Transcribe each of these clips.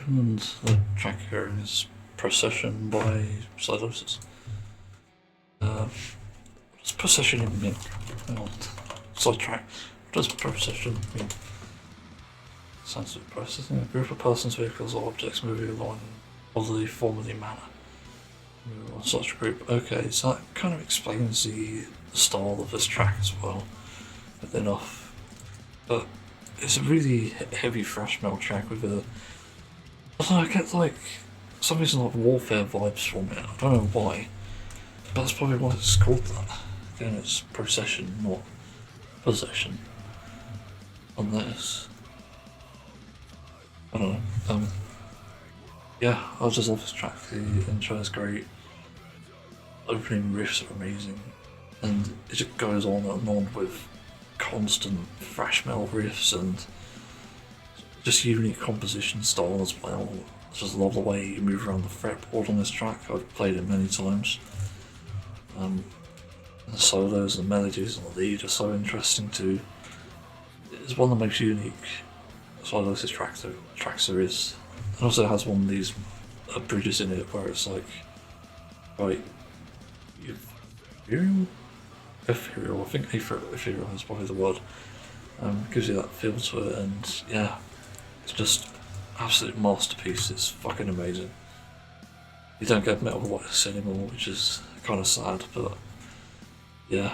and the track here is Procession by Sylosis. What does Procession even mean? Hang on, sidetrack. What does Procession mean? Sounds like processing a group of persons, vehicles, or objects moving along in orderly, formally manner. On such a group. Okay, so that kind of explains the style of this track as well, enough. But it's a really heavy thrash metal track with a. I don't know, I get like some reason like warfare vibes from it. I don't know why, but that's probably why it's called that. Again, it's Procession, not Possession. On this, I don't know. Yeah, I just love this track. The intro is great. Opening riffs are amazing, and it just goes on and on with constant thrash metal riffs and just unique composition style as well. I just love the way you move around the fretboard on this track. I've played it many times. The solos and the melodies and the lead are so interesting too. It's one of the most unique Sylosis tracks there is. It also has one of these bridges in it where it's like, right, ethereal, I think ethereal is probably the word. Gives you that feel to it, and yeah, it's just absolute masterpiece. It's fucking amazing. You don't get metal like this anymore, which is kind of sad, but yeah,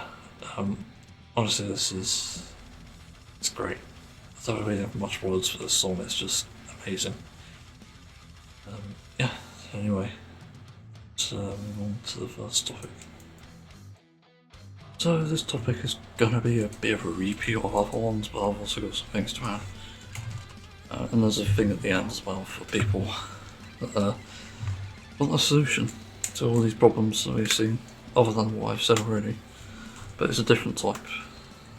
honestly, it's great. I don't really have much words for this song. It's just amazing. Yeah. Anyway, let's move on to the first topic. So this topic is gonna be a bit of a repeat of other ones, but I've also got some things to add. And there's a thing at the end as well for people that want a solution to all these problems that we've seen, other than what I've said already. But it's a different type.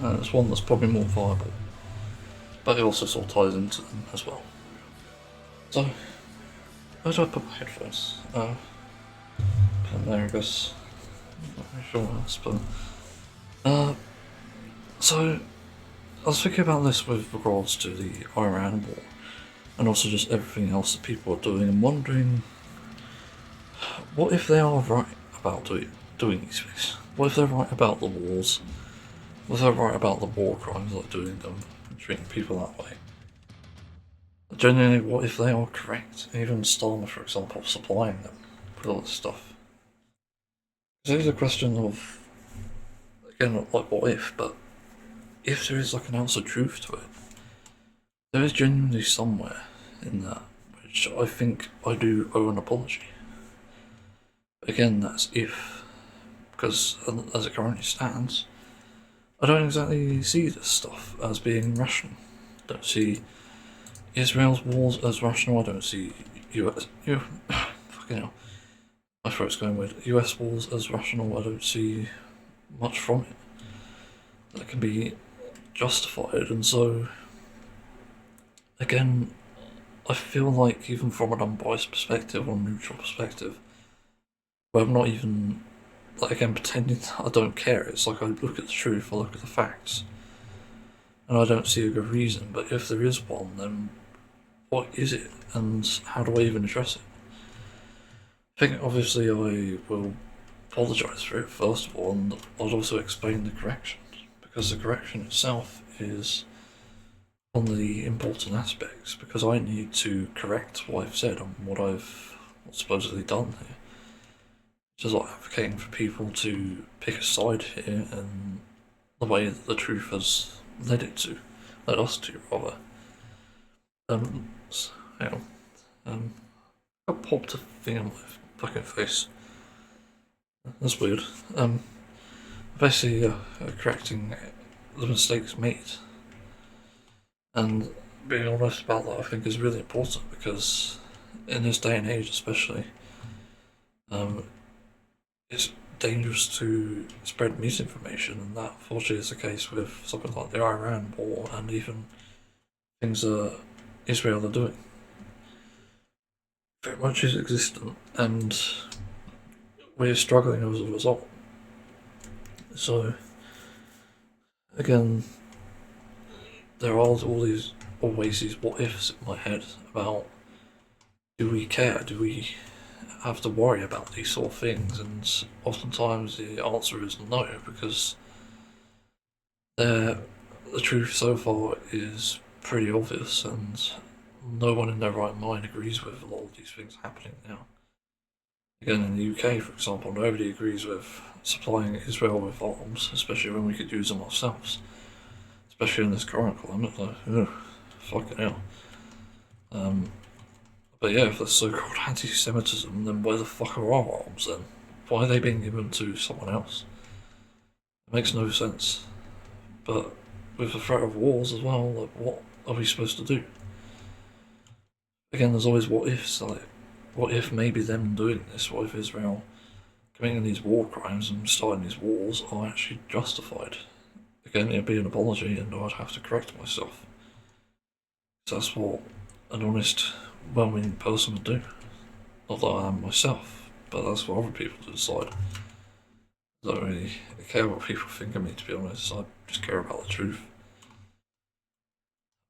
It's one that's probably more viable, but it also sort of ties into them as well. So, where do I put my headphones? There I guess. Not really sure what else, but so I was thinking about this with regards to the Iran war, and also just everything else that people are doing, and wondering, what if they are right about doing these things? What if they're right about the wars? What if they're right about the war crimes, like doing them and treating people that way? Genuinely, what if they are correct? Even Starmer, for example, supplying them with all this stuff. So it's a question of, again, like what if, but if there is like an ounce of truth to it, there is genuinely somewhere in that which I think I do owe an apology. Again, that's if, because as it currently stands, I don't exactly see this stuff as being rational. I don't see Israel's wars as rational. I don't see fucking hell, my throat's going weird. US wars as rational. I don't see much from it that can be justified, and so again, I feel like even from an unbiased perspective or neutral perspective, where I'm not even like again pretending that I don't care. It's like I look at the truth, I look at the facts, and I don't see a good reason. But if there is one, then what is it, and how do I even address it? I think obviously I will apologise for it first of all, and I'll also explain the correction, because the correction itself is one of the important aspects, because I need to correct what I've said and what I've supposedly done here. Just like advocating for people to pick a side here, and the way that the truth has led us to rather. So, hang on. I popped a thing on my fucking face. That's weird. Basically, correcting the mistakes made, and being honest about that, I think is really important, because in this day and age, especially, it's dangerous to spread misinformation, and that unfortunately is the case with something like the Iran war and even things that Israel are doing. Very much is existent, and we're struggling as a result. So, again, there are always these what ifs in my head about do we care? Do we have to worry about these sort of things? And oftentimes the answer is no, because the truth so far is pretty obvious, and no one in their right mind agrees with a lot of these things happening now. Again, in the UK, for example, nobody agrees with supplying Israel with arms, especially when we could use them ourselves. Especially in this current climate, like, ugh, fucking hell. But yeah, if there's so-called anti-Semitism, then where the fuck are our arms then? Why are they being given to someone else? It makes no sense. But with the threat of wars as well, like, what are we supposed to do? Again, there's always what ifs, like, what if maybe them doing this, what if Israel committing these war crimes and starting these wars are actually justified? Again, it'd be an apology and I'd have to correct myself. So that's what an honest, well-meaning person would do. Not that I am myself, but that's for other people to decide. I don't really care what people think of me, to be honest. I just care about the truth.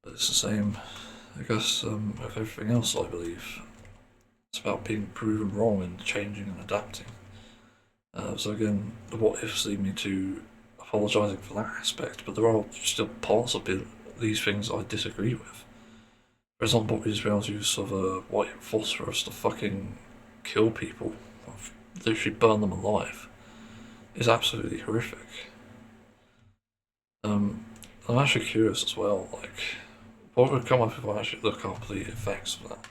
But it's the same, I guess, with everything else I believe. It's about being proven wrong and changing and adapting. So again, the what ifs lead me to apologising for that aspect, but there are still parts of these things I disagree with. For example, Israel's use of white phosphorus to fucking kill people, literally burn them alive, is absolutely horrific. I'm actually curious as well, like, what would come up if I actually look up the effects of that?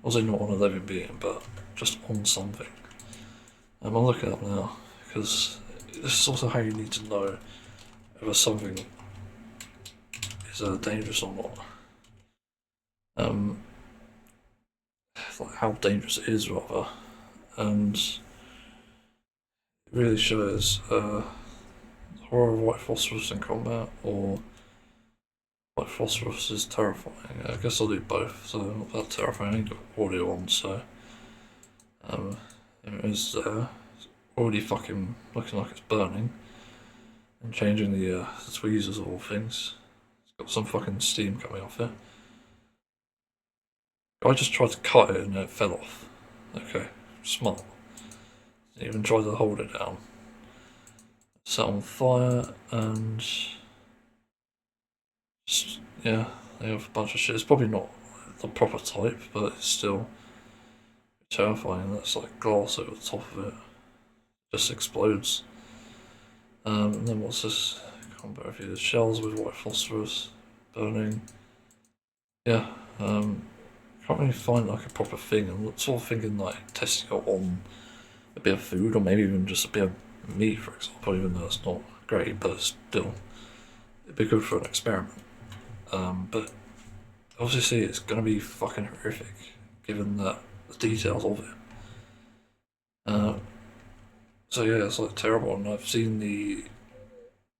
Obviously not on a living being, but just on something. I'll look it up now, because this is also how you need to know whether something is dangerous or not. Like how dangerous it is, rather, and it really shows horror of white phosphorus in combat, or white phosphorus is terrifying. I guess I'll do both, so not that terrifying. I got audio on, so it is already fucking looking like it's burning and changing the tweezers of all things. It's got some fucking steam coming off it. I just tried to cut it and it fell off. Okay, smart. Didn't even try to hold it down. Set on fire and just, yeah, they have a bunch of shit. It's probably not the proper type, but it's still terrifying. That's like glass over the top of it. Just explodes. And then what's this? Combat review. Shells with white phosphorus burning. Yeah, can't really find like a proper thing. I'm sort of thinking like testing it on a bit of food, or maybe even just a bit of meat, for example, even though it's not great, but still, it'd be good for an experiment. But obviously it's gonna be fucking horrific, given that the details of it. So yeah, it's like terrible, and I've seen the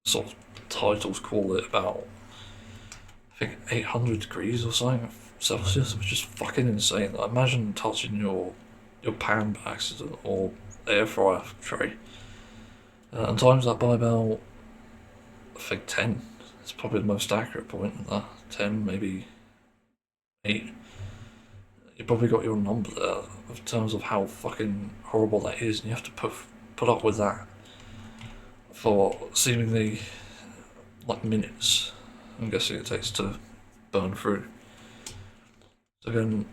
sort of titles call it about, I think, 800 degrees or something Celsius, which is fucking insane. Like, imagine touching your pan by accident, or air fryer tray, and times that by about, I think, 10. It's probably the most accurate point in that. 10, maybe 8. You probably got your number there in terms of how fucking horrible that is, and you have to put up with that for seemingly like minutes. I'm guessing it takes to burn through. So again,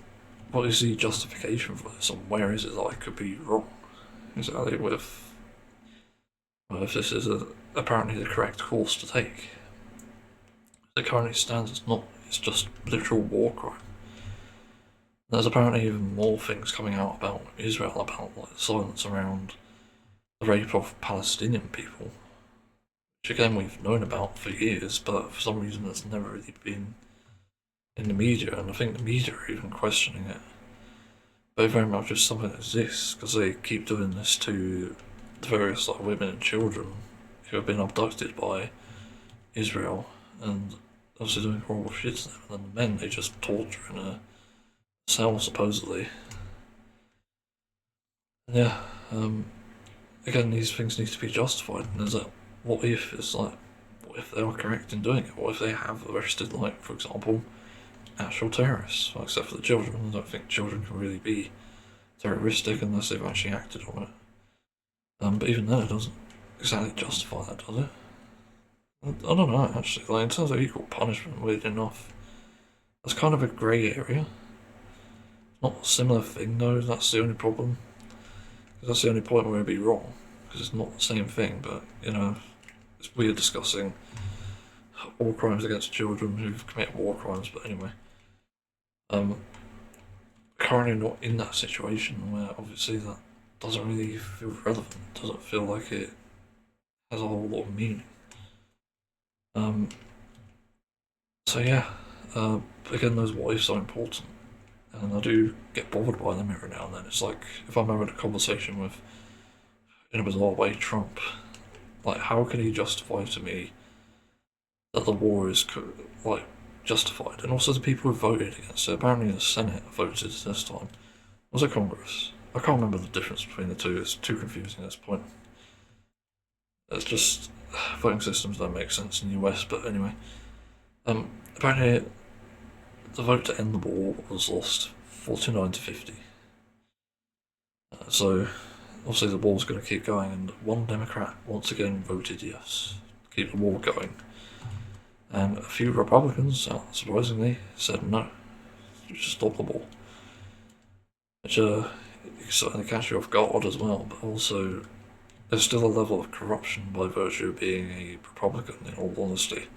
what is the justification for this, and where is it that I could be wrong? Exactly with if this is apparently the correct course to take. As it currently stands, it's not. It's just literal war crime. There's apparently even more things coming out about Israel, about like silence around the rape of Palestinian people, which again we've known about for years, but for some reason it's never really been in the media, and I think the media are even questioning it. But very much just something that exists, because they keep doing this to the various like women and children who have been abducted by Israel, and obviously doing horrible shit to them, and then the men they just torture in a cell, supposedly. And yeah, again, these things need to be justified, and there's that what if, it's like, what if they are correct in doing it? What if they have arrested, like, for example, actual terrorists, well, except for the children. I don't think children can really be terroristic unless they've actually acted on it. But even then, it doesn't exactly justify that, does it? I don't know, actually. Like, in terms of equal punishment, weird enough, that's kind of a grey area. Not a similar thing, though, that's the only problem. Because that's the only point where it'd be wrong. Because it's not the same thing, but, you know, it's weird discussing war crimes against children who've committed war crimes, but anyway. Currently not in that situation where obviously that doesn't really feel relevant, doesn't feel like it has a whole lot of meaning. So yeah, again, those what ifs are important, and I do get bothered by them every now and then. It's like if I'm having a conversation with, in a bizarre way, Trump, like how can he justify to me that the war is like justified, and also the people who voted against it. Apparently, the Senate voted this time. Was it Congress? I can't remember the difference between the two. It's too confusing at this point. It's just voting systems don't make sense in the US. But anyway, apparently the vote to end the war was lost 49 to 50. So obviously the war's going to keep going, and one Democrat once again voted yes, to keep the war going. And a few Republicans, surprisingly, said no, to stop the war. Which can certainly catch you off guard as well, but also there's still a level of corruption by virtue of being a Republican, in all honesty.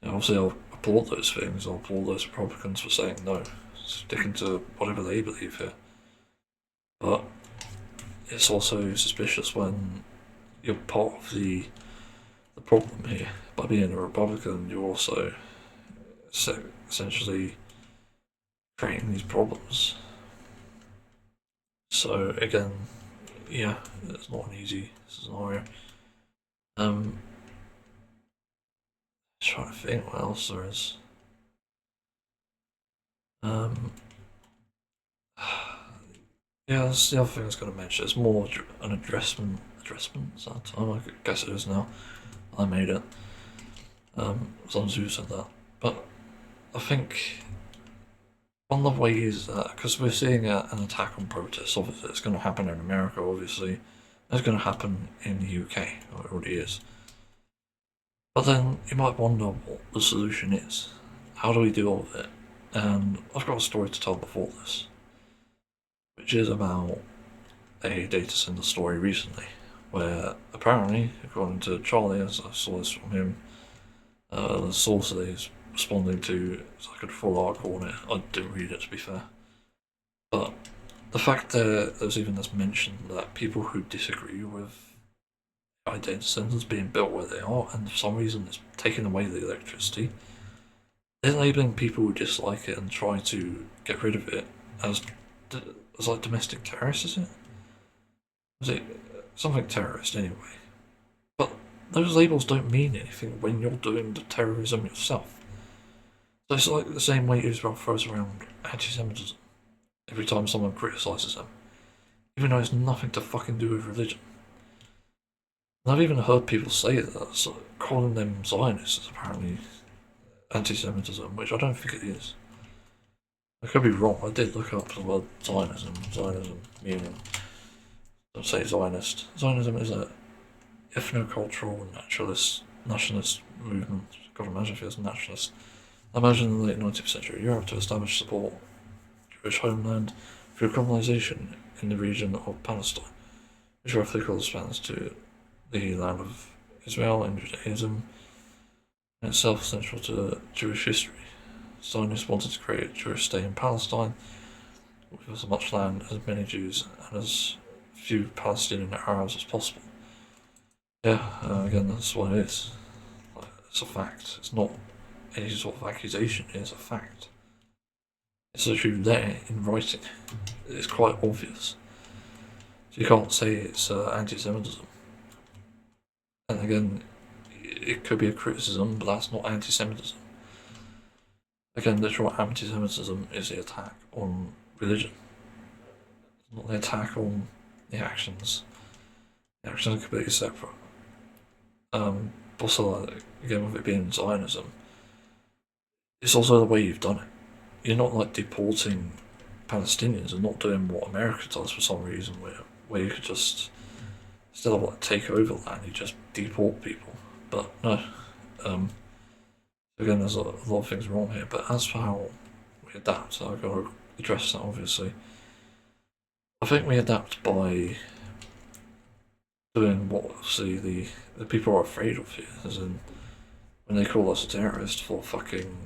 And obviously I'll applaud those things, I'll applaud those Republicans for saying no, sticking to whatever they believe here. But it's also suspicious when you're part of the problem here. By being a Republican, you're also essentially creating these problems. So again, yeah, it's not an easy scenario. Trying to think what else there is. Yeah, that's the other thing I was going to mention. It's more an addressment. Is that time? I guess it is now. I made it. As long as you said that. But I think one of the ways that, because we're seeing an attack on protests, obviously it's going to happen in America, obviously. It's going to happen in the UK, or it already is. But then you might wonder what the solution is. How do we deal with it? And I've got a story to tell before this, which is about a data center story recently, where apparently, according to Charlie, as I saw this from him, the source that he's responding to, it's like a full article on it. I didn't read it, to be fair. But the fact that there's even this mention that people who disagree with data centers being built where they are, and for some reason it's taking away the electricity, they're labeling people who dislike it and try to get rid of it as like domestic terrorists, is it? Is it something terrorist anyway? But those labels don't mean anything when you're doing the terrorism yourself. So it's like the same way Israel throws around anti-Semitism every time someone criticises them, even though it's nothing to fucking do with religion. And I've even heard people say that, so calling them Zionists is apparently anti-Semitism, which I don't think it is. I could be wrong. I did look up the word Zionism. Zionism meaning. Don't say Zionist. Zionism is a ethno-cultural nationalist movement. God, imagine if it was nationalist. I imagine in the late 19th century Europe to establish support Jewish homeland through colonization in the region of Palestine, which roughly corresponds to the land of Israel and Judaism, and itself central to Jewish history. Zionists wanted to create a Jewish state in Palestine, with as much land, as many Jews, and as few Palestinian Arabs as possible. Yeah, again, that's what it is. It's a fact. It's not any sort of accusation, it's a fact. It's literally there in writing. It's quite obvious. So you can't say it's anti-Semitism. And again, it could be a criticism, but that's not anti-Semitism. Again, literal anti-Semitism is the attack on religion, not the attack on the actions. The actions are completely separate. Also, again, with it being Zionism, it's also the way you've done it. you're not like deporting Palestinians and not doing what America does for some reason, where you could just, instead of like take over land, you just deport people. But no, again, there's a lot of things wrong here. But as for how we adapt, I've got to address that obviously. I think we adapt by doing what obviously the people are afraid of here, as in when they call us a terrorist for fucking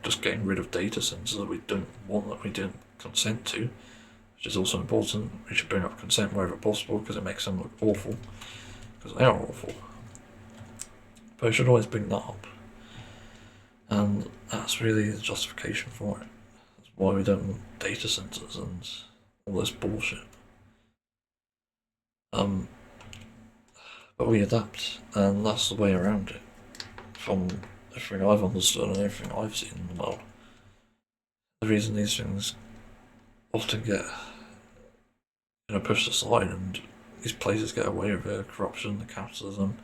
just getting rid of data centers that we don't want, that we didn't consent to, which is also important. We should bring up consent wherever possible because it makes them look awful, because they are awful. But we should always bring that up, and that's really the justification for it. That's why we don't want data centers and all this bullshit. But we adapt, and that's the way around it. From everything I've understood and everything I've seen in the world, the reason these things often get pushed aside and these places get away with the corruption, the capitalism,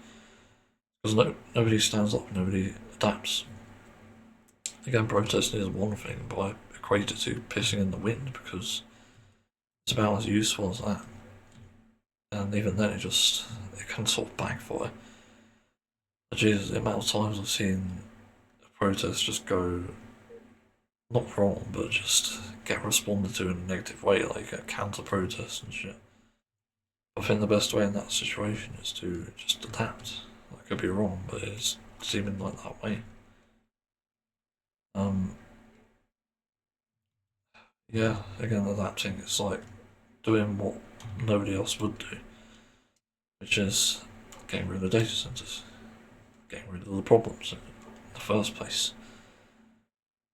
because nobody stands up, nobody adapts. Again, protesting is one thing, but I equate it to pissing in the wind because it's about as useful as that. And even then, it can sort of backfire. But Jesus, the amount of times I've seen a protest just go not wrong, but just get responded to in a negative way, like a counter protest and shit. I think the best way in that situation is to just adapt. I could be wrong, but it's seeming like that way. Yeah, again, adapting, it's like doing what nobody else would do, which is getting rid of the data centers, getting rid of the problems in the first place.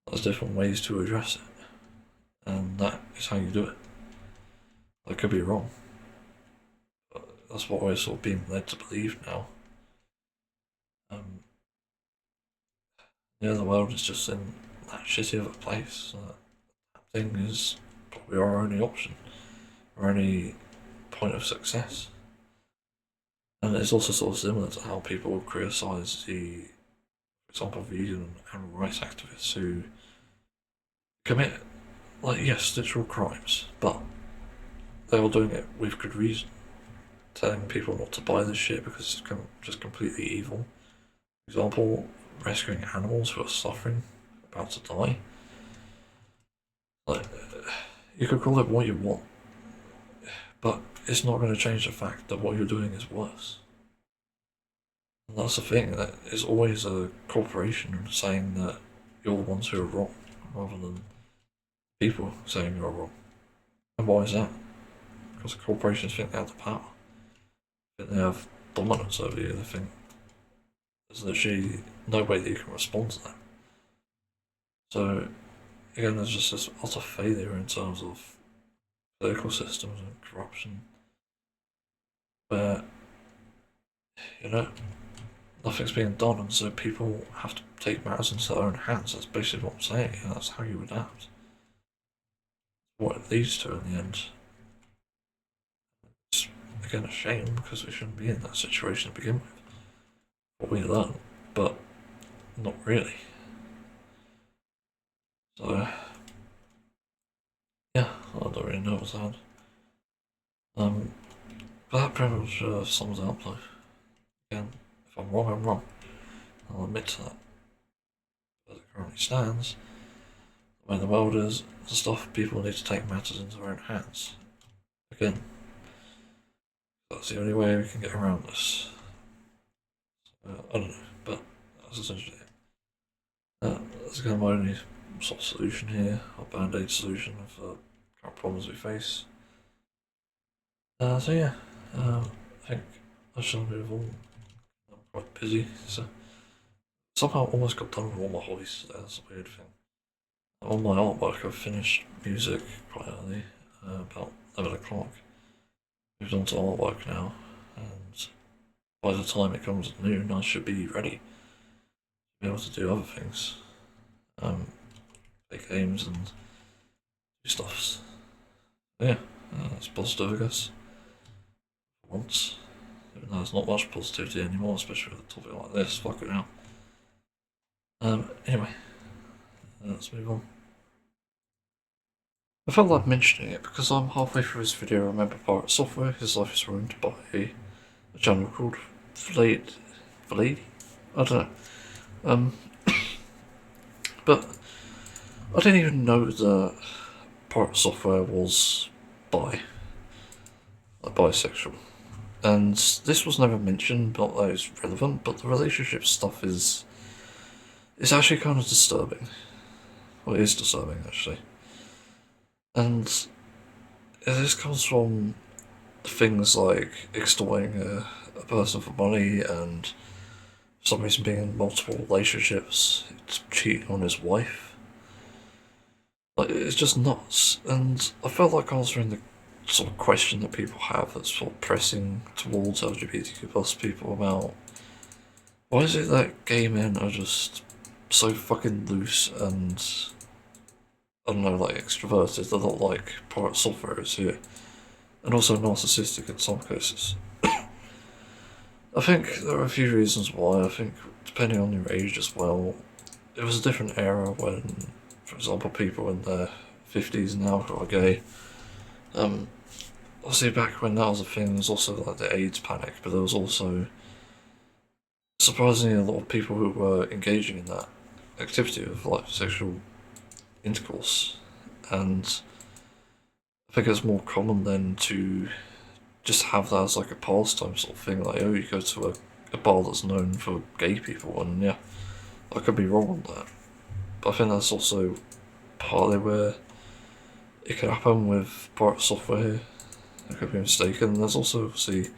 There's different ways to address it, and that is how you do it. I could be wrong, but that's what we're sort of being led to believe now. Yeah, the world is just in that shitty of a place. That thing is probably our only option, our only point of success. And it's also sort of similar to how people criticise the, for example, vegan and animal rights activists who commit, like, yes, literal crimes, but they're all doing it with good reason. Telling people not to buy this shit because it's just completely evil. For example, rescuing animals who are suffering, about to die. Like, you could call it what you want, but it's not going to change the fact that what you're doing is worse. And that's the thing, that it's always a corporation saying that you're the ones who are wrong, rather than people saying you're wrong. And why is that? Because the corporations think they have the power. They think they have dominance over you. They think there's literally no way that you can respond to that. So, again, there's just this utter failure in terms of political systems and corruption, where, nothing's being done, and so people have to take matters into their own hands. That's basically what I'm saying, and that's how you adapt. What it leads to in the end. It's, again, a shame, because we shouldn't be in that situation to begin with. What we learn, but not really. So, yeah, I don't really know what's that. But that pretty much sums it up, though. Again, if I'm wrong, I'm wrong. I'll admit to that. As it currently stands, the way the world is, the stuff people need to take matters into their own hands. Again, that's the only way we can get around this. I don't know, but that's essentially it. That's kind of my only sort of solution here, our band-aid solution of the current problems we face. So yeah, I think I shall move on. I'm quite busy, so somehow I almost got done with all my hobbies today. That's a weird thing. On my artwork, I've finished music quite early, about 11 o'clock. Moved on to artwork now, and by the time it comes at noon, I should be ready to be able to do other things. Play games and do stuffs. Yeah, it's positive, I guess. For once. Even though there's not much positivity anymore, especially with a topic like this, fuck it out. Anyway, Let's move on. I felt like mentioning it because I'm halfway through this video. Remember Pirate Software, his life is ruined by a channel called Vlad. I don't know. But I didn't even know that Pirate Software was bisexual. And this was never mentioned, not that it's relevant, but the relationship stuff is actually kind of disturbing. Well, it is disturbing, actually. And this comes from things like extorting a person for money and for some reason being in multiple relationships, cheating on his wife. Like, it's just nuts. And I felt like answering the sort of question that people have that's sort of pressing towards LGBTQ plus people about why is it that gay men are just so fucking loose and, I don't know, like extroverted? They're not like Pirate Software is here. And also narcissistic in some cases. I think there are a few reasons why. I think depending on your age as well, it was a different era when, for example, people in their 50s now who are gay. Obviously back when that was a thing, there was also like the AIDS panic, but there was also surprisingly a lot of people who were engaging in that activity of like sexual intercourse, and I think it's more common then to just have that as like a pastime sort of thing, like, oh, you go to a bar that's known for gay people, and yeah, I could be wrong on that, but I think that's also partly where it could happen with Pirate Software here. I could be mistaken. There's also obviously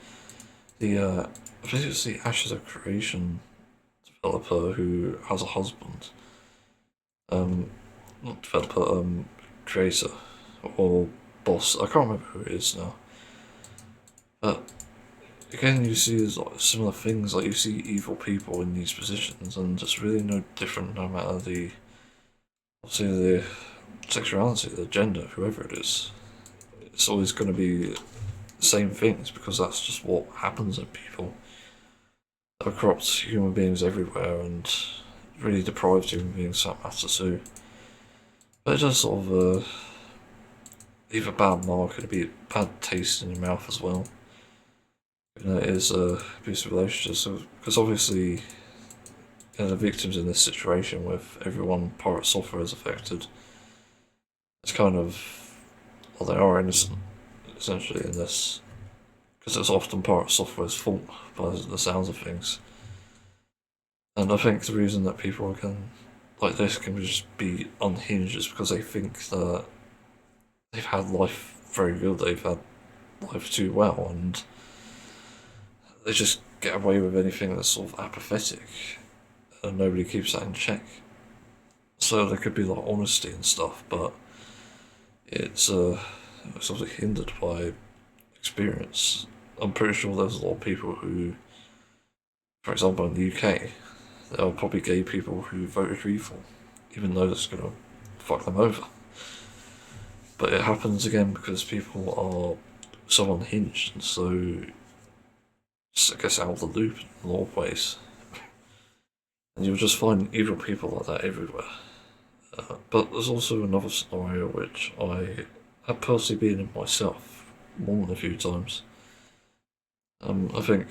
I think it's the Ashes of Creation developer who has a husband. Not developer, creator or boss. I can't remember who it is now. But again, you see like similar things. Like you see evil people in these positions, and it's really no different no matter obviously the sexuality, the gender, whoever it is. It's always going to be the same things because that's just what happens in people. There are corrupt human beings everywhere, and really deprived human beings that matter too. But it does sort of leave a bad mark and a bad taste in your mouth as well. It is abusive relationships, so, because obviously the victims in this situation with everyone Pirate Software is affected, it's kind of, well, they are innocent essentially in this, because it's often Pirate Software's fault by the sounds of things. And I think the reason that people can, like this, can just be unhinged is because they think that they've had life very good, they've had life too well, and they just get away with anything that's sort of apathetic, and nobody keeps that in check. So there could be like honesty and stuff, but it's obviously hindered by experience. I'm pretty sure there's a lot of people who, for example, in the UK, there are probably gay people who voted for evil, even though that's gonna fuck them over. But it happens again because people are so unhinged and so, I guess, out of the loop in a lot of ways. And you'll just find evil people like that everywhere. But there's also another scenario which I have personally been in myself more than a few times. I think,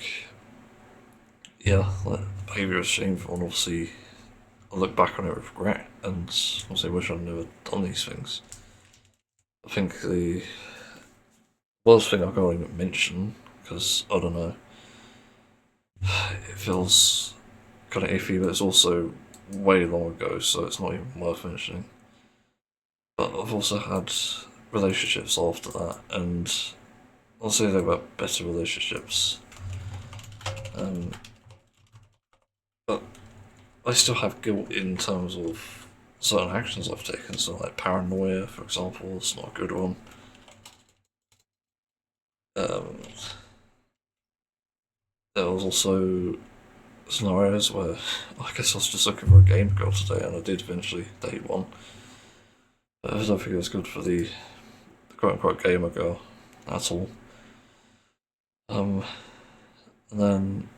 yeah, like, the behaviour is shameful, and obviously I look back on it with regret, and obviously wish I'd never done these things. I think the worst thing I can't even mention, because I don't know, it feels kind of iffy, but it's also way long ago, so it's not even worth mentioning. But I've also had relationships after that, and I'll say they were better relationships. But I still have guilt in terms of certain actions I've taken, so like paranoia, for example, is not a good one. There was also scenarios where I guess I was just looking for a game girl today, and I did eventually date one. But I don't think it was good for the quote unquote gamer girl at all. And then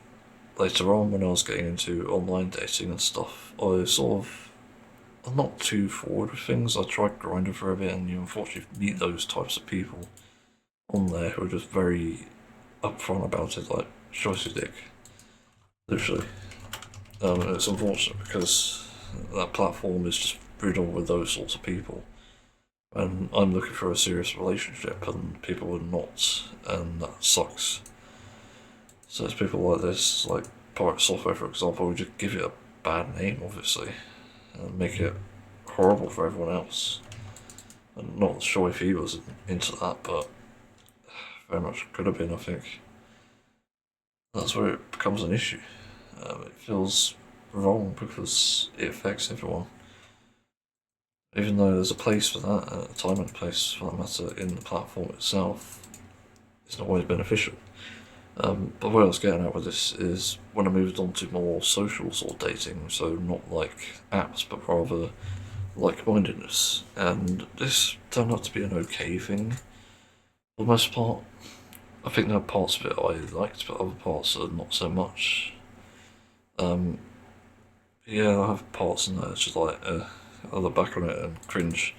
later on, when I was getting into online dating and stuff, I sort of I'm not too forward with things. I tried grinding for a bit, and you unfortunately meet those types of people on there who are just very upfront about it, like, show us your dick. Literally. It's unfortunate because that platform is just riddled with those sorts of people. And I'm looking for a serious relationship, and people are not, and that sucks. So it's people like this, like Pirate Software, for example, who just give it a bad name, obviously, and make it horrible for everyone else. And not sure if he was into that, but very much could have been, I think. That's where it becomes an issue. It feels wrong because it affects everyone. Even though there's a place for that, a time and a place for that matter in the platform itself, it's not always beneficial. But what I was getting at with this is when I moved on to more social sort of dating, so not like apps, but rather like-mindedness. And this turned out to be an okay thing for the most part. I think there are parts of it I liked, but other parts are not so much. Um, yeah, I have parts in there that's just like, I look back on it and cringe.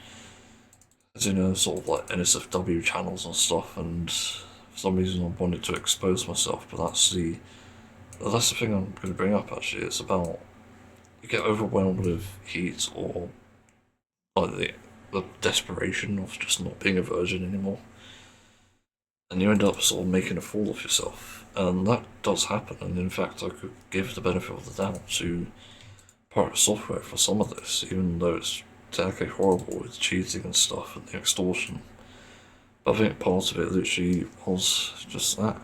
As in, sort of like NSFW channels and stuff, and for some reason I wanted to expose myself, but that's the thing I'm going to bring up actually. It's about you get overwhelmed with heat or like the desperation of just not being a virgin anymore, and you end up sort of making a fool of yourself, and that does happen. And in fact, I could give the benefit of the doubt to Pirate Software for some of this, even though it's technically horrible with cheating and stuff and the extortion. But I think part of it literally was just that.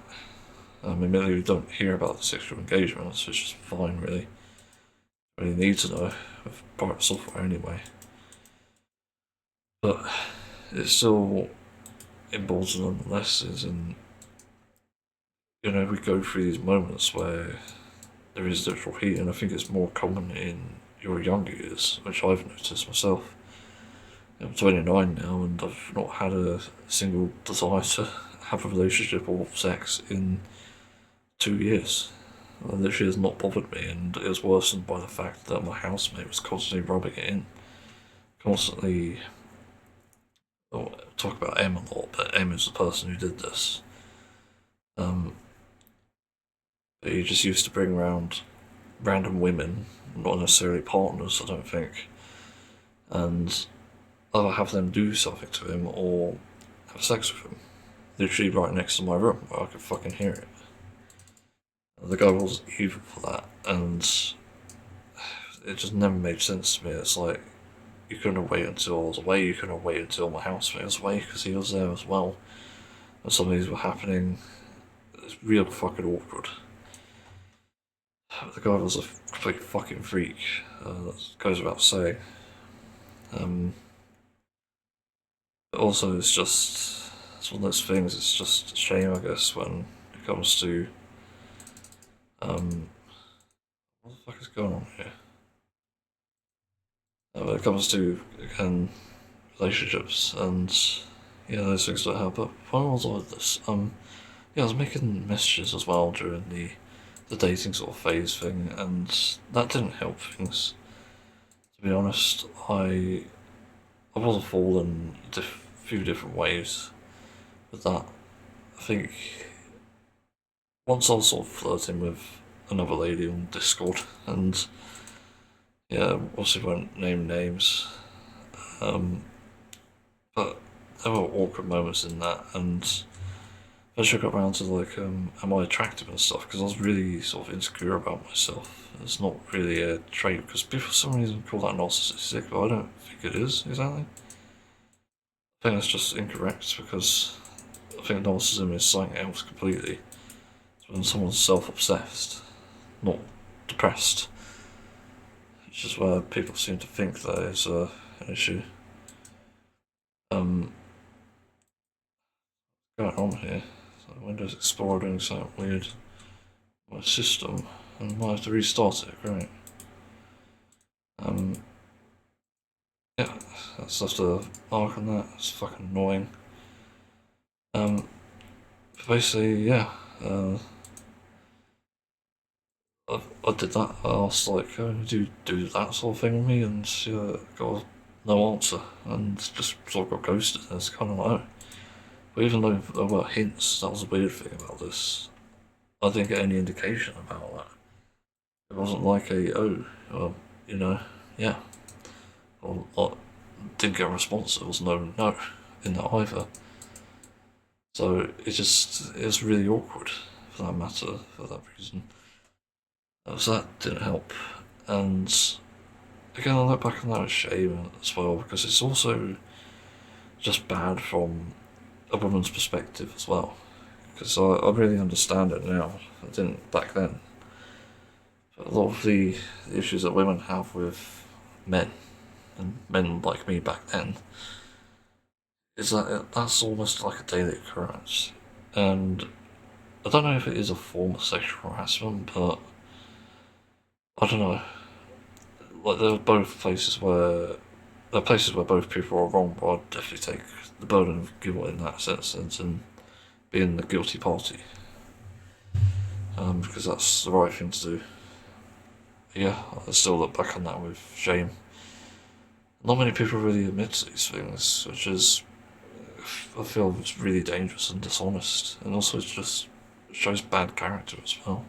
I mean, maybe we don't hear about the sexual engagements, which is fine, really. Really need to know with Pirate Software anyway. But it's still important nonetheless, is in, we go through these moments where there is literal heat, and I think it's more common in your younger years, which I've noticed myself. I'm 29 now, and I've not had a single desire to have a relationship or sex in 2 years. It literally has not bothered me, and it was worsened by the fact that my housemate was constantly rubbing it in. Constantly, oh, talk about M a lot, but M is the person who did this. He just used to bring around random women, not necessarily partners, I don't think, and either have them do something to him or have sex with him. Literally right next to my room where I could fucking hear it. The guy was evil for that, and it just never made sense to me. It's like, you couldn't wait until I was away, you couldn't wait until my housemate was away because he was there as well. And some of these were happening. It's real fucking awkward. The guy was a complete fucking freak, that goes without saying. But also, it's one of those things, it's just a shame, I guess, when it comes to, what the fuck is going on here? When it comes to, again, relationships, and, yeah, those things don't help. But when I was like this, yeah, I was making messages as well during the dating sort of phase thing, and that didn't help things. To be honest, I was a fool in a few different ways with that. I think once I was sort of flirting with another lady on Discord, and yeah, obviously won't name names, but there were awkward moments in that, and eventually got around to like, am I attractive and stuff? Because I was really sort of insecure about myself. It's not really a trait because people for some reason call that narcissistic, but I don't think it is exactly. I think that's just incorrect because I think narcissism is something else completely. It's when someone's self-obsessed, not depressed. It's just where people seem to think that is an issue. Going on here? So Windows Explorer doing something weird. My system, and I might have to restart it. Great. Yeah, that's just a mark on that. It's fucking annoying. But basically, yeah. I did that. I asked, like, do you do that sort of thing with me? And got no answer, and just sort of got ghosted. And it's kind of like, oh. But even though there were hints, that was a weird thing about this. I didn't get any indication about that. It wasn't like well, you know, yeah. Or I didn't get a response. There was no in that either. So it was really awkward for that matter, for that reason. So that didn't help. And again, I look back on that with shame as well, because it's also just bad from a woman's perspective as well. Because I really understand it now. I didn't back then. But a lot of the issues that women have with men, and men like me back then, is that that's almost like a daily occurrence. And I don't know if it is a form of sexual harassment, but I don't know. Like there are places where both people are wrong, but I'd definitely take the burden of guilt in that sense and being the guilty party. Because that's the right thing to do. Yeah, I still look back on that with shame. Not many people really admit to these things, which is, I feel, it's really dangerous and dishonest, and also it just shows bad character as well.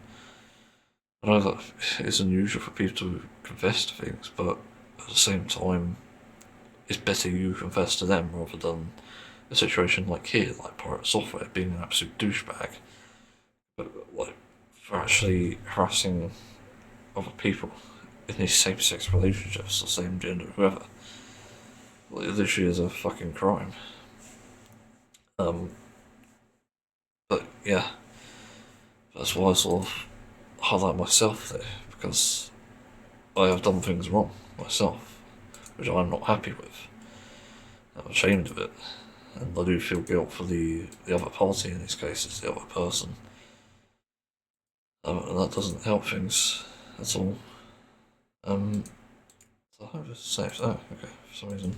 I know that it's unusual for people to confess to things, but at the same time, it's better you confess to them rather than a situation like here, like Pirate Software, being an absolute douchebag, but like for actually harassing other people in these same-sex relationships, the same gender, whoever. Like, it literally is a fucking crime. But yeah, that's why I sort of highlight myself there, because I have done things wrong myself, which I'm not happy with. I'm ashamed of it, and I do feel guilt for the other party in these cases, the other person. And that doesn't help things at all. So I hope it's safe. Oh, okay, for some reason.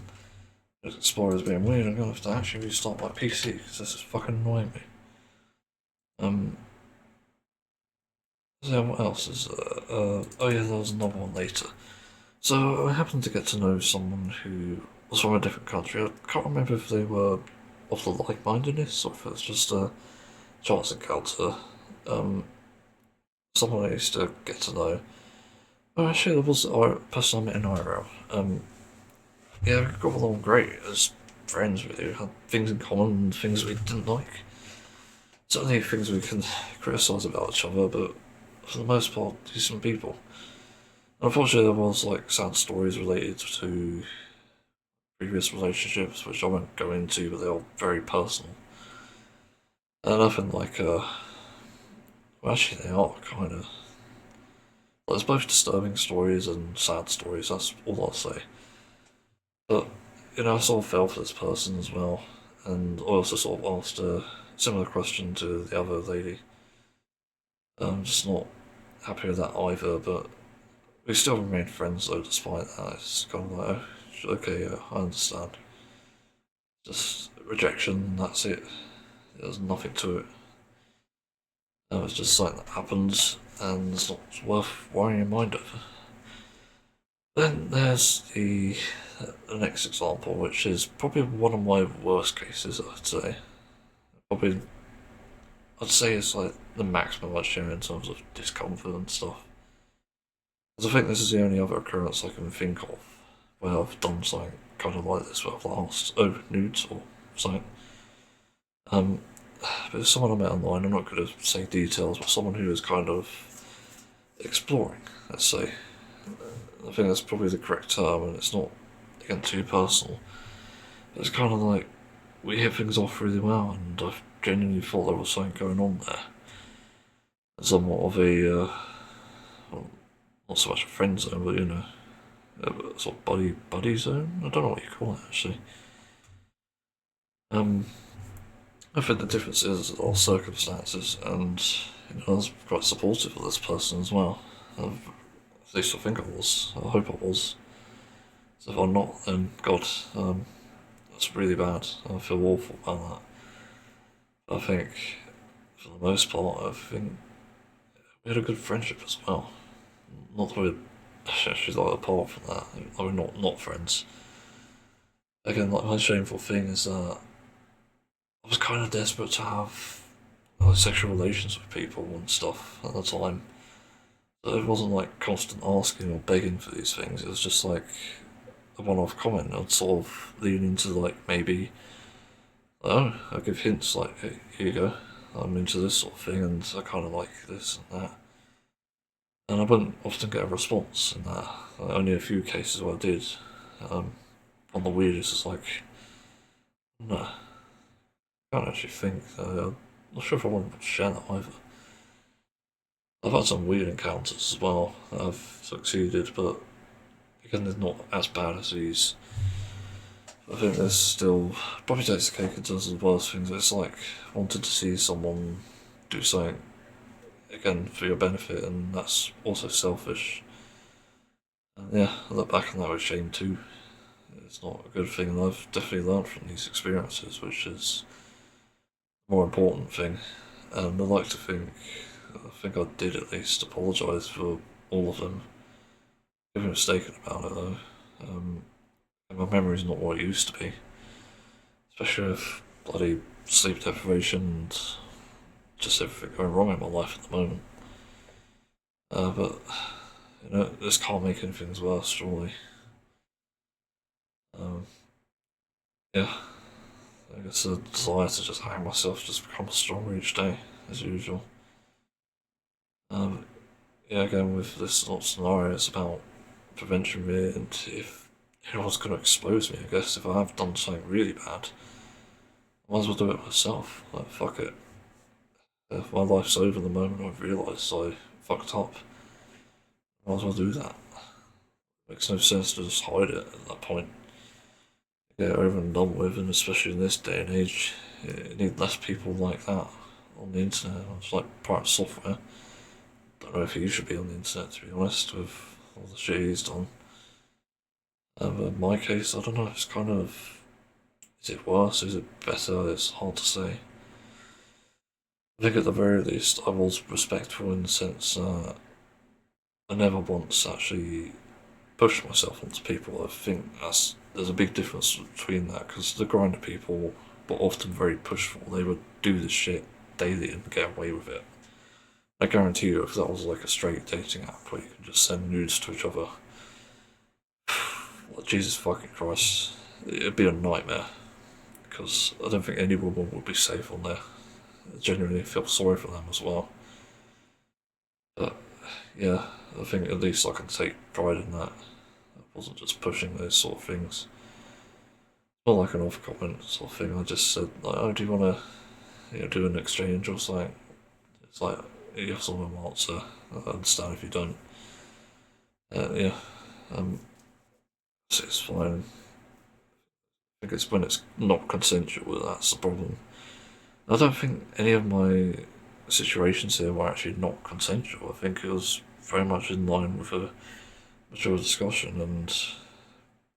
Explorer's being weird, I'm gonna have to actually restart my PC, because this is fucking annoying me. So what else is oh yeah, there was another one later. So I happened to get to know someone who was from a different country. I can't remember if they were of the like-mindedness or if it was just a chance encounter. Someone I used to get to know. Oh, actually, there was a person I met in IRL. Yeah, we got along great as friends, really. We had things in common and things we didn't like. Certainly things we can criticise about each other, but for the most part, decent people. Unfortunately, there was like sad stories related to previous relationships, which I won't go into, but they're all very personal. And nothing like, well, actually, they are kind of. There's both disturbing stories and sad stories, that's all I'll say. But, I sort of fell for this person as well, and I also sort of asked a similar question to the other lady. I'm just not happy with that either, but we still remain friends though, despite that. It's kind of like, oh, okay, yeah, I understand. Just rejection, and that's it. There's nothing to it. It's just something that happens, and it's not worth worrying your mind over. Then there's the next example, which is probably one of my worst cases, I'd say. Probably, I'd say it's like the maximum I'd share in terms of discomfort and stuff. Because I think this is the only other occurrence I can think of where I've done something kind of like this, where I've asked, oh, nudes or something. But it's someone I met online, I'm not going to say details, but someone who is kind of exploring, let's say. I think that's probably the correct term, and it's not, again, too personal. But it's kind of like, we hit things off really well, and I genuinely thought there was something going on there. Somewhat of a, well, not so much a friend zone, but a sort of buddy zone? I don't know what you call it, actually. I think the difference is our circumstances, and I was quite supportive of this person as well. At least I think I was. I hope I was. So if I'm not, then God, that's really bad. I feel awful about that. I think, for the most part, I think we had a good friendship as well. not that we're actually like apart from that, we're not friends. Again, like my shameful thing is that I was kind of desperate to have like sexual relations with people and stuff at the time. So it wasn't like constant asking or begging for these things. It was just like a one-off comment. I'd sort of lean into like maybe, oh, I'll give hints like, hey, here you go. I'm into this sort of thing, and I kind of like this and that. And I wouldn't often get a response in that. Like, only a few cases where I did. Um, on the weirdest, it's like, no, I can't actually think. I'm not sure if I want to share that either. I've had some weird encounters as well. I've succeeded, but again, they're not as bad as these. I think there's still probably takes the cake in terms of the worst things. It's like wanted to see someone do something again for your benefit, and that's also selfish. And yeah, I look back on that with shame too. It's not a good thing, and I've definitely learned from these experiences, which is a more important thing. And I'd like to think, I think I did at least apologise for all of them. If I'm mistaken about it though. My memory's not what it used to be, especially with bloody sleep deprivation and just everything going wrong in my life at the moment. But this can't make anything worse, surely. Um, yeah, I guess the desire to just hang myself just becomes stronger each day, as usual. Um, yeah, again with this sort of scenario, it's about prevention really, and if anyone's going to expose me, I guess if I have done something really bad, I might as well do it myself. Like fuck it. If my life's over the moment I've realised I fucked up, I might as well do that. Makes no sense to just hide it at that point. Get it over and done with, and especially in this day and age, you need less people like that on the internet. It's like private software. Don't know if he should be on the internet, to be honest, with all the shit he's done. But in my case, I don't know, it's kind of. Is it worse? Is it better? It's hard to say. I think at the very least, I was respectful in the sense I never once actually pushed myself onto people. I think there's a big difference between that because the grinder people were often very pushful. They would do this shit daily and get away with it. I guarantee you, if that was like a straight dating app where you can just send nudes to each other, well, Jesus fucking Christ, it'd be a nightmare. Because I don't think any woman would be safe on there. I genuinely feel sorry for them as well. But yeah, I think at least I can take pride in that. I wasn't just pushing those sort of things. Not like an off comment sort of thing. I just said like, "Oh, do you want to, do an exchange or something?" It's like yes or no answer. I understand if you don't. Yeah, um, it's fine. I think it's when it's not consensual that's the problem. I don't think any of my situations here were actually not consensual. I think it was very much in line with a mature discussion and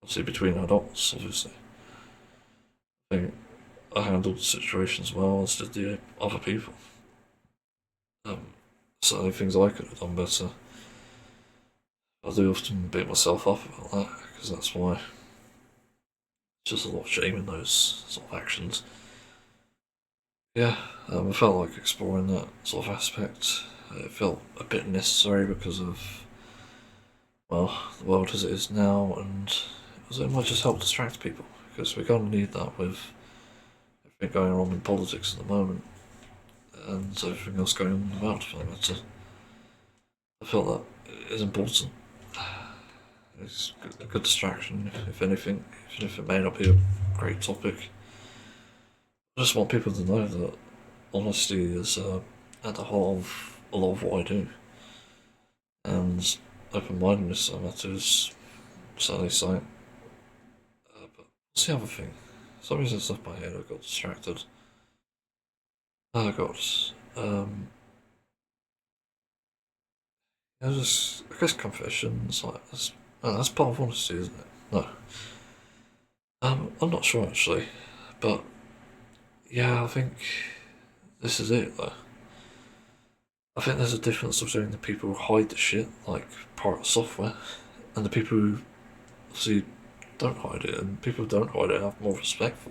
obviously between adults, obviously. I think I handled the situations well, as did the other people. Um, Certainly things I could have done better. I do often beat myself up about that, because that's why there's just a lot of shame in those sort of actions. Yeah, I felt like exploring that sort of aspect. It felt a bit necessary because of, well, the world as it is now, and it might just help distract people, because we're going to need that with everything going on in politics at the moment, and everything else going on in the world for that matter. I felt that is important. It's a good distraction, if anything, even if it may not be a great topic. I just want people to know that honesty is at the heart of a lot of what I do, and open-mindedness on that is certainly something. But what's the other thing? For some reason it's left my head, I got distracted. Oh god. Um, I guess confessions, like, that's part of honesty, isn't it? No. I'm not sure actually, but yeah, I think this is it though. I think there's a difference between the people who hide the shit, like pirate software, and the people who obviously don't hide it, and people who don't hide it have more respect for.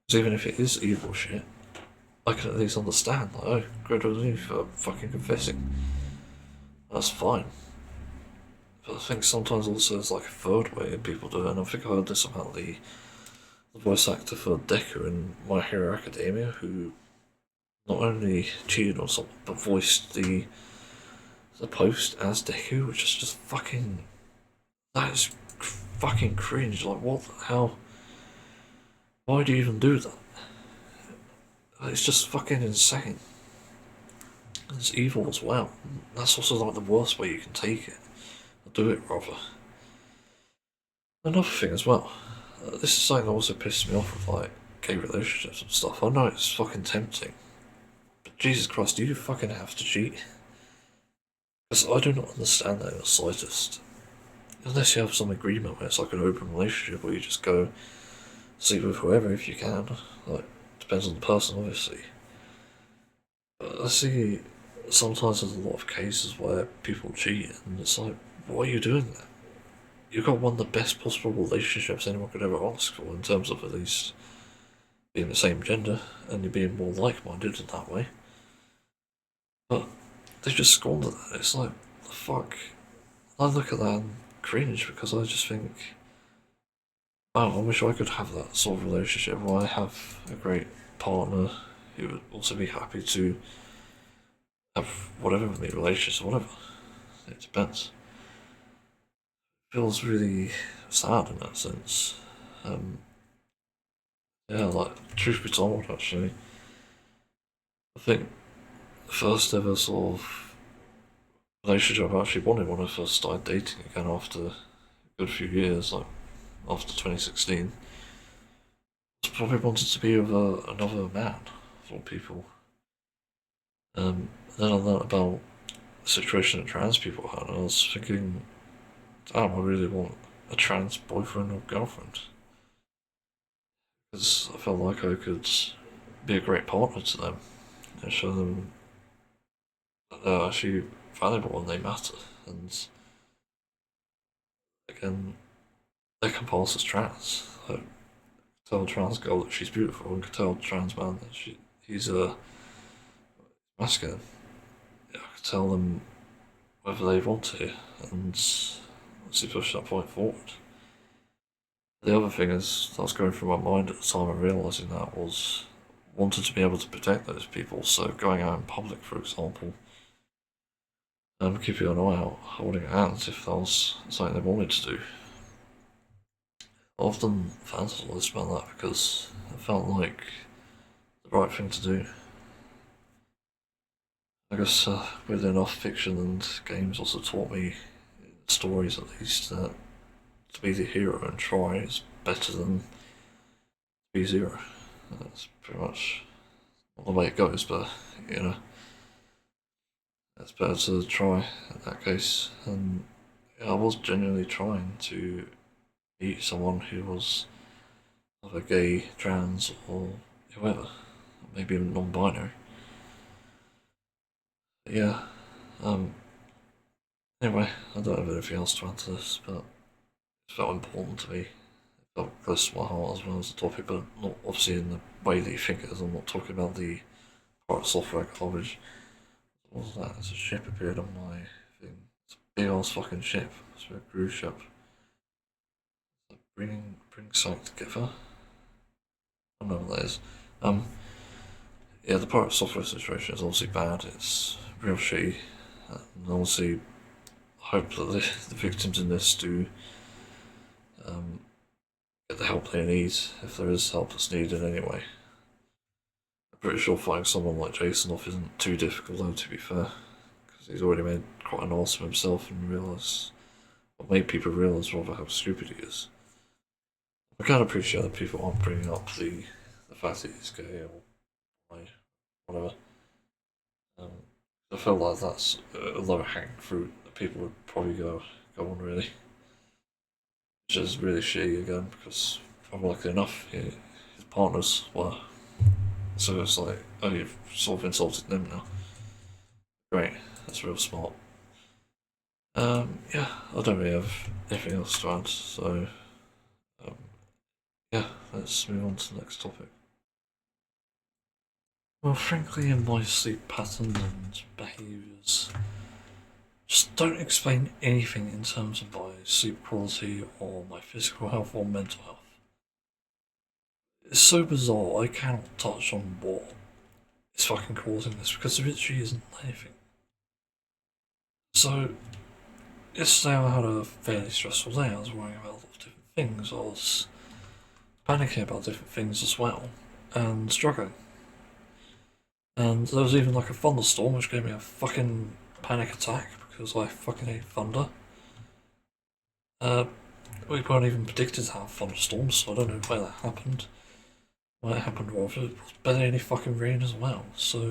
Because even if it is evil shit, I can at least understand, like, oh, good on you for fucking confessing. That's fine. But I think sometimes also there's like a third way people do it, and I think I heard this about the voice actor for Deku in My Hero Academia, who not only cheated on someone, but voiced the post as Deku, which is just fucking. That is fucking cringe. Like, what? How? Why do you even do that? It's just fucking insane. It's evil as well. That's also like the worst way you can take it. Or do it, rather. Another thing as well. This is something that also pisses me off with like gay relationships and stuff. I know it's fucking tempting. But Jesus Christ, do you fucking have to cheat? Because I do not understand that in the slightest. Unless you have some agreement where it's like an open relationship where you just go sleep with whoever if you can. Like, depends on the person, obviously. But I see sometimes there's a lot of cases where people cheat, and it's like, why are you doing that? You've got one of the best possible relationships anyone could ever ask for in terms of at least being the same gender and you being more like-minded in that way. But they just squander that. It's like, the fuck. I look at that and cringe because I just think, oh, I wish I could have that sort of relationship where I have a great partner who would also be happy to have whatever with me, relationships or whatever. It depends. It feels really sad in that sense. Yeah, like, truth be told, actually, I think the first ever sort of relationship I actually wanted when I first started dating again after a good few years, like after 2016, was probably wanted to be with another man, of all people. Then I learned about the situation that trans people had, and I was thinking, damn, I really want a trans boyfriend or girlfriend. Because I felt like I could be a great partner to them and show them that they're actually valuable and they matter. And again, they can pass as trans. Like, tell a trans girl that she's beautiful and can tell a trans man that he's masculine. Yeah, I could tell them whether they want to and see push that point forward. The other thing is that was going through my mind at the time of realising that was wanted to be able to protect those people. So going out in public, for example, and keeping an eye out, holding hands if that was something they wanted to do. I often fantasized about that because it felt like the right thing to do. I guess weirdly enough, fiction and games also taught me, stories at least, that to be the hero and try is better than to be zero. That's pretty much not the way it goes, but you know, it's better to try in that case. And yeah, I was genuinely trying to meet someone who was either gay, trans, or whoever, maybe even non-binary. But yeah. Um. Anyway, I don't have anything else to add to this, but it felt important to me. It felt close to my heart as well as the topic, but not obviously in the way that you think it is. I'm not talking about the part software garbage. What was that? It's a ship appeared on my thing. It's a big ass fucking ship. It's a cruise ship. It's like bring something together. I don't know what that is. Um, yeah, the pirate software situation is obviously bad. It's real shitty. And obviously, I hope that the victims in this do get the help they need if there is help that's needed anyway. I'm pretty sure finding someone like Jason off isn't too difficult though, to be fair, because he's already made quite an ass of himself and made people realise rather how stupid he is. I can't appreciate that people aren't bringing up the fact that he's gay or bi, whatever. Um, I feel like that's a low hanging fruit that people would probably go on really, which is really shitty again because ironically enough, his partners were. So it's like, oh, you've sort of insulted them now. Great, that's real smart. Yeah, I don't really have anything else to add, so um, yeah, let's move on to the next topic. Well, frankly, in my sleep patterns and behaviours, just don't explain anything in terms of my sleep quality or my physical health or mental health. It's so bizarre, I cannot touch on what is fucking causing this because there literally isn't anything. So, yesterday I had a fairly stressful day. I was worrying about a lot of different things. I was panicking about different things as well and struggling. And there was even like a thunderstorm which gave me a fucking panic attack because I fucking hate thunder. Uh, we weren't even predicted to have thunderstorms, so I don't know where that happened. Why it happened, rather. It was barely any fucking rain as well, so I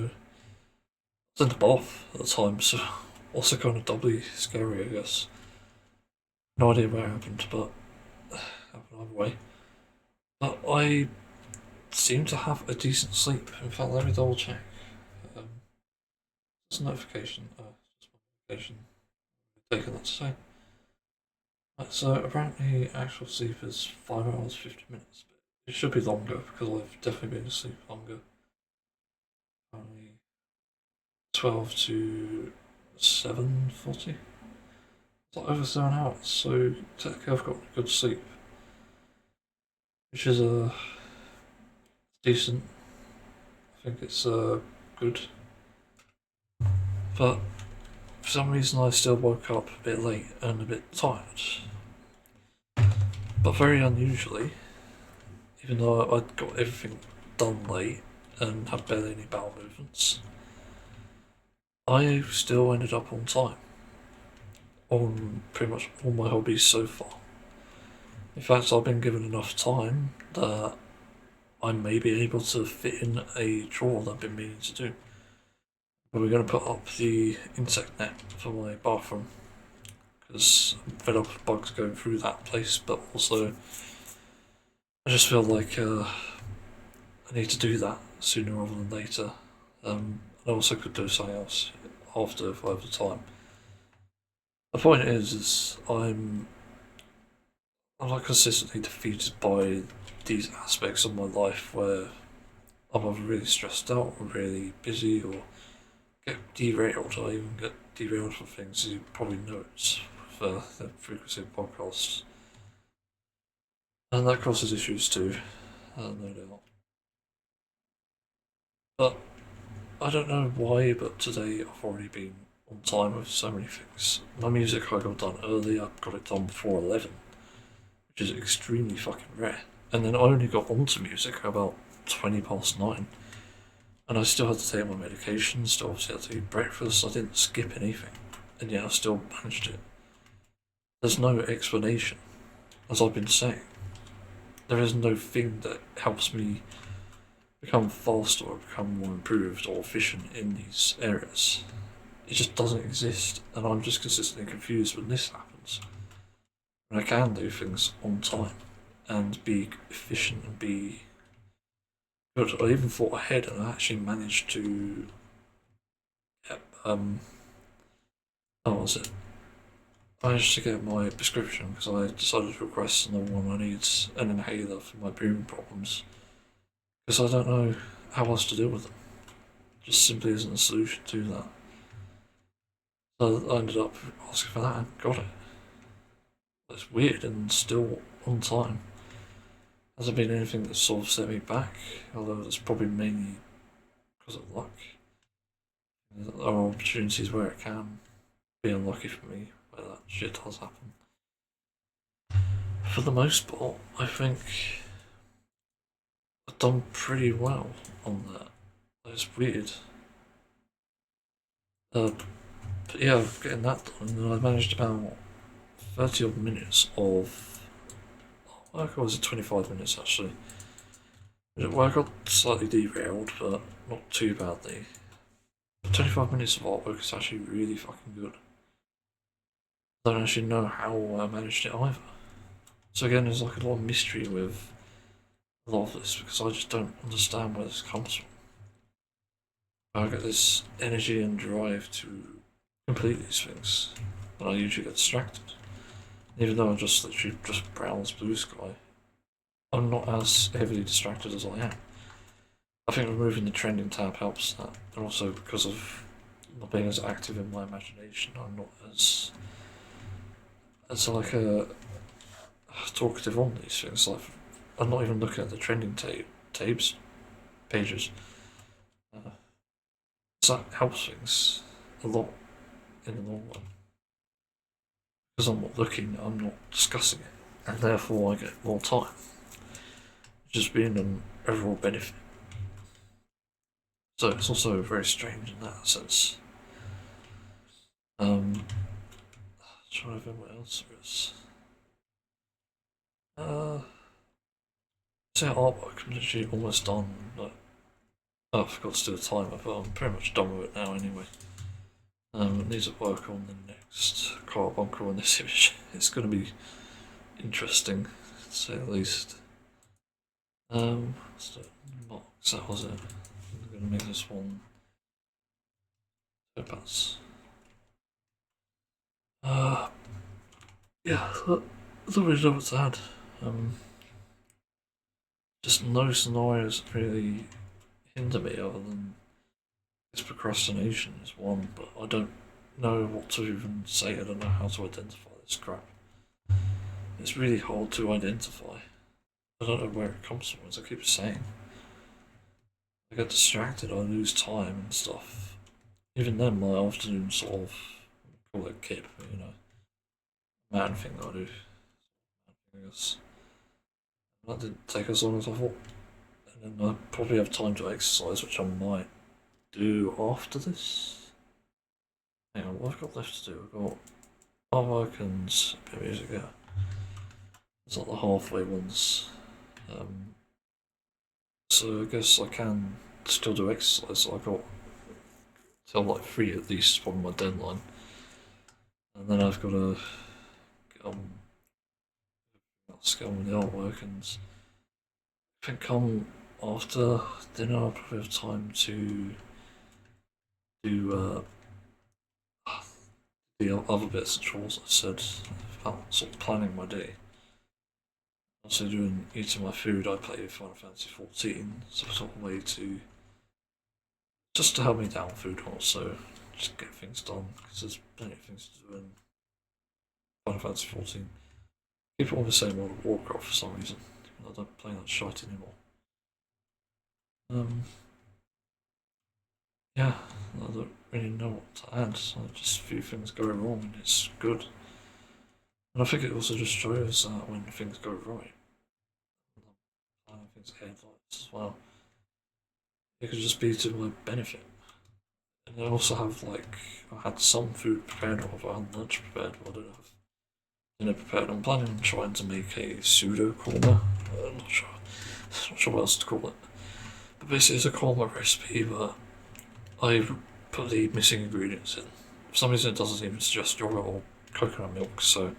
was in the bath at the time, so also kind of doubly scary, I guess. No idea where it happened, but it happened either way. But I seem to have a decent sleep. In fact, let me double check. Um, Just a notification. Just a notification. Taking that to say. Right, so apparently, actual sleep is 5 hours 50 minutes. But it should be longer because I've definitely been asleep longer. Only 12 to 7:40. It's like over 7 hours. So technically, I've got good sleep, which is decent. I think it's good. But for some reason, I still woke up a bit late and a bit tired. But very unusually, even though I'd got everything done late and had barely any bowel movements, I still ended up on time on pretty much all my hobbies so far. In fact, I've been given enough time that I may be able to fit in a chore that I've been meaning to do. But we're going to put up the insect net for my bathroom because I'm fed up of bugs going through that place, but also I just feel like I need to do that sooner rather than later. I also could do something else after if I have the time. The point is I'm like consistently defeated by these aspects of my life where I'm either really stressed out or really busy or get derailed. I even get derailed for things you probably notice for the frequency of podcasts. And that causes issues too, no doubt. But I don't know why, but today I've already been on time with so many things. My music I got done early, I got it done before 11, which is extremely fucking rare. And then I only got onto music about 20 past 9. And I still had to take my medication, still obviously had to eat breakfast, I didn't skip anything. And yet I still managed it. There's no explanation, as I've been saying. There is no thing that helps me become faster or become more improved or efficient in these areas. It just doesn't exist, and I'm just consistently confused when this happens. When I can do things on time and be efficient and be good. I even thought ahead and I actually managed to get, how was it? I managed to get my prescription because I decided to request another one. I need an inhaler for my breathing problems because I don't know how else to deal with them. Just simply isn't a solution to that. So I ended up asking for that and got it. It's weird and still on time. Hasn't been anything that's sort of set me back, although it's probably mainly because of luck. There are opportunities where it can be unlucky for me, where that shit does happen. For the most part, I think I've done pretty well on that. It's weird. But yeah, getting that done, and then I managed about 30 odd minutes of. I think it was 25 minutes actually. Well, I got slightly derailed, but not too badly. 25 minutes of artwork is actually really fucking good. I don't actually know how I managed it either. So again, there's like a lot of mystery with a lot of this because I just don't understand where this comes from. I get this energy and drive to complete these things, and I usually get distracted. Even though I just literally just browse blue sky, I'm not as heavily distracted as I am. I think removing the trending tab helps that, and also because of not being as active in my imagination, I'm not as like a talkative on these things. Like I'm not even looking at the trending tabs pages. So that helps things a lot in the long run. Because I'm not looking, I'm not discussing it, and therefore I get more time, which has been an overall benefit. So it's also very strange in that sense. Trying to think what else there is. So artwork, I'm literally almost done. But I forgot to do a timer, but I'm pretty much done with it now anyway. It needs to work on the next carbuncle in this image. It's going to be interesting, to say the least. What's the marks? That was it. I'm going to make this one. Pass. Yeah, I don't really know what to add. Just no scenarios that really hinder me other than this procrastination is one, but I don't know what to even say. I don't know how to identify this crap. It's really hard to identify. I don't know where it comes from, as I keep saying. I get distracted, I lose time and stuff. Even then, my afternoon sort of, call it kip, you know, man thing I do. I guess. That didn't take as long as I thought. And then I probably have time to exercise, which I might do after this. Hang on, what I've got left to do? I've got artwork and a bit of music, yeah. It's not the halfway ones. So I guess I can still do exercise. So I got till like 3 at least, probably my deadline. And then I've got to get on with the artwork, and I think after dinner I'll probably have time to do the other bits of chores I said about sort of planning my day. Also eating my food, I play Final Fantasy 14, so sort of way to just to help me down food also, just get things done, because there's plenty of things to do in Final Fantasy 14. People always say World of Warcraft for some reason. I don't play that shite anymore. Yeah, I don't really know what to add. So just a few things go wrong and it's good. And I think it also just shows that when things go right, planning things ahead like this as well, it could just be to my benefit. And I also have like I had some food prepared, or I had lunch prepared, but I don't have dinner prepared. I'm planning on trying to make a pseudo korma. I'm not sure what else to call it. But basically, it's a korma recipe, but I put the missing ingredients in. For some reason, it doesn't even suggest yogurt or coconut milk, so I'm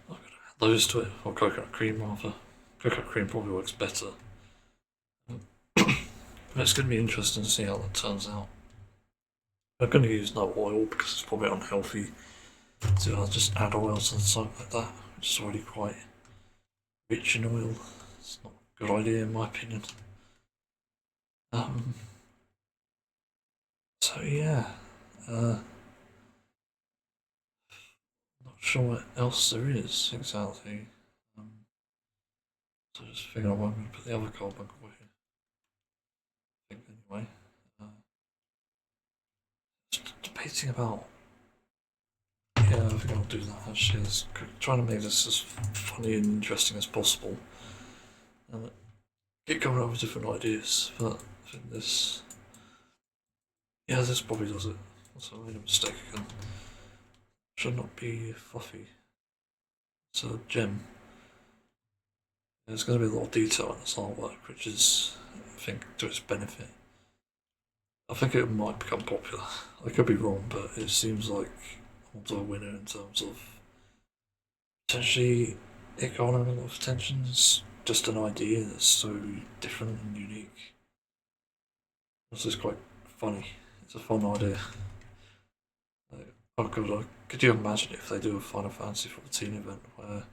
gonna add those to it, or coconut cream rather. Coconut cream probably works better. But it's going to be interesting to see how that turns out. I'm going to use no oil because it's probably unhealthy to just add oils and something like that, which is already quite rich in oil. It's not a good idea in my opinion. So yeah, not sure what else there is exactly. So just figuring out where I'm going to put the other carbuncle here. I think anyway. Just debating about. Yeah, I think I'll do that actually. Trying to make this as funny and interesting as possible. And get going up with different ideas, but I think this. Yeah, this probably does it. Also, I made a mistake again. Should not be fluffy. It's a gem. There's going to be a lot of detail in this artwork, which is, I think, to its benefit. I think it might become popular. I could be wrong, but it seems like I'm a winner in terms of potentially it garnering a lot of attention. It's just an idea that's so different and unique. This is quite funny. It's a fun idea. Like, oh god, could you imagine if they do a Final Fantasy 14 event where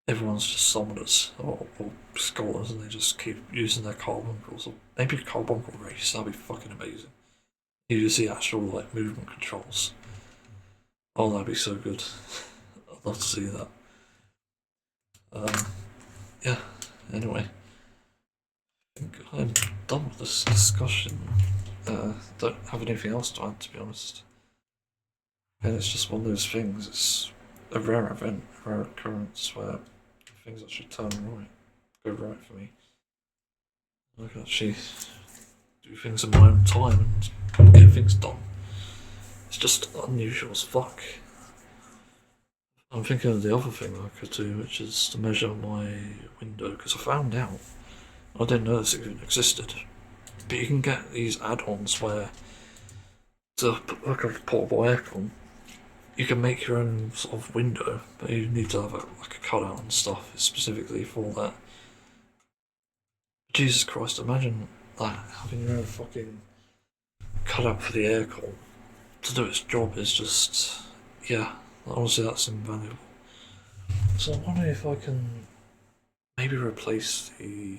everyone's just summoners or scholars and they just keep using their carbuncles, or maybe a carbuncle race? That'd be fucking amazing. You just see actual like movement controls. Oh, that'd be so good. I'd love to see that. Yeah. Anyway, I think I'm done with this discussion. Don't have anything else to add, to be honest. And it's just one of those things. It's a rare event, a rare occurrence where things actually turn right, go right for me. I can actually do things in my own time and get things done. It's just unusual as fuck. I'm thinking of the other thing I could do, which is to measure my window, because I found out, I didn't know this even existed, but you can get these add-ons where, to put like a portable aircon, you can make your own sort of window, but you need to have like a cutout and stuff specifically for that. Jesus Christ, imagine that, having your own fucking cutout for the aircon to do its job is just, yeah, honestly that's invaluable. So I'm wondering if I can maybe replace the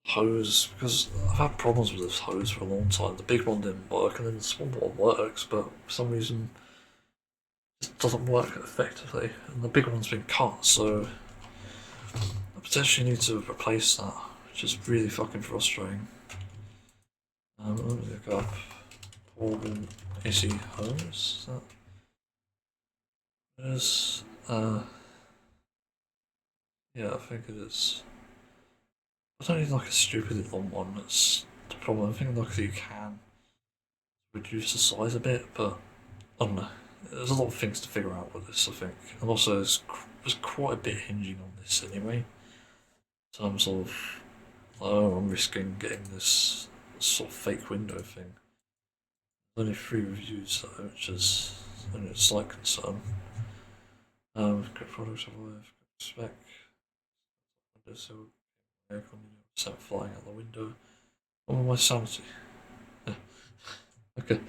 hose, because I've had problems with this hose for a long time. The big one didn't work, and then the small one works, but for some reason it doesn't work effectively, and the big one's been cut, so I potentially need to replace that, which is really fucking frustrating. Let me look up Organ AC hose. That is, yeah, I think it is. I don't need like a stupid long one, that's the problem. I think like you can reduce the size a bit, but I don't know. There's a lot of things to figure out with this, I think. And also there's quite a bit hinging on this anyway. In terms of, oh, I'm risking getting this sort of fake window thing. There's only 3 reviews though, which is only a slight concern. Good products I've spec. So aircon set flying out the window. Oh, my sanity. Okay.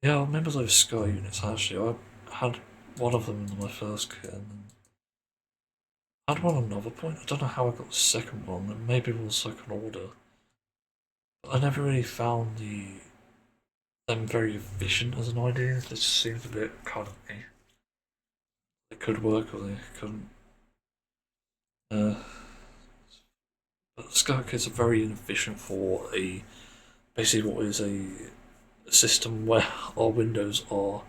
Yeah, I remember those Sky units actually. I had one of them in my first kit, and then I had one at another point. I don't know how I got the second one, and maybe it was like an order. But I never really found them very efficient as an idea. They just seemed a bit kind of me. They could work or they couldn't. But Sky kits are very inefficient for basically what is a system where our windows are,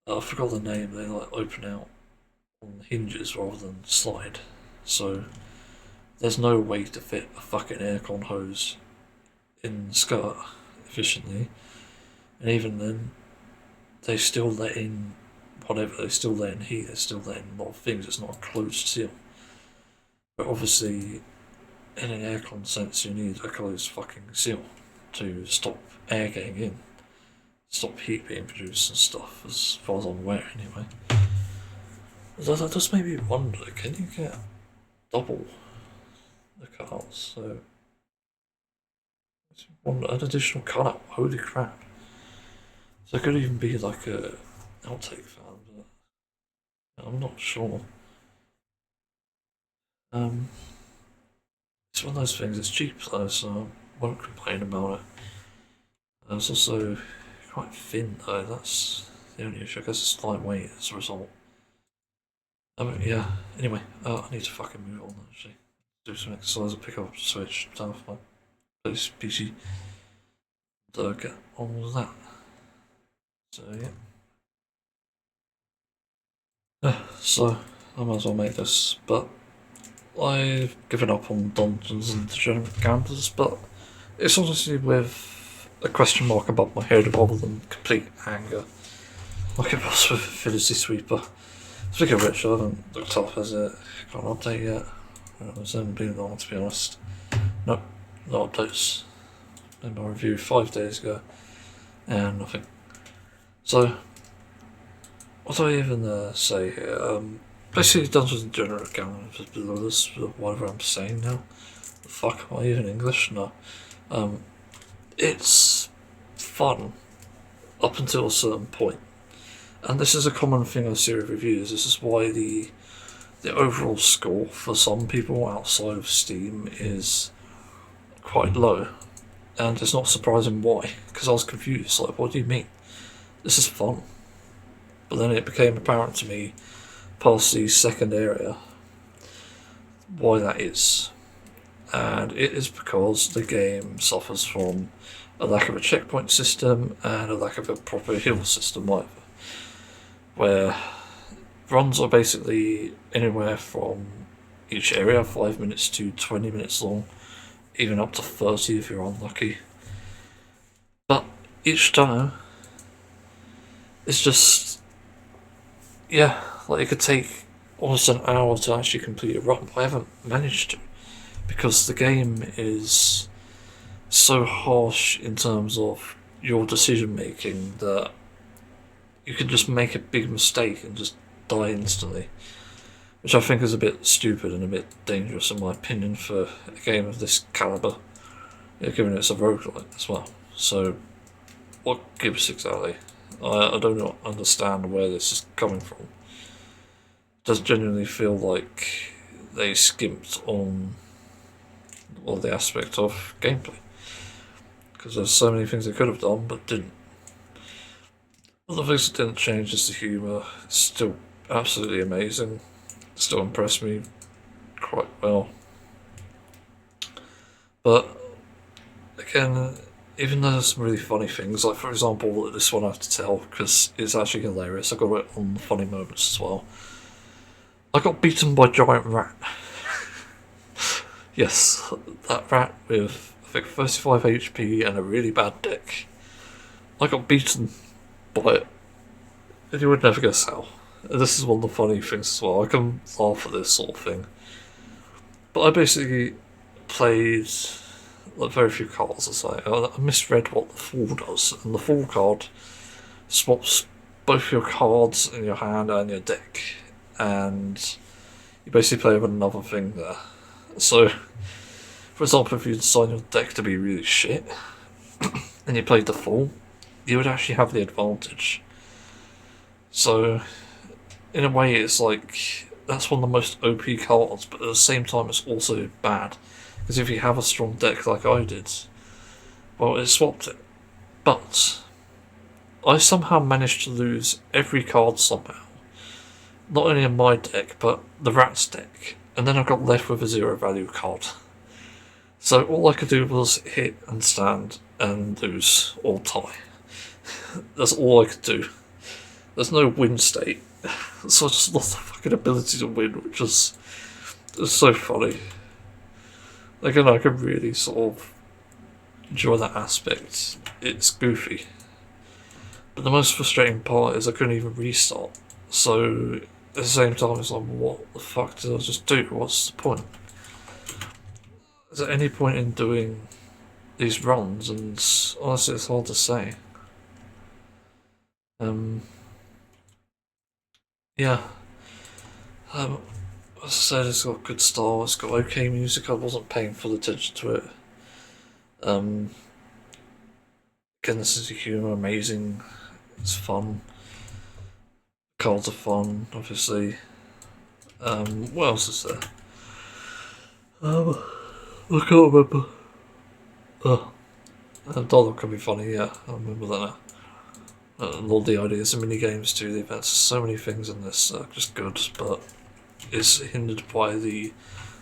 I forgot the name, they like open out on hinges rather than slide, so there's no way to fit a fucking aircon hose in the skirt efficiently, and even then they still let in whatever, they still let in heat, they still let in a lot of things. It's not a closed seal, but obviously in an aircon sense you need a closed fucking seal to stop air getting in, stop heat being produced and stuff, as far as I'm aware anyway. That does make me wonder, can you get double the cutouts? So, an additional cutout, holy crap. So it could even be like a outtake fan, but I'm not sure. It's one of those things, it's cheap though, so I won't complain about it. It's also quite thin though, that's the only issue. I guess it's lightweight as a result. Yeah, anyway, I need to fucking move on actually. Do some exercise and pick up the Switch, turn off my PC, and get on with that. So yeah. So, I might as well make this, but I've given up on Dungeons and Degenerate Gamblers, but it's honestly with a question mark above my head rather than complete anger, like it was with Infinity Sweeper. Speaking of which, I haven't looked up as it got an update yet. It's only been long, to be honest. Nope, no updates. Made my review 5 days ago, and nothing. So, what do I even say here? basically Dungeons and Degenerate canon is below this, whatever I'm saying now. The fuck, am I even English? No. It's fun up until a certain point. And this is a common thing I see with reviews. This is why the overall score for some people outside of Steam is quite low. And it's not surprising why, because I was confused. Like, what do you mean? This is fun. But then it became apparent to me, past the second area, why that is. And it is because the game suffers from a lack of a checkpoint system and a lack of a proper heal system either. Where runs are basically anywhere from each area 5 minutes to 20 minutes long, even up to 30 if you're unlucky. But each time, it's just, yeah, like it could take almost an hour to actually complete a run, but I haven't managed to, because the game is so harsh in terms of your decision making that you could just make a big mistake and just die instantly, which I think is a bit stupid and a bit dangerous in my opinion for a game of this calibre, given it's a roguelike as well. So what gives exactly? I don't understand where this is coming from. It does genuinely feel like they skimped on all the aspect of gameplay, because there's so many things they could have done but didn't. One of the things that didn't change is the humour. It's still absolutely amazing. It still impressed me quite well. But again, even though there's some really funny things, like for example this one I have to tell because it's actually hilarious. I got it on the funny moments as well. I got beaten by a giant rat. Yes, that rat with I think 35 HP and a really bad deck. I got beaten by it, and you would never guess how. And this is one of the funny things as well. I can laugh at this sort of thing, but I basically played like very few cards. I misread what the Fool does, and the Fool card swaps both your cards in your hand and your deck, and you basically play with another thing there. So, for example, if you decide your deck to be really shit, and you played the Fool, you would actually have the advantage. So, in a way, it's like that's one of the most OP cards, but at the same time, it's also bad. Because if you have a strong deck like I did, well, it swapped it. But I somehow managed to lose every card somehow. Not only in my deck, but the rat's deck. And then I got left with a 0 value card. So all I could do was hit and stand and lose or tie. That's all I could do. There's no win state. So I just lost the fucking ability to win, which was so funny. Again, I can really sort of enjoy that aspect. It's goofy. But the most frustrating part is I couldn't even restart. So at the same time, it's like, what the fuck did I just do? What's the point? Is there any point in doing these runs? And honestly, it's hard to say. Yeah. As I said, it's got good style, it's got okay music. I wasn't paying full attention to it. Again, this is the humour, amazing. It's fun. Cards are fun, obviously. What else is there? I can't remember. Dollar can be funny, yeah, I remember that now. And all the ideas and mini games too, the events, so many things in this are just good, but it's hindered by the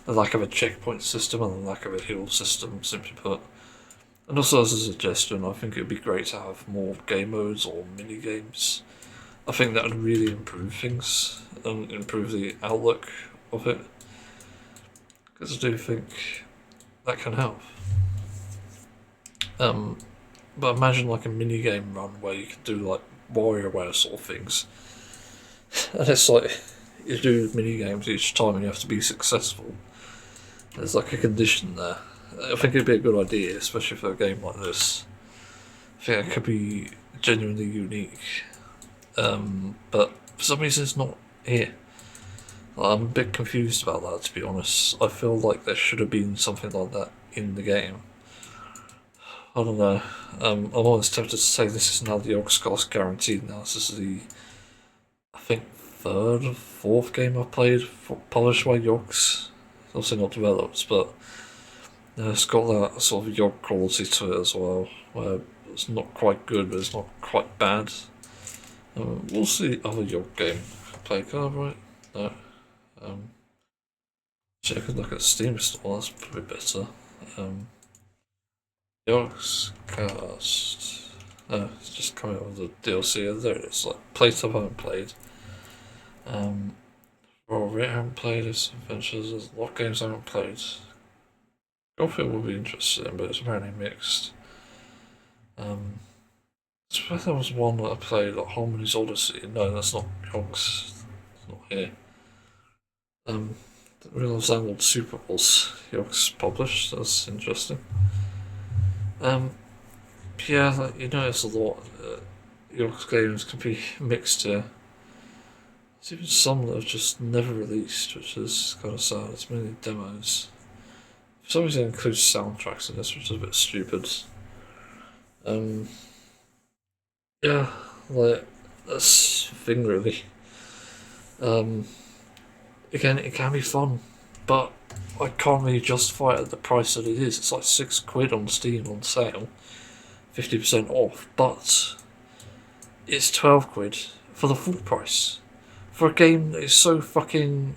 lack of a checkpoint system and the lack of a heal system, simply put. And also as a suggestion, I think it would be great to have more game modes or mini games. I think that would really improve things and improve the outlook of it, because I do think that can help. But imagine like a mini game run where you could do like WarioWare sort of things, and it's like you do mini games each time and you have to be successful. There's like a condition there. I think it'd be a good idea, especially for a game like this. I think it could be genuinely unique, but for some reason it's not here. I'm a bit confused about that, to be honest. I feel like there should have been something like that in the game. I don't know. I'm always tempted to say this is now the Oxcast guaranteed now. This is the, I think, third or fourth game I've played published by Yogs. Obviously not developed, but it's got that sort of Yog quality to it as well, where it's not quite good, but it's not quite bad. We'll see other Yog game play card, right? No. So I could look at Steam store, that's probably better. Yogs Cast. Oh, it's just coming out with the DLC. There it is. Like, play stuff I haven't played. Well, I haven't played this adventures. There's a lot of games I haven't played. Golfing will be interesting, but it's apparently mixed. I suppose there was one that I played, like Harmony's Odyssey. No, that's not Yogs. It's not here. Didn't realise that one Super was Yogs published. That's interesting. Yeah, like, you notice a lot. Yogs games can be mixed here. There's even some that have just never released, which is kind of sad. It's mainly demos. For some reason, it includes soundtracks in this, which is a bit stupid. Yeah, like, that's the thing, really. Again, it can be fun, but I can't really justify it at the price that it is. It's like £6 on Steam on sale, 50% off, but it's £12 for the full price. For a game that is so fucking,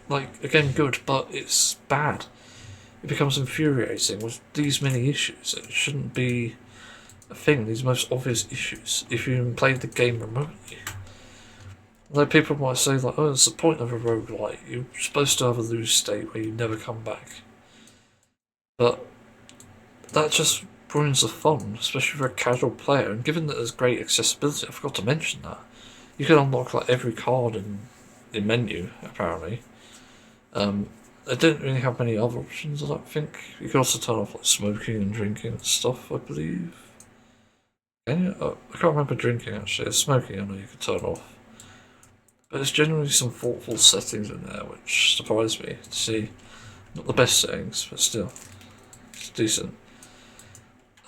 like, again, good, but it's bad. It becomes infuriating with these many issues. It shouldn't be a thing, these most obvious issues, if you even played the game remotely. Like, people might say, like, oh, it's the point of a roguelite. You're supposed to have a lose state where you never come back. But that just ruins the fun, especially for a casual player. And given that there's great accessibility, I forgot to mention that. You can unlock, like, every card in the menu, apparently. They don't really have many other options, I don't think. You can also turn off, like, smoking and drinking and stuff, I believe. Can you? I can't remember drinking, actually. Smoking, I know you can turn off. But there's generally some thoughtful settings in there, which surprised me to see. Not the best settings, but still, it's decent.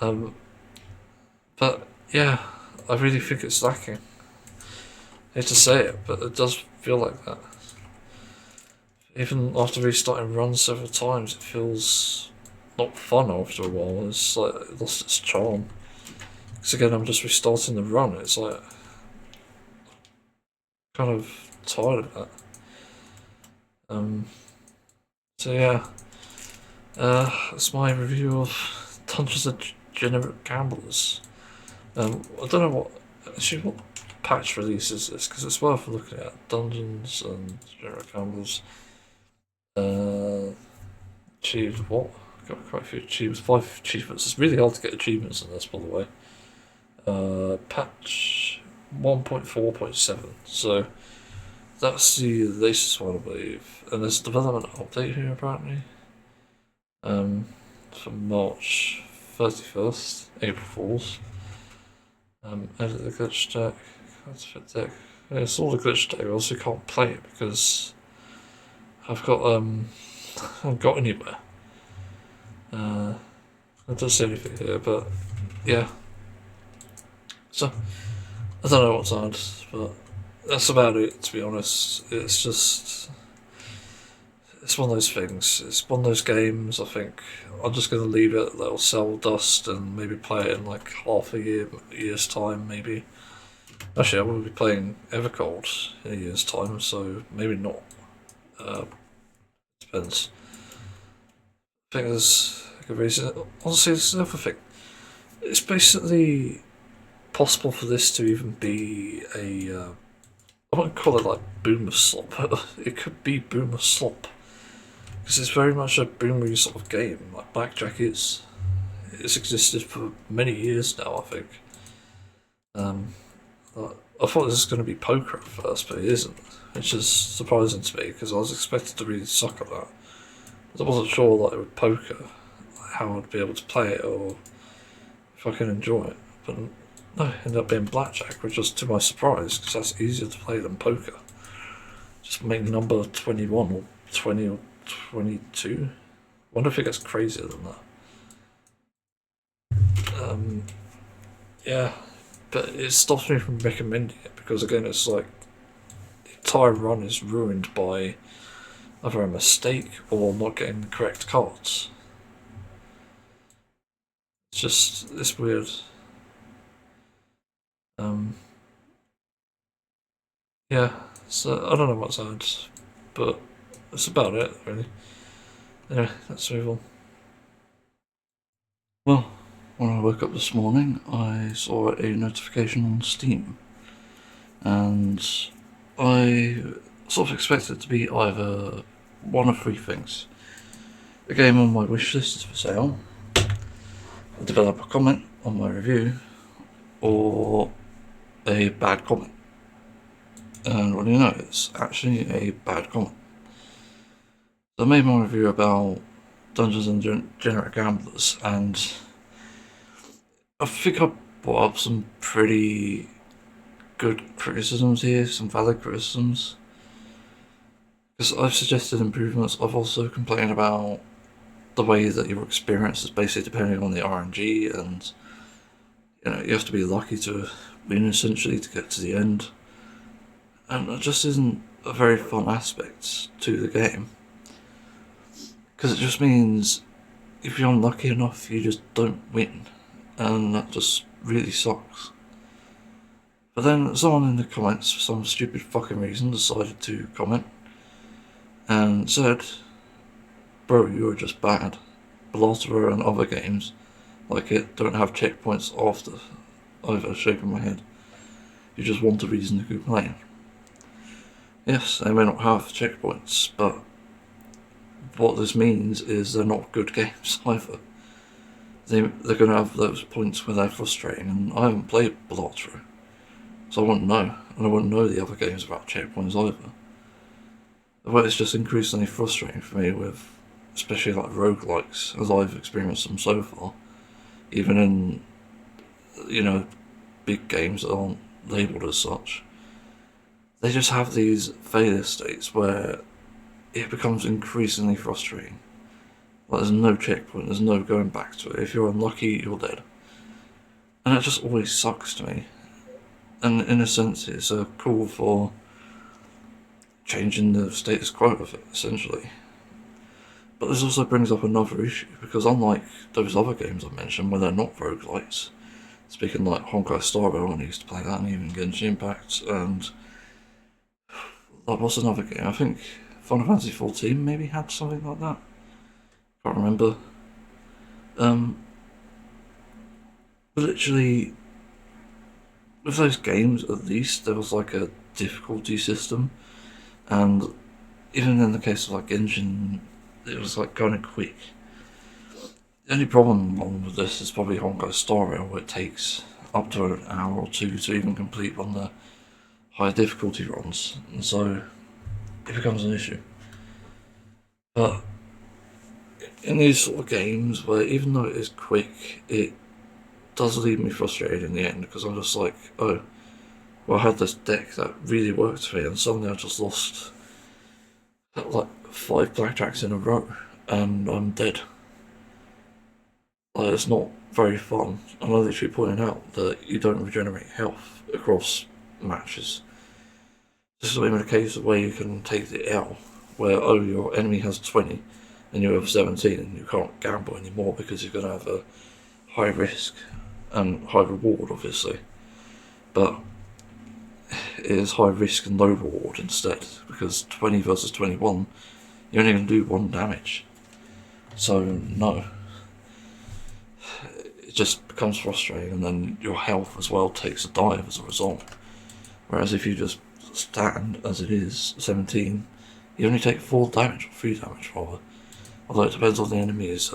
But yeah, I really think it's lacking. I hate to say it, but it does feel like that. Even after restarting runs several times, it feels not fun after a while. It's like it lost its charm. Because again, I'm just restarting the run. It's like kind of tired of that. So yeah, that's my review of Dungeons and Degenerate Gamblers. I don't know what patch release is this, because it's worth looking at. Dungeons and Degenerate Gamblers. Achieved what? Got quite a few achievements. 5 achievements. It's really hard to get achievements in this, by the way. Patch 1.4.7. So that's the latest one, I believe. And there's a development update here, apparently. For March 31st, April Fools. Edit the glitch deck. Fit deck. Yeah, it's all the glitch deck. I also can't play it because I've got I haven't got anywhere. I don't see anything here, but yeah. So I don't know what's on, but that's about it, to be honest. It's just, it's one of those things. It's one of those games, I think. I'm just going to leave it, let it sell dust, and maybe play it in like half a year's time, maybe. Actually, I will be playing Evercold in a year's time, so maybe not. Depends. I think there's a good reason. Honestly, there's another thing. It's basically possible for this to even be a I wouldn't call it like boomer slop, but it could be boomer slop. Because it's very much a boomery sort of game, like Blackjack is. It's existed for many years now, I think. I thought this was going to be poker at first, but it isn't. Which is surprising to me, because I was expected to really suck at that. But I wasn't sure, like, with poker, how I'd be able to play it, or if I can enjoy it. But no, it ended up being Blackjack, which was to my surprise, because that's easier to play than poker. just make number 21 or 20 or 22. Wonder if it gets crazier than that. Yeah, but it stops me from recommending it because again, it's like the entire run is ruined by either a mistake or not getting the correct cards. It's weird. Yeah, so I don't know what's add, but that's about it, really. Anyway, let's move on. Well, when I woke up this morning, I saw a notification on Steam, and I sort of expected it to be either one of three things. A game on my wishlist is for sale, a developer comment on my review, or a bad comment. And what do you know, it's actually a bad comment. So I made my review about Dungeons and Degenerate Gamblers, and I think I brought up some pretty good criticisms here, some valid criticisms. Because I've suggested improvements, I've also complained about the way that your experience is basically depending on the RNG, and you have to be lucky to win essentially to get to the end. And it just isn't a very fun aspect to the game. Because it just means if you're unlucky enough, you just don't win. And that just really sucks. But then someone in the comments, for some stupid fucking reason, decided to comment and said, bro, you're just bad. Blotterer and other games like it don't have checkpoints after. I've shaken my head. You just want a reason to complain. Yes, they may not have checkpoints, but what this means is they're not good games either. They're going to have those points where they're frustrating, and I haven't played Blotterer, so I wouldn't know, and I wouldn't know the other games about checkpoints either. But it's just increasingly frustrating for me with, especially like roguelikes, as I've experienced them so far, even in, big games that aren't labelled as such. They just have these failure states where it becomes increasingly frustrating. Like there's no checkpoint, there's no going back to it. If you're unlucky, you're dead. And it just always sucks to me. And in a sense, it's a call for changing the status quo of it, essentially. But this also brings up another issue, because unlike those other games I mentioned where they're not roguelites, speaking like Honkai Star Rail, when I used to play that, and even Genshin Impact, and what's another game? I think Final Fantasy XIV maybe had something like that. Can't remember. Literally, with those games, at least there was like a difficulty system, and even in the case of like Genshin, it was like kind of quick. The only problem with this is probably Honkai Star Rail, where it takes up to an hour or two to even complete one of the higher difficulty runs, and so it becomes an issue. But in these sort of games where even though it is quick, it does leave me frustrated in the end, because I'm just like, oh, well, I had this deck that really worked for me, and suddenly I just lost like 5 blackjacks in a row, and I'm dead. Like, it's not very fun. And I literally pointed out that you don't regenerate health across matches. This is not even a case of where you can take the L, where, oh, your enemy has 20 and you have 17 and you can't gamble anymore because you're going to have a high risk and high reward, obviously. But it is high risk and low reward instead, because 20 versus 21, you're only going to do 1 damage. So, no. It just becomes frustrating, and then your health as well takes a dive as a result. Whereas if you just stand as it is, 17, you only take 4 damage, or 3 damage rather. Although it depends on the enemy's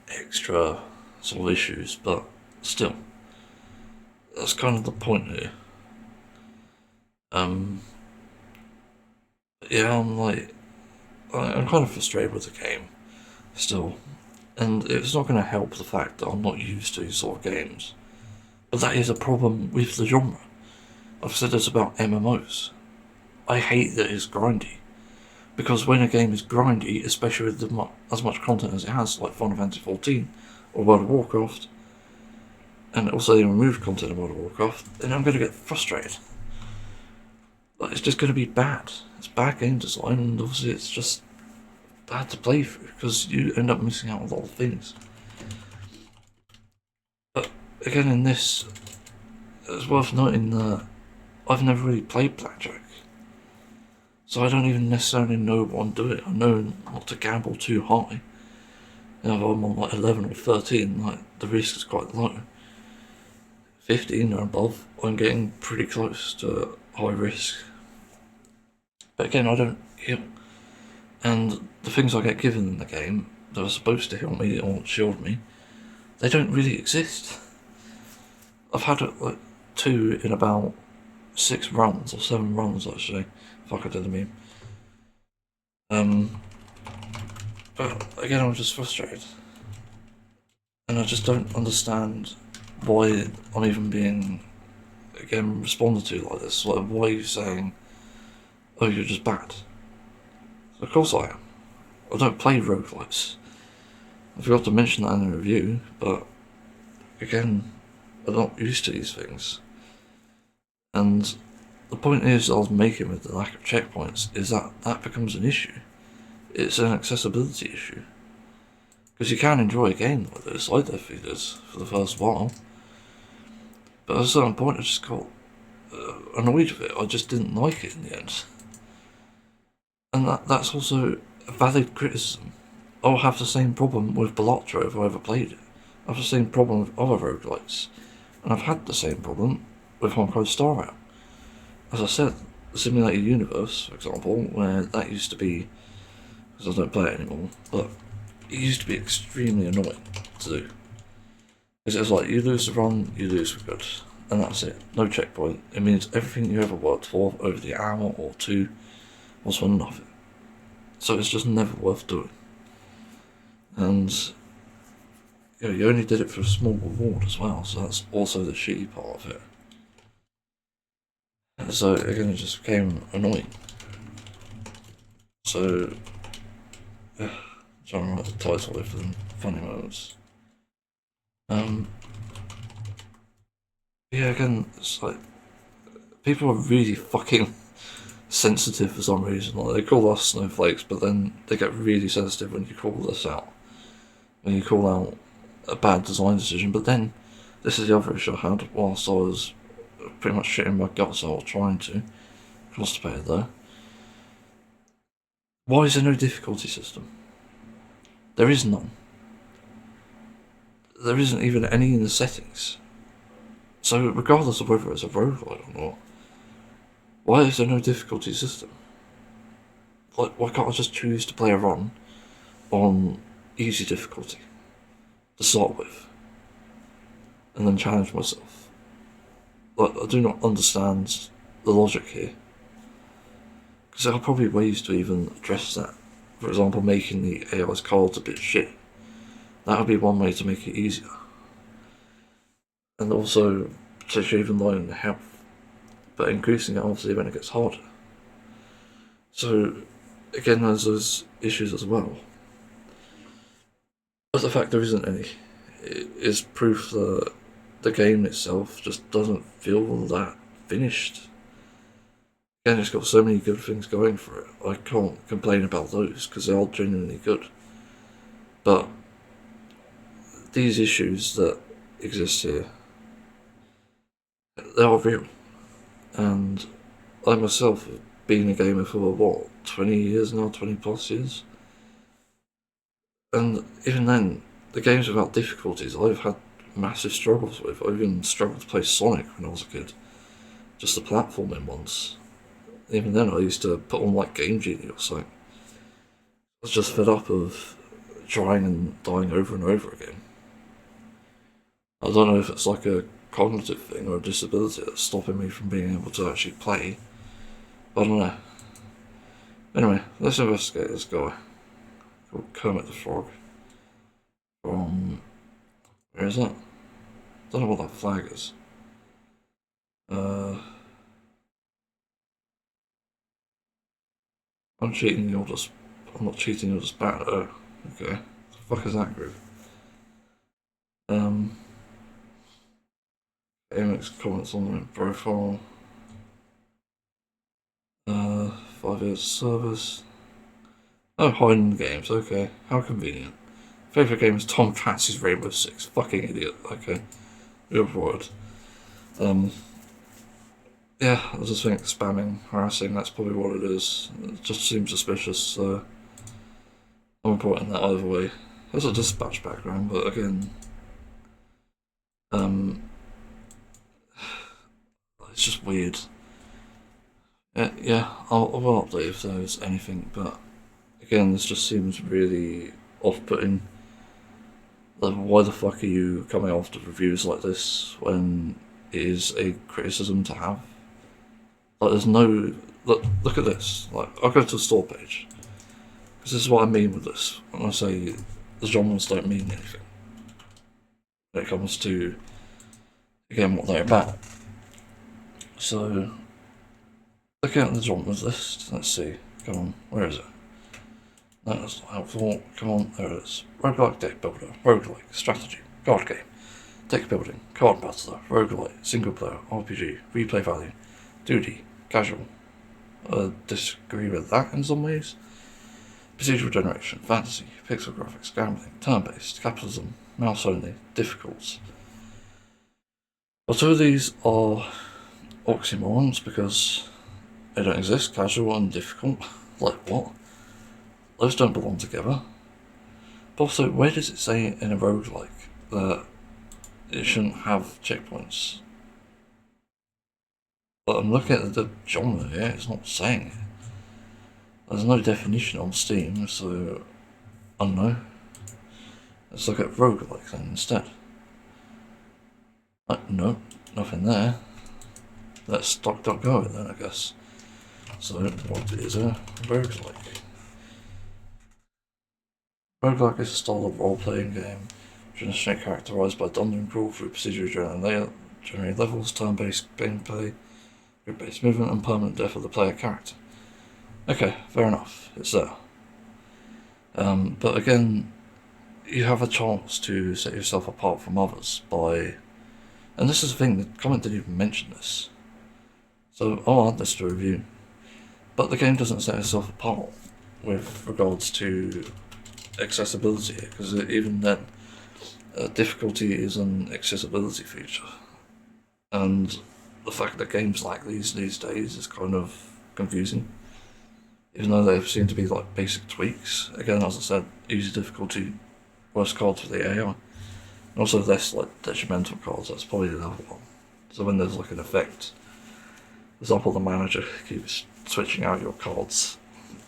extra sort of issues, but still. That's kind of the point here. Yeah, I'm kind of frustrated with the game, still. And it's not going to help the fact that I'm not used to these sort of games. But that is a problem with the genre. I've said this about MMOs. I hate that it's grindy. Because when a game is grindy, especially with as much content as it has, like Final Fantasy XIV or World of Warcraft, and also they remove content in World of Warcraft, then I'm going to get frustrated. Like, it's just going to be bad. It's bad game design, and obviously it's just bad to play through because you end up missing out on a lot of things. But again, in this, it's worth noting that I've never really played blackjack, so I don't even necessarily know what I'm doing. I know not to gamble too high. You know, if I'm on like 11 or 13, like the risk is quite low. 15 or above, I'm getting pretty close to high risk. But again, I don't heal. And the things I get given in the game that are supposed to heal me or shield me, they don't really exist. I've had like 2 in about 6 runs, or 7 runs actually, if I could do the meme. But again, I'm just frustrated. And I just don't understand why I'm even being, again, responded to like this. Like, why are you saying, oh, you're just bad? Of course I am. I don't play roguelites. I forgot to mention that in the review, but again, I'm not used to these things. And the point is I was making with the lack of checkpoints is that that becomes an issue. It's an accessibility issue. Because you can enjoy a game like this, I definitely did for the first while. But at a certain point I just got annoyed with it. I just didn't like it in the end. And that's also a valid criticism. I'll have the same problem with Balatro if I ever played it. I have the same problem with other roguelites. And I've had the same problem with Honkai Star Rail. As I said, the Simulated Universe, for example, where that used to be, because I don't play it anymore, but it used to be extremely annoying to do. Because it was like, you lose the run, you lose for good. And that's it. No checkpoint. It means everything you ever worked for over the hour or 2 was for nothing. So it's just never worth doing. And you know, you only did it for a small reward as well, so that's also the shitty part of it. And so again, it just became annoying. So, trying to write the title with them funny moments. Yeah, again, it's like people are really fucking sensitive for some reason. Like, they call us snowflakes, but then they get really sensitive when you call this out. When you call out a bad design decision. But then, this is the other issue I had whilst I was pretty much shitting my guts out trying to. Constipated though. Why is there no difficulty system? There is none. There isn't even any in the settings. So regardless of whether it's a roguelite or not, why is there no difficulty system? Like, why can't I just choose to play a run on easy difficulty to start with, and then challenge myself? Like, I do not understand the logic here. Because there are probably ways to even address that. For example, making the AI's cards a bit shit. That would be one way to make it easier. And also, potentially even lowering the health, but increasing it obviously when it gets harder. So, again, there's those issues as well. But the fact there isn't any is proof that the game itself just doesn't feel that finished. Again, it's got so many good things going for it. I can't complain about those because they are genuinely good. But these issues that exist here, they are real. And I myself have been a gamer for what, 20 years now, 20 plus years? And even then, the games without difficulties I've had massive struggles with. I even struggled to play Sonic when I was a kid. Just the platforming ones. Even then I used to put on like Game Genie or something. I was just fed up of trying and dying over and over again. I don't know if it's like a cognitive thing or a disability that's stopping me from being able to actually play. But I don't know. Anyway, let's investigate this guy called Kermit the Frog. From... where is that? Don't know what that flag is. I'm cheating, you're just... I'm not cheating, you're just bad. Oh, okay. What the fuck is that group? Amex comments on the profile. 5 years of service. Oh, hiding games, okay. How convenient. Favourite game is Tom Clancy's Rainbow Six. Fucking idiot. Okay. Good forward. Yeah, I just think spamming, harassing, that's probably what it is. It just seems suspicious, so I'm reporting that either way. There's a dispatch background, but again, it's just weird. Yeah, I'll update if there's anything, but again, this just seems really off-putting. Like, why the fuck are you coming after reviews like this when it is a criticism to have? Like, there's no... Look at this. Like, I'll go to the store page. Because this is what I mean with this. When I say the genres don't mean anything. When it comes to, again, what they're about. So, looking at the genres list, let's see. Come on, where is it? No, that's not helpful. Come on, there it is. Roguelike deck builder, roguelike, strategy, card game, deck building, card battler, roguelite, single player, RPG, replay value, duty, casual. Disagree with that in some ways. Procedural generation, fantasy, pixel graphics, gambling, turn-based, capitalism, mouse only, difficult. Well, two of these are oxymorons because they don't exist, casual and difficult. Like what? Those don't belong together. But also, where does it say in a roguelike that it shouldn't have checkpoints? But I'm looking at the genre here, it's not saying it. There's no definition on Steam, so I don't know. Let's look at roguelike then instead. No, nothing there. Let's DuckDuckGo it then, I guess. So, what is a roguelike? Roguelike is a style of role-playing game traditionally characterised by dungeon crawl through procedurally generated levels, turn-based gameplay, group-based movement, and permanent death of the player character. Okay, fair enough, it's there. But again, you have a chance to set yourself apart from others by... And this is the thing, the comment didn't even mention this. So I'll add this to review. But the game doesn't set itself apart with regards to accessibility, because even then, difficulty is an accessibility feature. And the fact that games like these days is kind of confusing. Even though they seem to be like basic tweaks. Again, as I said, easy difficulty, worse cards for the AI. And also less like detrimental cards, that's probably the other one. So when there's like an effect, for example the manager keeps switching out your cards,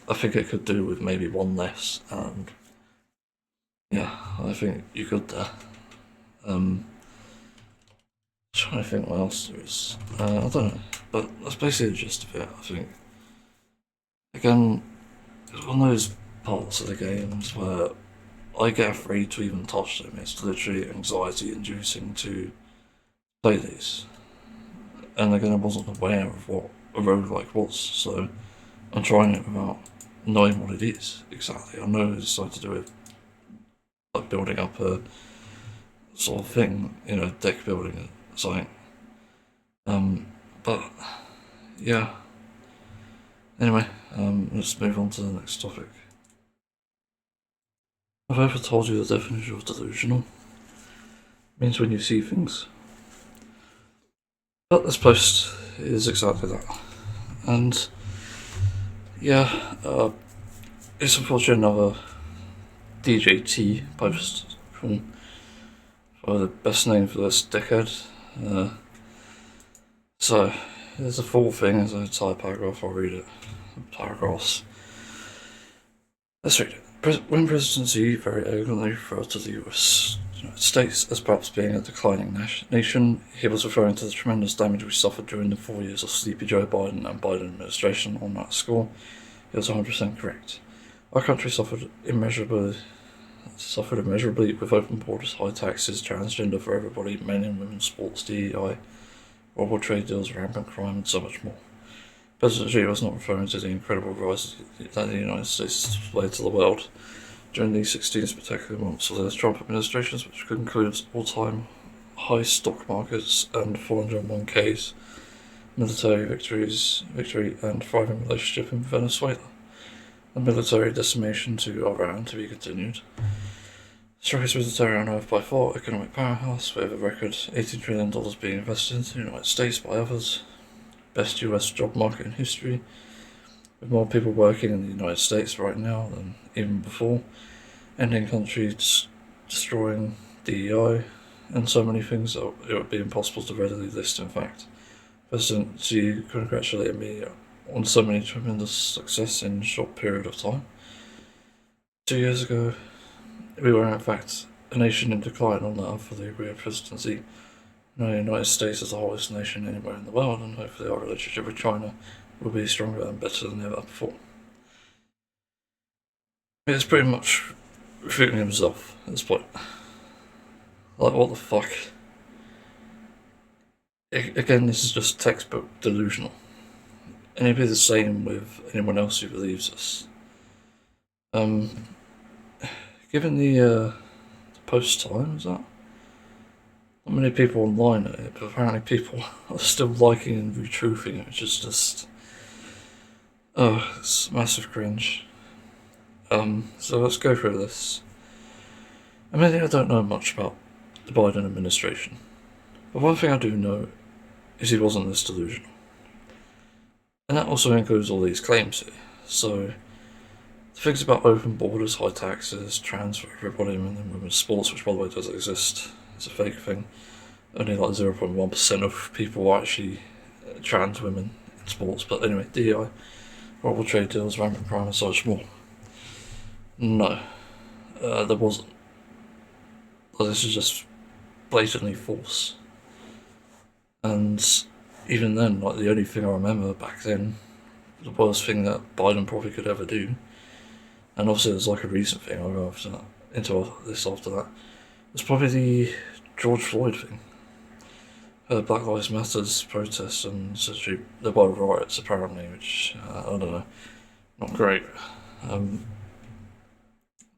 I think it could do with maybe one less, and yeah, I think you could there. Trying to think what else there is. I don't know, but that's basically the gist of it, I think. Again, it's one of those parts of the games where I get afraid to even touch them. It's literally anxiety inducing to play these. And again, I wasn't aware of what a roguelike was, so I'm trying it without knowing what it is exactly. I know it's something to do with like building up a sort of thing, you know, deck building or something. But yeah. Anyway, let's move on to the next topic. Have I ever told you the definition of delusional? It means when you see things. But this post is exactly that. And yeah, it's unfortunately another DJT post for the best name for this dickhead. So, there's a full thing, there's an entire paragraph, I'll read it. Paragraphs. Let's read it. When President Xi very arrogantly referred to the United States as perhaps being a declining nation, he was referring to the tremendous damage we suffered during the 4 years of sleepy Joe Biden and Biden administration on that score. He was 100% correct. Our country suffered immeasurably with open borders, high taxes, transgender for everybody, men and women, sports, DEI, global trade deals, rampant crime, and so much more. President Xi was not referring to the incredible rise that the United States displayed to the world during the 16 spectacular months of the Trump administrations, which concludes all-time high stock markets and 401ks, military victory and thriving relationship in Venezuela, and military decimation to Iran to be continued. Strongest military on earth by far, economic powerhouse with a record $18 trillion being invested into the United States by others, best US job market in history, with more people working in the United States right now than even before, ending countries, destroying DEI, and so many things that it would be impossible to readily list. In fact, President Xi congratulated me on so many tremendous success in a short period of time. 2 years ago, we were in fact a nation in decline on that for the real presidency. Now the United States is the hottest nation anywhere in the world, and hopefully our relationship with China will be stronger and better than ever before. It's pretty much refuting himself at this point. Like, what the fuck? Again, this is just textbook delusional. And it'd be the same with anyone else who believes this. Given the post time, is that? Not many people online at it, but apparently people are still liking and retruthing it, which is just... oh, it's massive cringe. So let's go through this. I mean, I don't know much about the Biden administration, but one thing I do know is he wasn't this delusional. And that also includes all these claims here. So, the things about open borders, high taxes, trans for everybody, men and women's sports, which by the way doesn't exist, it's a fake thing. Only like 0.1% of people are actually trans women in sports. But anyway, DEI, horrible trade deals, rampant crime and so much more. No, there wasn't. Well, this is just blatantly false. And even then, like, the only thing I remember back then, the worst thing that Biden probably could ever do, and obviously there's like a recent thing, I'll go into this after that, was probably the George Floyd thing. The Black Lives Matters protests and essentially there were riots apparently, which, I don't know, not great. But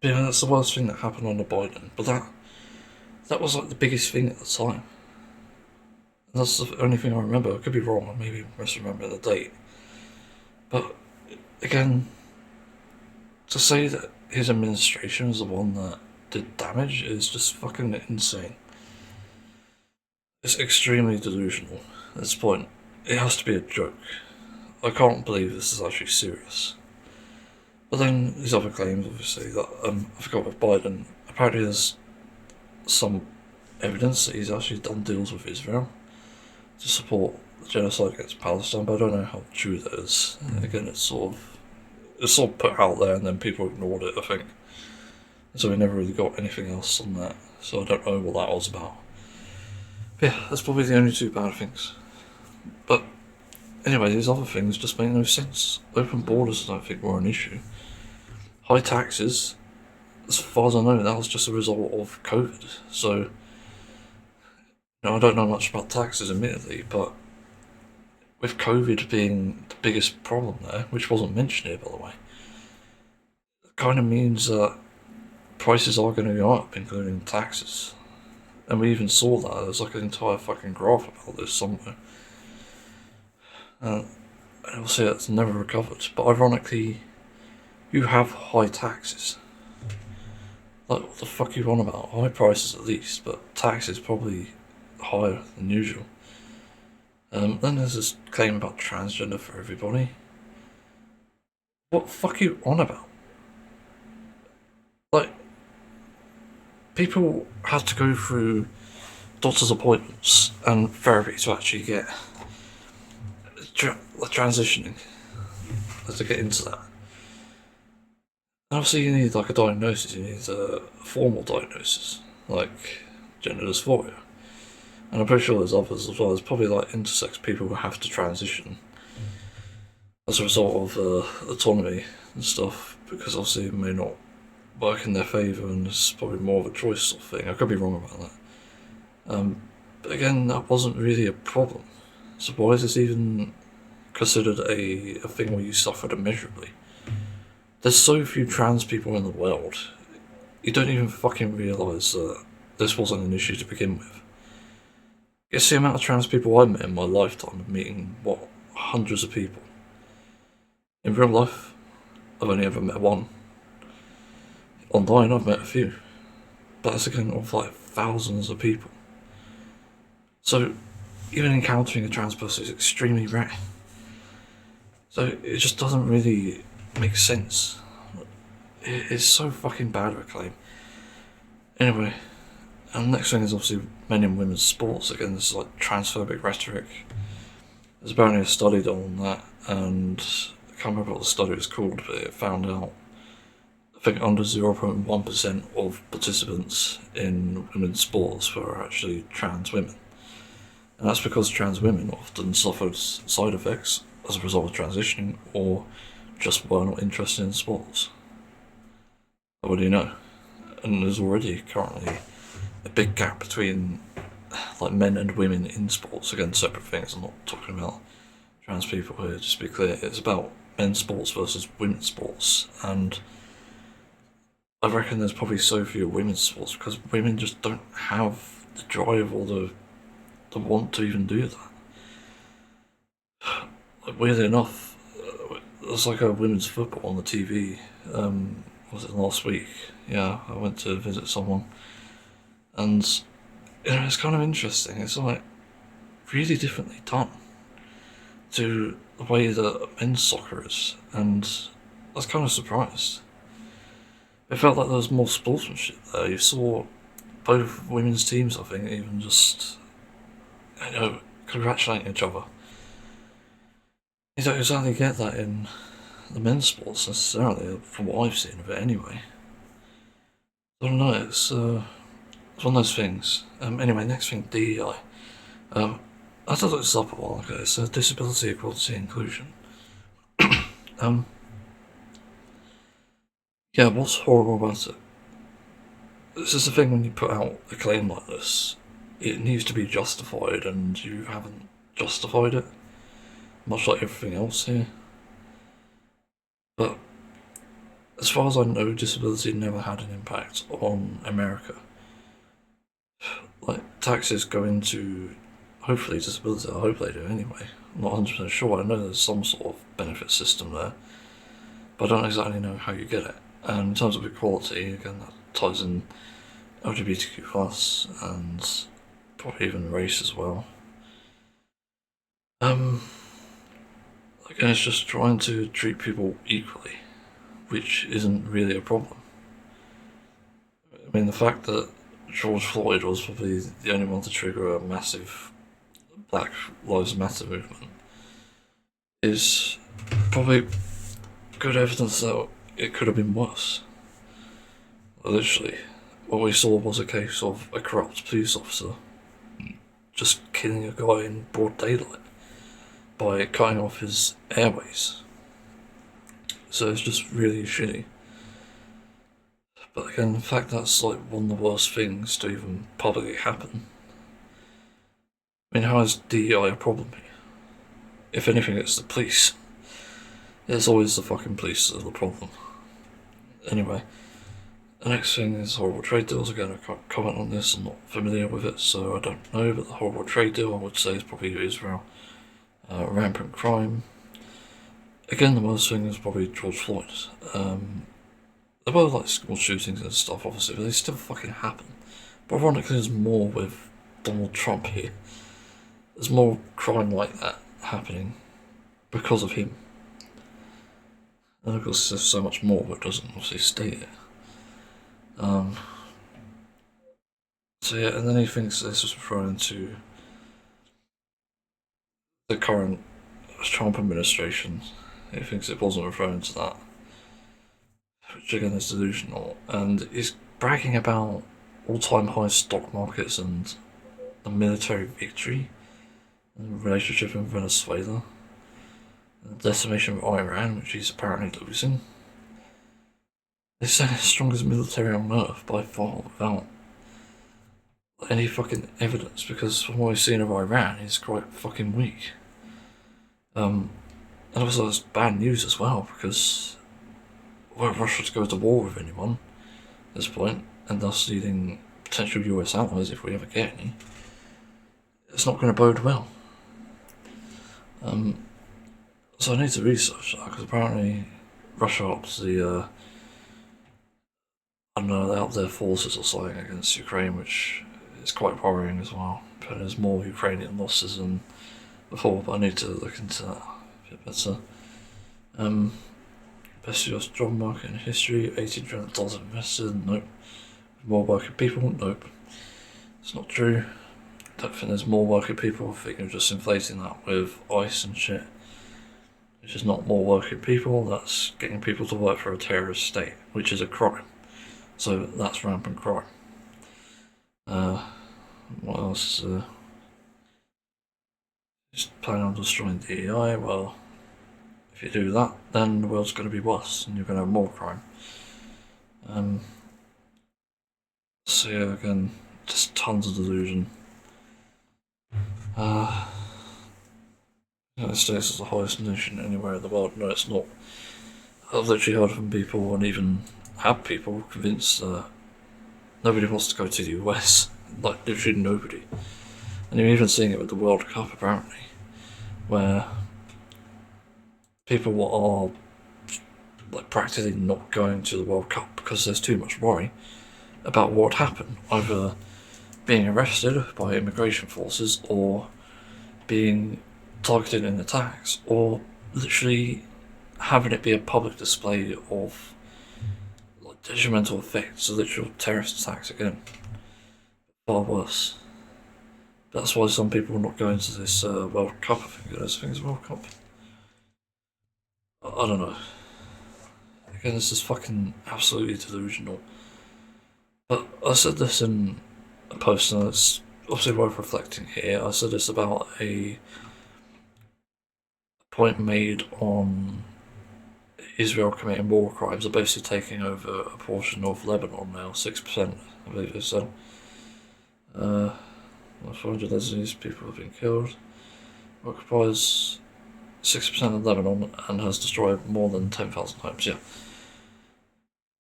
yeah, that's the worst thing that happened under Biden, but that was like the biggest thing at the time. And that's the only thing I remember. I could be wrong, I maybe misremember the date. But again, to say that his administration was the one that did damage is just fucking insane. It's extremely delusional at this point. It has to be a joke. I can't believe this is actually serious. But then these other claims, obviously, that I forgot with Biden. Apparently, there's some evidence that he's actually done deals with Israel to support the genocide against Palestine, but I don't know how true that is. Again, it's sort of put out there, and then people ignored it, I think. So we never really got anything else on that. So I don't know what that was about. But yeah, that's probably the only two bad things. But anyway, these other things just make no sense. Open borders I don't think were an issue. High taxes, as far as I know, that was just a result of COVID. So, I don't know much about taxes admittedly, but with COVID being the biggest problem there, which wasn't mentioned here by the way, it kind of means that prices are going to go up, including taxes. And we even saw that. There's like an entire fucking graph about this somewhere. And obviously that's never recovered. But ironically, you have high taxes. Like, what the fuck are you on about? High prices at least, but taxes probably higher than usual. Then there's this claim about transgender for everybody. What the fuck are you on about? Like, people have to go through doctor's appointments and therapy to actually get transitioning. To get into that. And obviously you need like a diagnosis, you need a formal diagnosis, like gender dysphoria. And I'm pretty sure there's others as well. There's probably like intersex people who have to transition as a result of autonomy and stuff, because obviously it may not work in their favour and it's probably more of a choice sort of thing. I could be wrong about that. But again, that wasn't really a problem. So why is this even considered a thing where you suffered immeasurably. There's so few trans people in the world, you don't even fucking realise that this wasn't an issue to begin with. Guess the amount of trans people I met in my lifetime of meeting, what, hundreds of people. In real life, I've only ever met one. Online, I've met a few. But that's again of like thousands of people. So, even encountering a trans person is extremely rare. So, it just doesn't really make sense. It's so fucking bad of a claim. Anyway, and the next thing is obviously men and women's sports. Again, this is like transphobic rhetoric. There's apparently a study done on that, and I can't remember what the study was called, but it found out, I think under 0.1% of participants in women's sports were actually trans women. And that's because trans women often suffered side effects as a result of transitioning, or just were not interested in sports. What do you know? And there's already currently a big gap between like men and women in sports. Again, separate things. I'm not talking about trans people here, just to be clear. It's about men's sports versus women's sports. And I reckon there's probably so few women's sports because women just don't have the drive or the want to even do that. Like, weirdly enough, there's like a women's football on the TV. Was it last week? Yeah, I went to visit someone, and it's kind of interesting. It's like really differently done to the way that men's soccer is, and I was kind of surprised. It felt like there was more sportsmanship there. You saw both women's teams, I think, even just, congratulating each other. You don't exactly get that in the men's sports necessarily, from what I've seen of it anyway. I don't know, it's one of those things. Anyway, next thing, DEI. I had to look this up a while ago. It's Disability, Equality, Inclusion. Yeah, what's horrible about it? This is the thing when you put out a claim like this, it needs to be justified, and you haven't justified it, much like everything else here. But as far as I know, disability never had an impact on America. Like, taxes go into, hopefully, disability. I hope they do anyway. I'm not 100% sure. I know there's some sort of benefit system there, but I don't exactly know how you get it. And in terms of equality, again, that ties in LGBTQ+, and probably even race as well. Again, it's just trying to treat people equally, which isn't really a problem. I mean, the fact that George Floyd was probably the only one to trigger a massive Black Lives Matter movement is probably good evidence that it could have been worse. Literally, what we saw was a case of a corrupt police officer just killing a guy in broad daylight by cutting off his airways. So it's just really shitty. But again, the fact that's like one of the worst things to even publicly happen. I mean, how is DEI a problem here? If anything, it's the police. It's always the fucking police that are the problem. Anyway, the next thing is horrible trade deals. Again, I can't comment on this, I'm not familiar with it, so I don't know, but the horrible trade deal I would say is probably Israel. Rampant crime. Again, the worst thing is probably George Floyd. There were like school shootings and stuff, obviously, but they still fucking happen. But ironically, there's more with Donald Trump here. There's more crime like that happening because of him. And of course, there's so much more, but it doesn't obviously state it. So yeah, and then he thinks this is referring to the current Trump administration. He thinks it wasn't referring to that, which again is delusional, and he's bragging about all-time high stock markets and the military victory and the relationship in Venezuela and the decimation of Iran, which he's apparently losing. They say the strongest military on earth by far without any fucking evidence, because from what we've seen of Iran, he's quite fucking weak. And also it's bad news as well, because were Russia to go to war with anyone at this point, and thus needing potential US allies if we ever get any, it's not going to bode well. So I need to research that, because apparently Russia ups the, I don't know, they up their forces or something against Ukraine, which is quite worrying as well. But there's more Ukrainian losses than before, but I need to look into that a bit better. Best US job market in history, $18 trillion invested, nope. More working people, nope. It's not true. Don't think there's more working people. I think you're just inflating that with ICE and shit. Which is not more working people, that's getting people to work for a terrorist state, which is a crime. So that's rampant crime. What else? Just planning on destroying DEI. Well, if you do that, then the world's going to be worse, and you're going to have more crime. So yeah, again, just tons of delusion. The United States is the highest nation anywhere in the world. No, it's not. I've literally heard from people, and even had people convinced that nobody wants to go to the US. Like, literally nobody. And you're even seeing it with the World Cup, apparently, where people are like practically not going to the World Cup because there's too much worry about what would happen, either being arrested by immigration forces or being targeted in attacks, or literally having it be a public display of like detrimental effects, literal terrorist attacks again. Far worse. That's why some people are not going to this World Cup. I think it's World Cup. I don't know. Again, this is fucking absolutely delusional. But I said this in a post, and it's obviously worth reflecting here. I said this about a point made on Israel committing war crimes, are basically taking over a portion of Lebanon now, 6%, I believe they said. 400 Lebanese people have been killed. Occupies 6% of Lebanon and has destroyed more than 10,000 homes, yeah.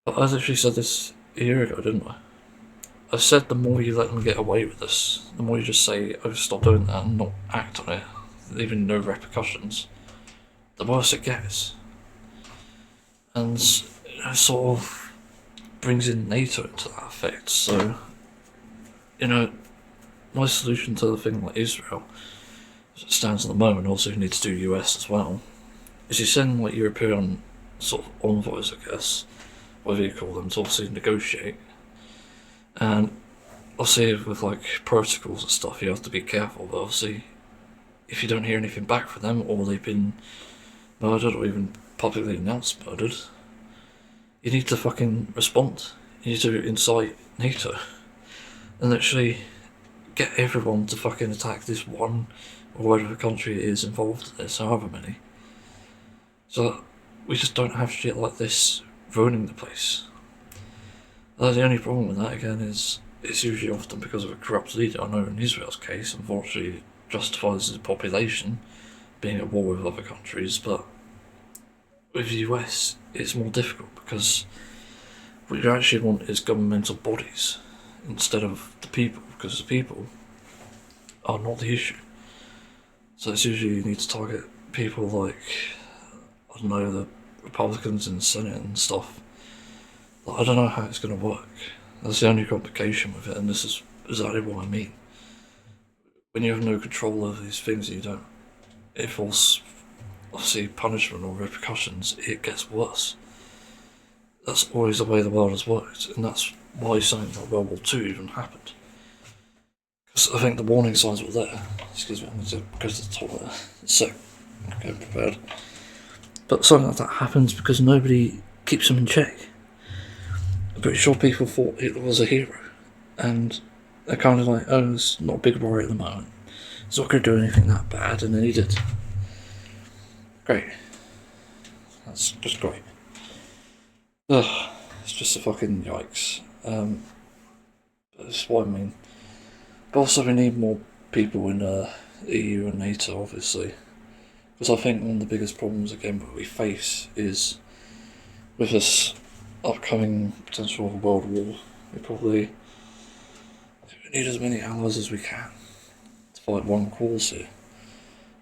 But I literally said this a year ago, didn't I? I said the more you let them get away with this, the more you just say, oh, stop doing that and not act on it, leaving no repercussions, the worse it gets. And it sort of brings in NATO into that effect. So, my solution to the thing like Israel, as it stands at the moment, also you need to do US as well, is you send like European sort of envoys, I guess, whatever you call them, to obviously negotiate. And obviously with like protocols and stuff, you have to be careful, but obviously if you don't hear anything back from them, or they've been murdered or even publicly announced murdered, you need to fucking respond. You need to incite NATO and literally get everyone to fucking attack this one or whatever country it is involved in this, however many. So we just don't have shit like this ruining the place. The only problem with that again is it's usually often because of a corrupt leader. I know in Israel's case, unfortunately, it justifies the population being at war with other countries, but with the US, it's more difficult because what you actually want is governmental bodies instead of the people, because the people are not the issue. So it's usually you need to target people like, I don't know, the Republicans in the Senate and stuff. I don't know how it's going to work. That's the only complication with it, and this is exactly what I mean. When you have no control over these things and you don't enforce, obviously, punishment or repercussions, it gets worse. That's always the way the world has worked, and that's why something like World War II even happened. Because I think the warning signs were there. Excuse me, I need to go to the toilet. So, okay, prepared. But something like that happens because nobody keeps them in check. I'm pretty sure people thought Hitler was a hero, and they're kind of like, oh, it's not a big worry at the moment. It's not going to do anything that bad, and then he did. Great. That's just great. Ugh, it's just a fucking yikes. That's what I mean. But also we need more people in the EU and NATO, obviously. Because I think one of the biggest problems again that we face is with this upcoming potential world war, we probably need as many allies as we can to fight one cause here.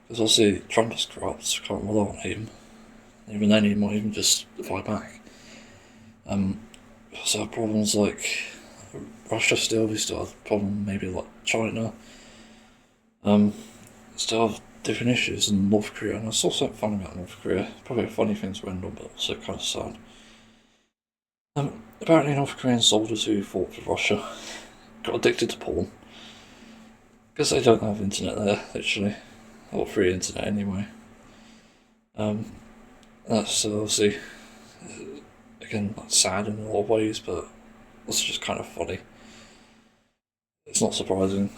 Because obviously Trump is corrupt, can't rely on him. Even then he might even just fight back. So problems like Russia still, we still have problems maybe like China. Still have different issues in North Korea, and I saw something funny about North Korea. Probably a funny thing to end on, but also kind of sad. Apparently North Korean soldiers who fought for Russia got addicted to porn. Because they don't have internet there, literally. Or free internet anyway. That's obviously, again, that's sad in a lot of ways, but it's just kind of funny. It's not surprising.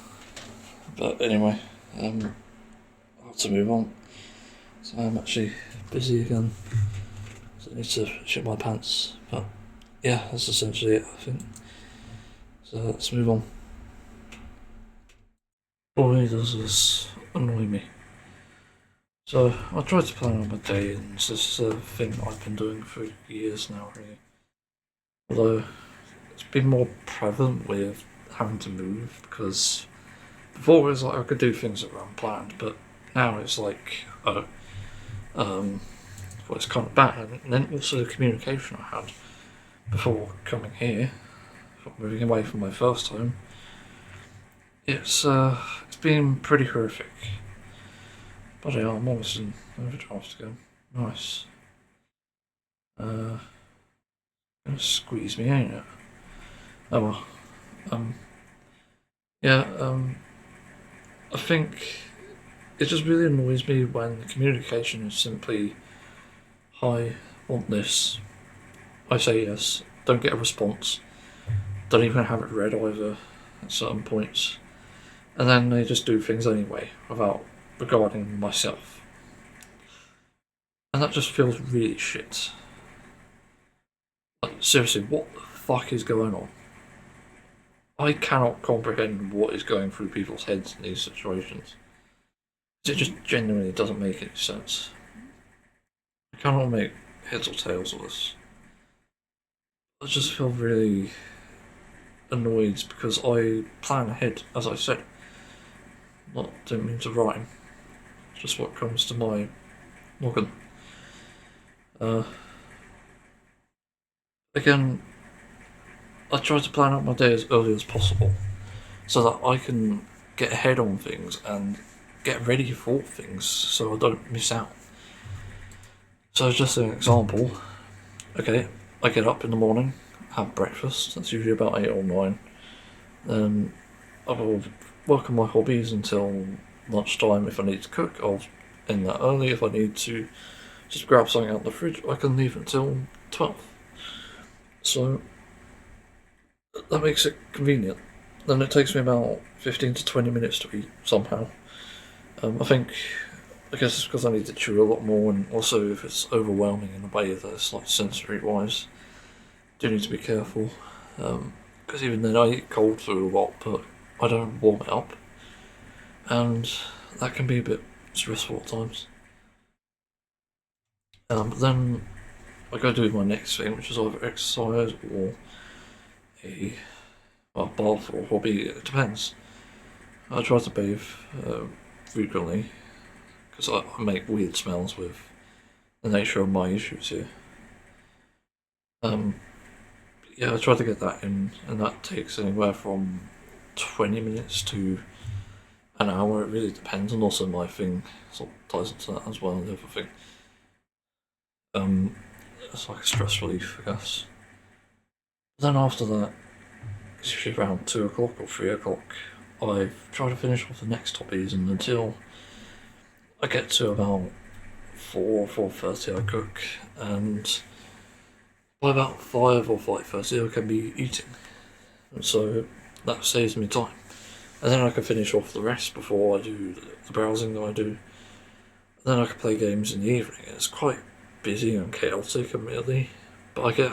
But anyway, I have to move on. So I'm actually busy again. So I need to shit my pants. But yeah, that's essentially it, I think. So let's move on. All he does is annoy me. So I tried to plan on my day, and this is a thing I've been doing for years now, really. Although it's been more prevalent with having to move, because before it was like I could do things that were unplanned, but now it's like, well, it's kind of bad. And then also the communication I had before coming here, moving away from my first home, it's been pretty horrific. But yeah, I'm almost in overdraft again. Nice. Gonna squeeze me, ain't it? Oh well. I think it just really annoys me when the communication is simply, "Hi, want this." I say yes, don't get a response, don't even have it read either at certain points, and then they just do things anyway without regarding myself. And that just feels really shit. Like, seriously, what the fuck is going on? I cannot comprehend what is going through people's heads in these situations. It just genuinely doesn't make any sense. I cannot make heads or tails of this. I just feel really annoyed because I plan ahead, as I said. Didn't mean to rhyme. Just what comes to my noggin. Again, I try to plan out my day as early as possible so that I can get ahead on things and get ready for things so I don't miss out. So just an example, okay, I get up in the morning, have breakfast, that's usually about 8 or 9, then I will work on my hobbies until lunchtime. If I need to cook, I'll end that early. If I need to just grab something out of the fridge, I can leave until 12. So that makes it convenient. Then it takes me about 15 to 20 minutes to eat somehow. I guess it's because I need to chew a lot more, and also if it's overwhelming in a way that's like sensory-wise, do need to be careful. Because even then I eat cold food a lot, but I don't warm it up, and that can be a bit stressful at times. But then I go do my next thing, which is either exercise or a bath or hobby. It depends. I try to bathe frequently because I make weird smells with the nature of my issues here. I try to get that in, and that takes anywhere from 20 minutes to an hour. It really depends, and also my thing sort of ties into that as well. The other thing, it's like a stress relief, I guess. But then after that, it's usually around 2 o'clock or 3 o'clock. I try to finish off the next hobbies, and until I get to about 4:30, I cook, and by about 5 or 5:30, I can be eating, and so that saves me time. And then I can finish off the rest before I do the browsing that I do. And then I can play games in the evening. It's quite busy and chaotic, admittedly, but I get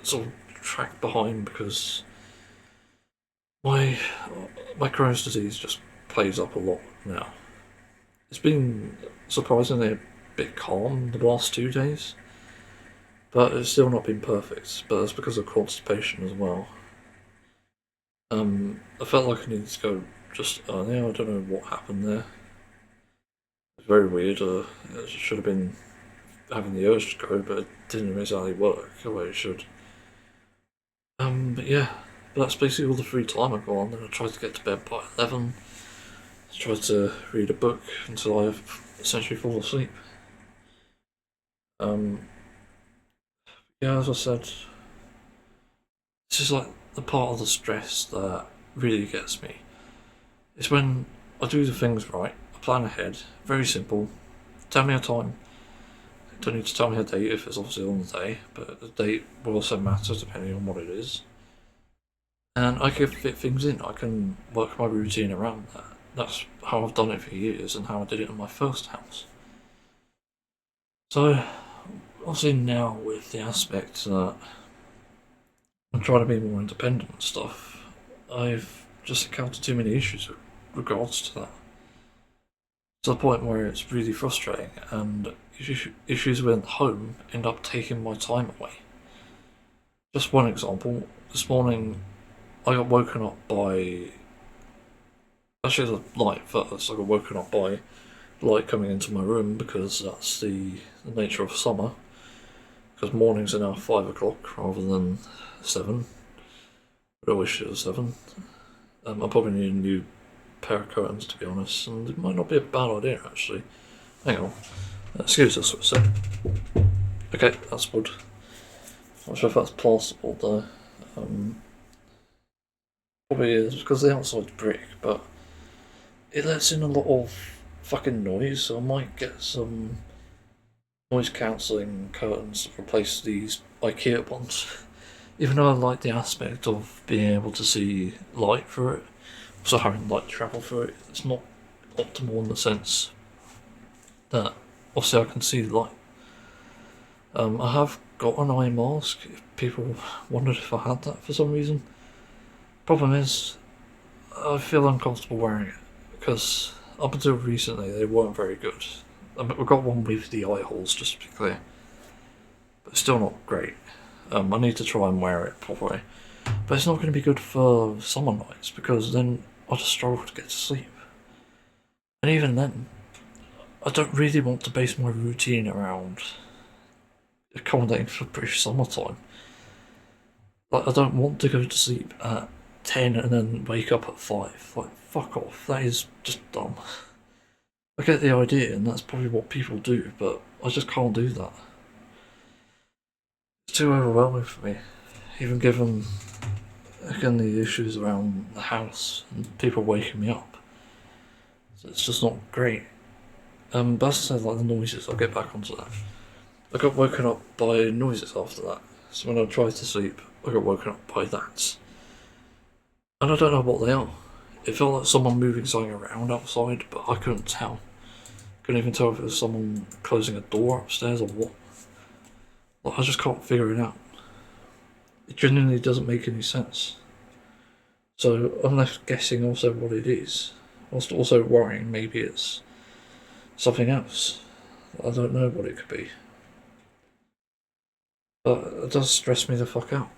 sort of tracked behind because my Crohn's disease just plays up a lot now. It's been surprisingly a bit calm the last 2 days, but it's still not been perfect. But it's because of constipation as well. I felt like I needed to go just earlier. I don't know what happened there. It's very weird. It should have been having the urge to go, but it didn't exactly work the way it should. But yeah, that's basically all the free time I got on. Then I tried to get to bed by 11. I tried to read a book until I essentially fall asleep. Um, yeah, as I said, this is like the part of the stress that really gets me. It's when I do the things right, I plan ahead, very simple. Tell me a time. You don't need to tell me a date if it's obviously on the day, but the date will also matter depending on what it is. And I can fit things in, I can work my routine around that. That's how I've done it for years and how I did it in my first house. So, obviously now with the aspect that I'm trying to be more independent and stuff, I've just encountered too many issues with regards to that. To the point where it's really frustrating, and issues with home end up taking my time away. Just one example, this morning I got woken up by. Actually, the light first. I got woken up by light coming into my room because that's the nature of summer. Because mornings are now 5 o'clock rather than 7. But I wish it was 7. I probably need a new pair of curtains to be honest, and it might not be a bad idea actually. Hang on. Excuse us for a sec. Okay, that's wood. Not sure if that's plasterboard though. Probably is because the outside's brick, but it lets in a lot of fucking noise, so I might get some noise cancelling curtains to replace these IKEA ones. Even though I like the aspect of being able to see light through it, also having light travel through it, it's not optimal in the sense that obviously I can see light. I have got an eye mask if people wondered if I had that for some reason. Problem is, I feel uncomfortable wearing it because up until recently they weren't very good. We've got one with the eye holes, just to be clear, but it's still not great. I need to try and wear it properly, but it's not going to be good for summer nights because then I'll just struggle to get to sleep. And even then, I don't really want to base my routine around accommodating for British summertime. Like, I don't want to go to sleep at 10 and then wake up at 5. Like, fuck off. That is just dumb. I get the idea, and that's probably what people do, but I just can't do that. It's too overwhelming for me, even given, again, the issues around the house and people waking me up. So it's just not great. But as I said, like the noises, I'll get back onto that. I got woken up by noises after that. So when I tried to sleep, I got woken up by that. And I don't know what they are. It felt like someone moving something around outside, but I couldn't tell. Couldn't even tell if it was someone closing a door upstairs or what. Like, I just can't figure it out. It genuinely doesn't make any sense. So I'm left guessing also what it is, whilst also worrying maybe it's something else. I don't know what it could be. But it does stress me the fuck out.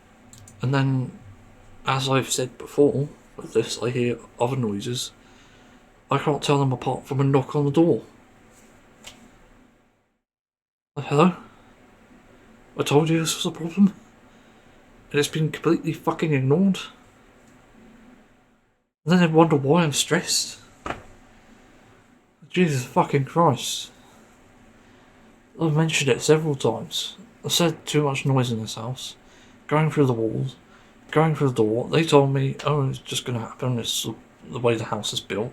And then, as I've said before, with this I hear other noises. I can't tell them apart from a knock on the door. Hello? I told you this was a problem, and it's been completely fucking ignored. And then they wonder why I'm stressed. Jesus fucking Christ. I've mentioned it several times. I've said too much noise in this house. Going through the walls, going through the door. They told me, oh, it's just going to happen. It's the way the house is built.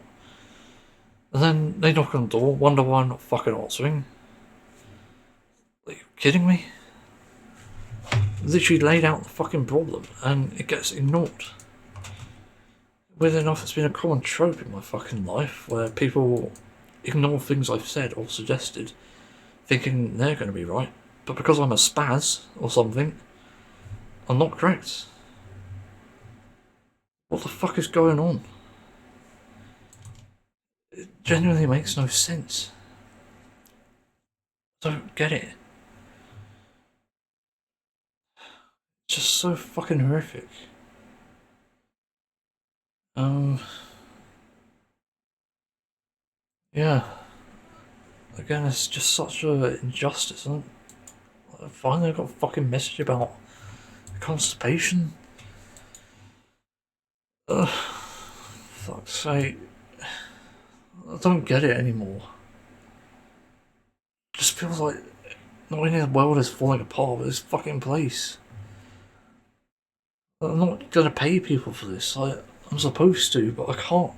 And then they knock on the door, wonder why I'm not fucking answering. Are you kidding me? Literally laid out the fucking problem, and it gets ignored. Weird enough, it's been a common trope in my fucking life where people ignore things I've said or suggested, thinking they're going to be right, but because I'm a spaz or something, I'm not correct. What the fuck is going on? genuinely makes no sense. I don't get it. It's just so fucking horrific. Yeah. Again, it's just such an injustice, isn't it? Finally, I got a fucking message about constipation. Ugh. Fuck's sake. I don't get it anymore. It just feels like not only the world is falling apart, but this fucking place. I'm not gonna pay people for this. I'm supposed to, but I can't.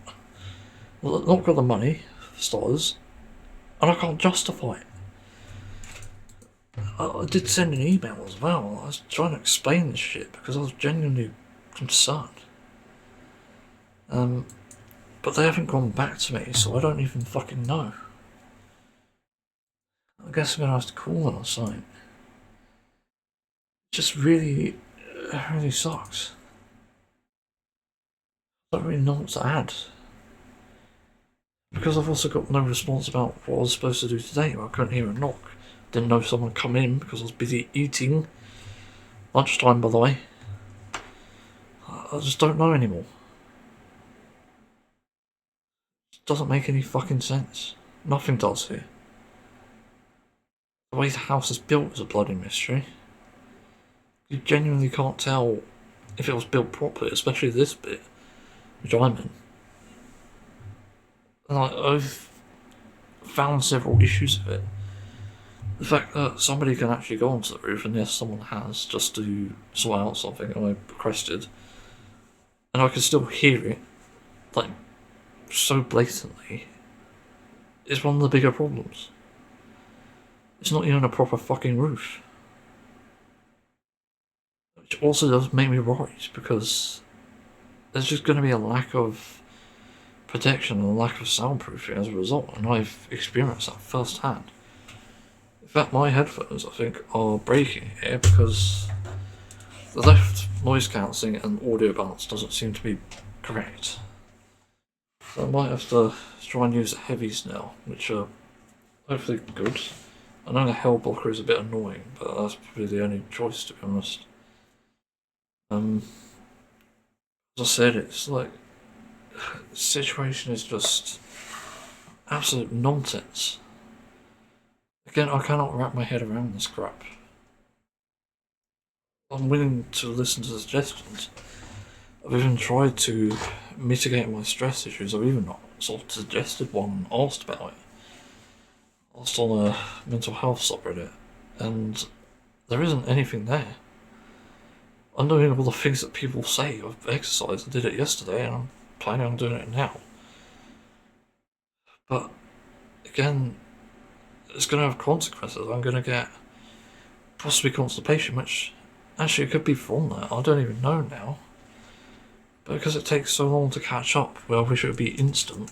I've not got the money, for starters, and I can't justify it. I did send an email as well. I was trying to explain this shit because I was genuinely concerned. But they haven't gone back to me, so I don't even fucking know. I guess I'm gonna have to call them or something. It just really sucks. I don't really know what to add. Because I've also got no response about what I was supposed to do today. I couldn't hear a knock. Didn't know if someone would come in because I was busy eating. Lunchtime, by the way. I just don't know anymore. It doesn't make any fucking sense. Nothing does here. The way the house is built is a bloody mystery. You genuinely can't tell if it was built properly, especially this bit, which I'm in. And I've found several issues with it. The fact that somebody can actually go onto the roof, and yes, someone has, just to sort out something I requested, and I can still hear it, like, so blatantly, is one of the bigger problems. It's not even a proper fucking roof. Which also does make me worried, because there's just going to be a lack of protection and a lack of soundproofing as a result, and I've experienced that firsthand. In fact, my headphones, I think, are breaking here because the left noise cancelling and audio balance doesn't seem to be correct. So I might have to try and use the heavies now, which are hopefully good. I know the hell blocker is a bit annoying, but that's probably the only choice, to be honest. As I said, it's like the situation is just absolute nonsense. Again, I cannot wrap my head around this crap. I'm willing to listen to suggestions. I've even tried to mitigate my stress issues. I've even sort of suggested one, asked about it. Asked on a mental health subreddit, and there isn't anything there. I'm doing all the things that people say. I've exercised, I did it yesterday, and I'm planning on doing it now. But again, it's going to have consequences. I'm going to get possibly constipation, which actually it could be from that. I don't even know now. But because it takes so long to catch up, where I wish it would be instant,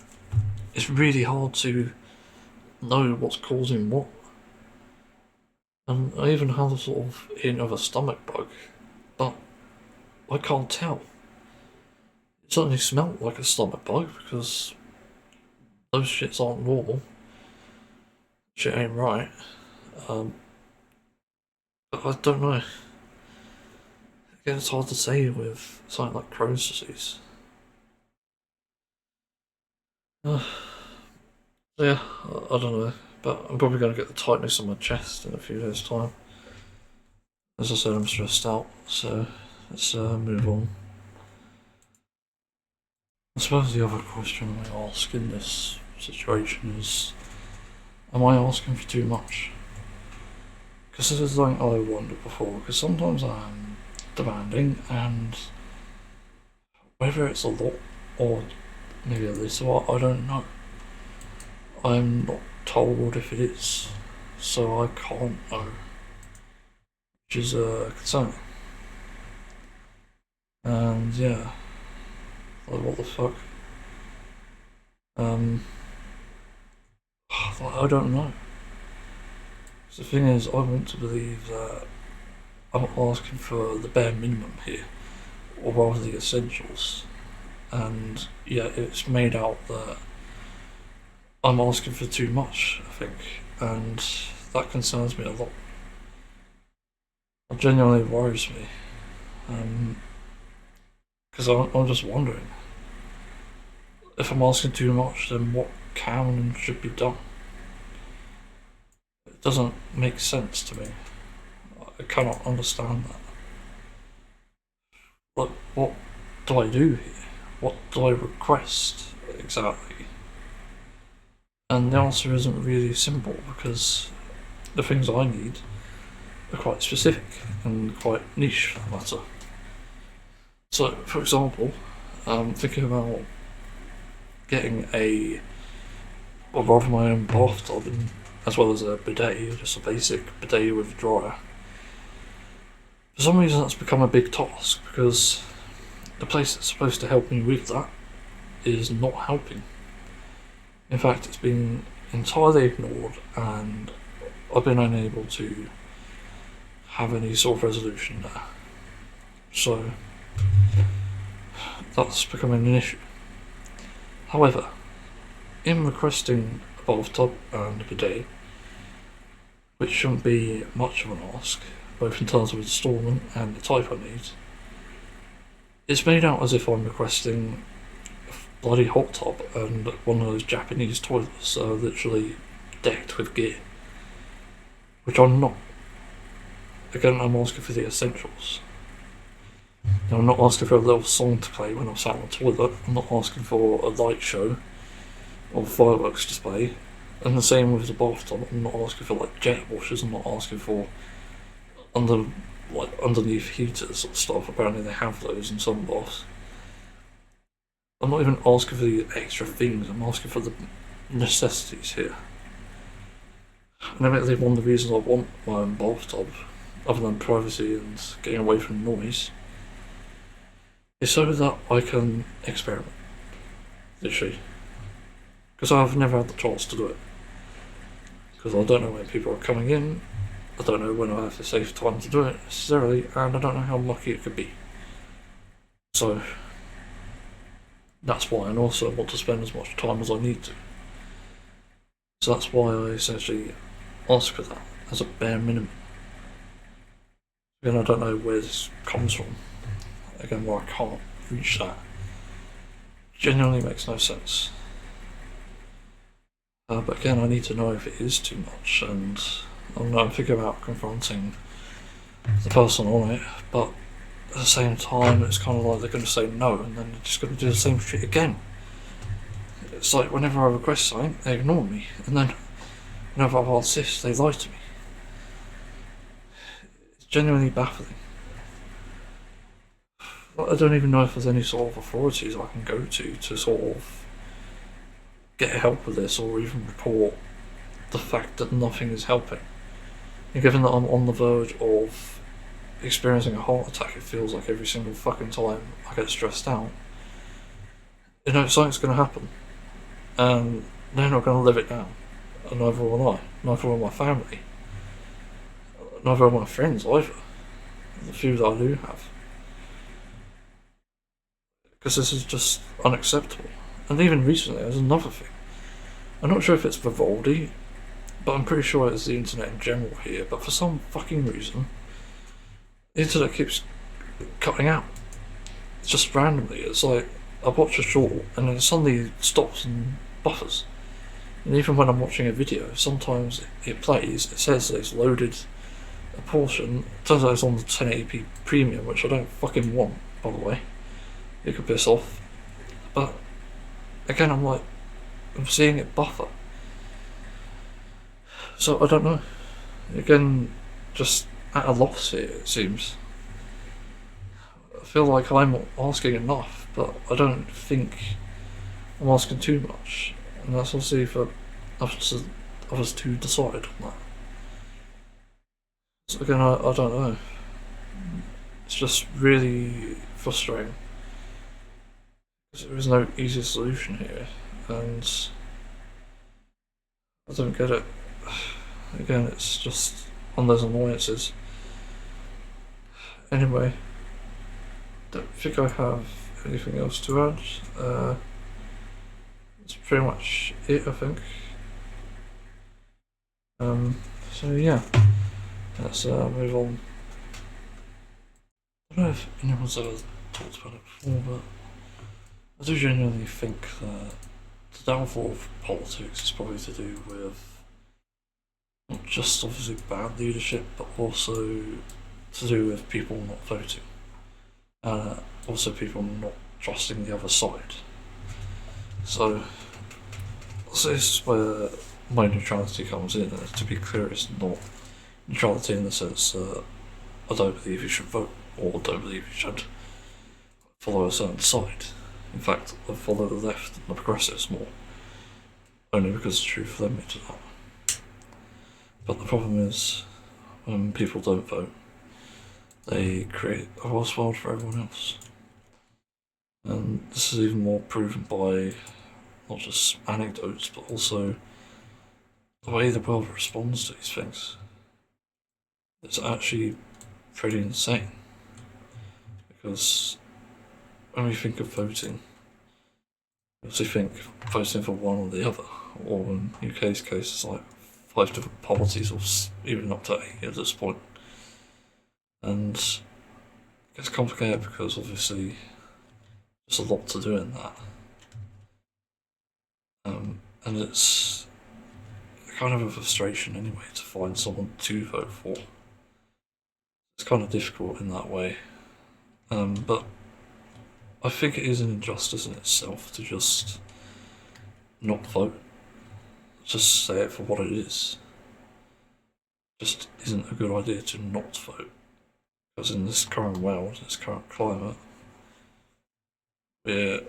it's really hard to know what's causing what. And I even have a sort of hint of a stomach bug, but I can't tell. It certainly smelled like a stomach bug because those shits aren't normal. Shit ain't right. But I don't know. Again, it's hard to say with something like Crohn's disease. Yeah, I don't know. But I'm probably going to get the tightness on my chest in a few days' time. As I said, I'm stressed out, so let's move on. I suppose the other question I ask in this situation is, am I asking for too much? Because this is something I wondered before, because sometimes I'm demanding, and whether it's a lot or maybe a little, I don't know. I'm not told if it is, so I can't know, which is concerning. And yeah, like what the fuck? I don't know. The thing is, I want to believe that I'm asking for the bare minimum here, or rather the essentials. And yeah, it's made out that I'm asking for too much, I think, and that concerns me a lot. It genuinely worries me, because I'm just wondering, if I'm asking too much, then what can and should be done? It doesn't make sense to me. I cannot understand that. Like, what do I do here? What do I request exactly? And the answer isn't really simple, because the things I need are quite specific and quite niche for the matter. So, for example, I'm thinking about getting or rather my own bathtub, as well as a bidet, just a basic bidet with a dryer. For some reason that's become a big task, because the place that's supposed to help me with that is not helping. In fact, it's been entirely ignored, and I've been unable to have any sort of resolution there. So, that's becoming an issue. However, in requesting a bathtub and a bidet, which shouldn't be much of an ask, both in terms of instalment and the type I need, it's made out as if I'm requesting a bloody hot tub and one of those Japanese toilets that are literally decked with gear, which I'm not. Again, I'm asking for the essentials. I'm not asking for a little song to play when I'm sat on the toilet. I'm not asking for a light show or fireworks display. And the same with the bathtub. I'm not asking for like jet washers. I'm not asking for underneath heaters and stuff. Apparently they have those in some baths. I'm not even asking for the extra things. I'm asking for the necessities here. And admittedly, one of the reasons I want my own bathtub, other than privacy and getting away from noise, is so that I can experiment, literally. Because I've never had the chance to do it. Because I don't know when people are coming in, I don't know when I have the safe time to do it necessarily, and I don't know how lucky it could be. So, that's why, and also I want to spend as much time as I need to. So that's why I essentially ask for that as a bare minimum. Again, I don't know where this comes from. Again, where I can't reach that. Genuinely makes no sense. But again, I need to know if it is too much, and I'm thinking about confronting the person on it, but at the same time, it's kind of like they're going to say no, and then they're just going to do the same shit again. It's like whenever I request something, they ignore me, and then whenever I insist, they lie to me. It's genuinely baffling. I don't even know if there's any sort of authorities I can go to sort of get help with this, or even report the fact that nothing is helping. And given that I'm on the verge of experiencing a heart attack, it feels like every single fucking time I get stressed out, you know, something's going to happen, and they're not going to live it down, and neither will I, neither will my family, neither will my friends either, the few that I do have. Because this is just unacceptable. And even recently, there's another thing. I'm not sure if it's Vivaldi, but I'm pretty sure it's the internet in general here, but for some fucking reason, the internet keeps cutting out. It's just randomly. It's like, I watch a short, and then it suddenly stops and buffers. And even when I'm watching a video, sometimes it plays, it says that it's loaded a portion, it turns out it's on the 1080p premium, which I don't fucking want, by the way. It could piss off. But again, I'm seeing it buffer. So I don't know. Again, just at a loss here, it seems. I feel like I'm asking enough, but I don't think I'm asking too much. And that's obviously for others to decide on that. So again, I don't know. It's just really frustrating. There is no easy solution here, and I don't get it. Again, it's just one of those annoyances. Anyway, don't think I have anything else to add. that's pretty much it, I think. So yeah, let's move on. I don't know if anyone's ever talked about it before, but I do genuinely think that the downfall of politics is probably to do with not just obviously bad leadership, but also to do with people not voting. Also people not trusting the other side. So this is where my neutrality comes in. To be clear, it's not neutrality in the sense that I don't believe you should vote or don't believe you should follow a certain side. In fact, I follow the left and the progressives more, only because the truth led me to that. But the problem is, when people don't vote, they create a worse world for everyone else. And this is even more proven by not just anecdotes, but also the way the world responds to these things. It's actually pretty insane. Because when we think of voting, we also think voting for one or the other, or in UK's case, it's like 5 different policies, or even up to 8 at this point. And it gets complicated because obviously there's a lot to do in that. And it's kind of a frustration anyway to find someone to vote for. It's kind of difficult in that way. But I think it is an injustice in itself to just not vote. Just say it for what it is. Just isn't a good idea to not vote. Because in this current world, this current climate, we're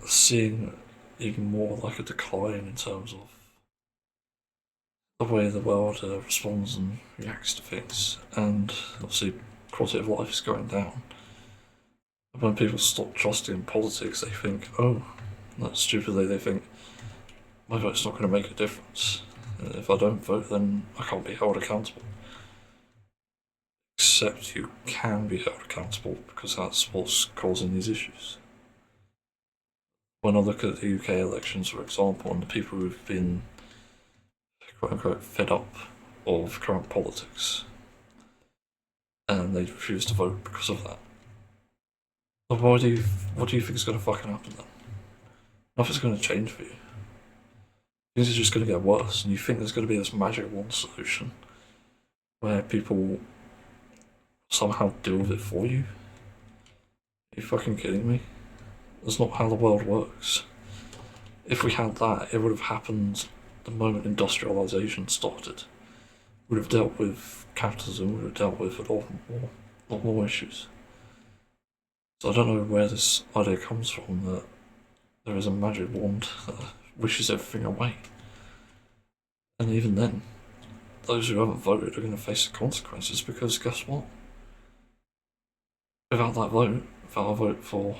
seeing even more like a decline in terms of the way the world responds and reacts to things, and obviously quality of life is going down. When people stop trusting in politics, they think, oh, not stupidly, they think, my vote's not going to make a difference. If I don't vote, then I can't be held accountable. Except you can be held accountable, because that's what's causing these issues. When I look at the UK elections, for example, and the people who've been quote unquote fed up of current politics, and they refuse to vote because of that. But what do you think is going to fucking happen then? Nothing's going to change for you. Things are just going to get worse, and you think there's going to be this magic wand solution where people somehow deal with it for you? Are you fucking kidding me? That's not how the world works. If we had that, it would have happened the moment industrialisation started. Would have dealt with capitalism, would have dealt with a lot more issues. So I don't know where this idea comes from that there is a magic wand that wishes everything away. And even then, those who haven't voted are going to face the consequences, because guess what? Without that vote, without a vote for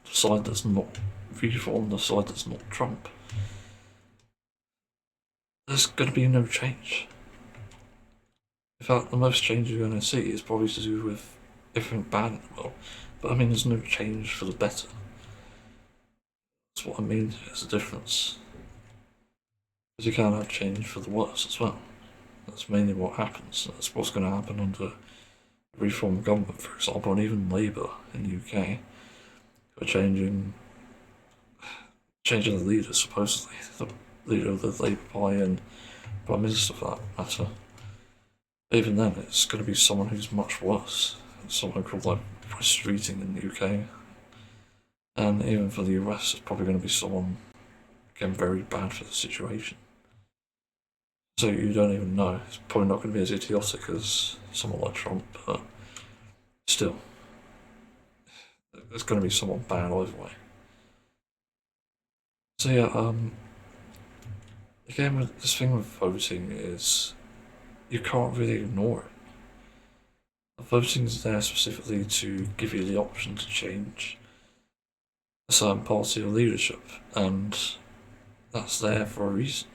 the side that's not reform, the side that's not Trump, there's going to be no change. In fact, the most change you're going to see is probably to do with everything bad in the world. But I mean, there's no change for the better. That's what I mean, there's a difference. Because you can have change for the worse as well. That's mainly what happens. That's what's going to happen under a reform government, for example, and even Labour in the UK. Are changing the leader, supposedly. The leader of the Labour Party and Prime Minister, for that matter. Even then, it's going to be someone who's much worse. Someone called like West Streeting in the UK. And even for the US, it's probably going to be someone, again, very bad for the situation. So you don't even know. It's probably not going to be as idiotic as someone like Trump, but still, there's going to be someone bad either way. So yeah, again, with this thing with voting is you can't really ignore it. Voting is there specifically to give you the option to change a certain party or leadership, and that's there for a reason.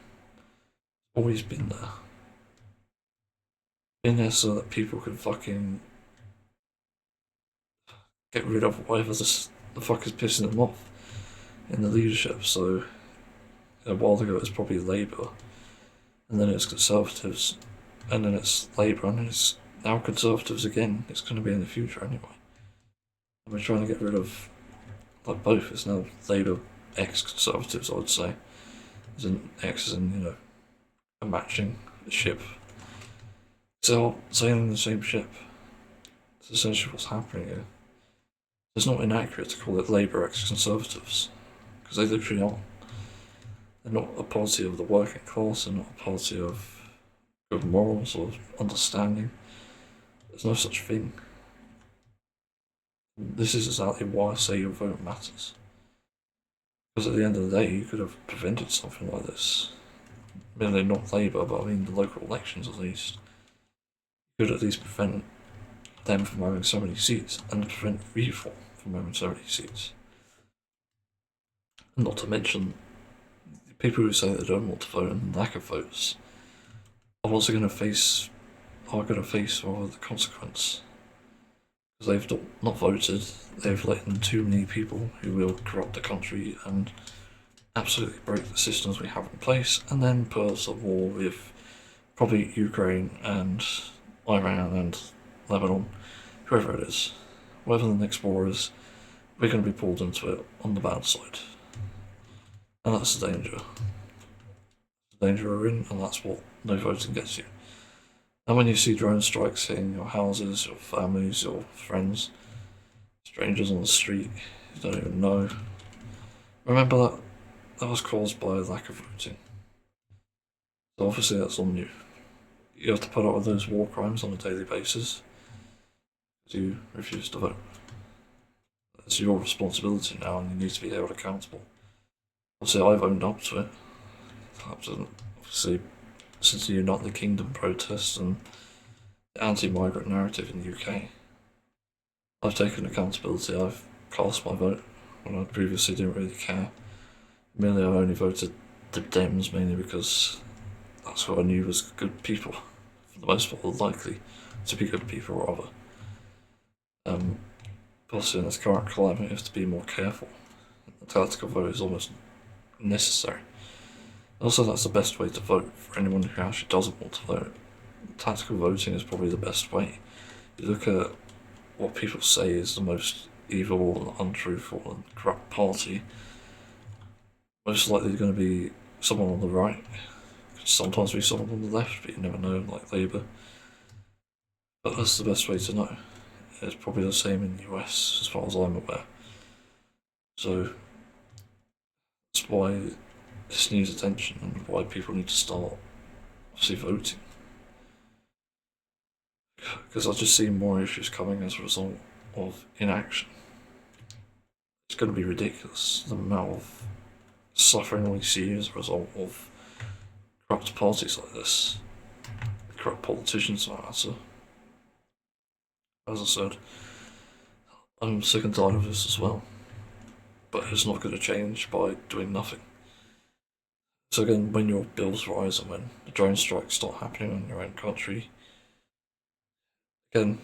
Always been there. Been there so that people can fucking get rid of whatever the fuck is pissing them off in the leadership. So a while ago it was probably Labour, and then it's Conservatives, and then it's Labour, and then it's now Conservatives again. It's going to be in the future anyway. And we're trying to get rid of like both. It's now Labour ex-Conservatives, I would say. As in X as in, you know, a matching ship. So all sailing in the same ship. It's essentially what's happening here. It's not inaccurate to call it Labour ex-Conservatives, because they literally are. They're not a party of the working class, they're not a party of good morals or understanding. There's no such thing. This is exactly why I say your vote matters. Because at the end of the day, you could have prevented something like this. Merely not Labour, but I mean the local elections at least. You could at least prevent them from having so many seats, and prevent Reform from having so many seats. And not to mention, the people who say they don't want to vote and lack of votes are also going to face the consequence. Because they've not voted, they've let in too many people who will corrupt the country and absolutely break the systems we have in place, and then put us at war with probably Ukraine and Iran and Lebanon, whoever it is. Whatever the next war is, we're going to be pulled into it on the bad side. And that's the danger. The danger we're in, and that's what no voting gets you. And when you see drone strikes hitting your houses, your families, your friends, strangers on the street you don't even know, remember that was caused by a lack of voting. So obviously that's on you. You have to put up with those war crimes on a daily basis because you refuse to vote. It's your responsibility now, and you need to be held accountable. Obviously, I've owned up to it. Obviously, since the United Kingdom protests and the anti-migrant narrative in the UK, I've taken accountability. I've cast my vote when I previously didn't really care. Merely, I only voted the Dems mainly because that's what I knew was good people, for the most part, likely to be good people rather. Obviously, in this current climate, you have to be more careful. The tactical vote is almost necessary. Also, that's the best way to vote for anyone who actually doesn't want to vote. Tactical voting is probably the best way. You look at what people say is the most evil and untruthful and corrupt party, most likely going to be someone on the right. Could sometimes be someone on the left, but you never know, like Labour. But that's the best way to know. It's probably the same in the US, as far as I'm aware. So that's why this needs attention and why people need to start obviously voting. Because I just see more issues coming as a result of inaction. It's going to be ridiculous, the amount of suffering we see as a result of corrupt parties like this. Corrupt politicians like that, so as I said, I'm sick and tired of this as well. But it's not going to change by doing nothing. So again, when your bills rise and when the drone strikes start happening in your own country, again,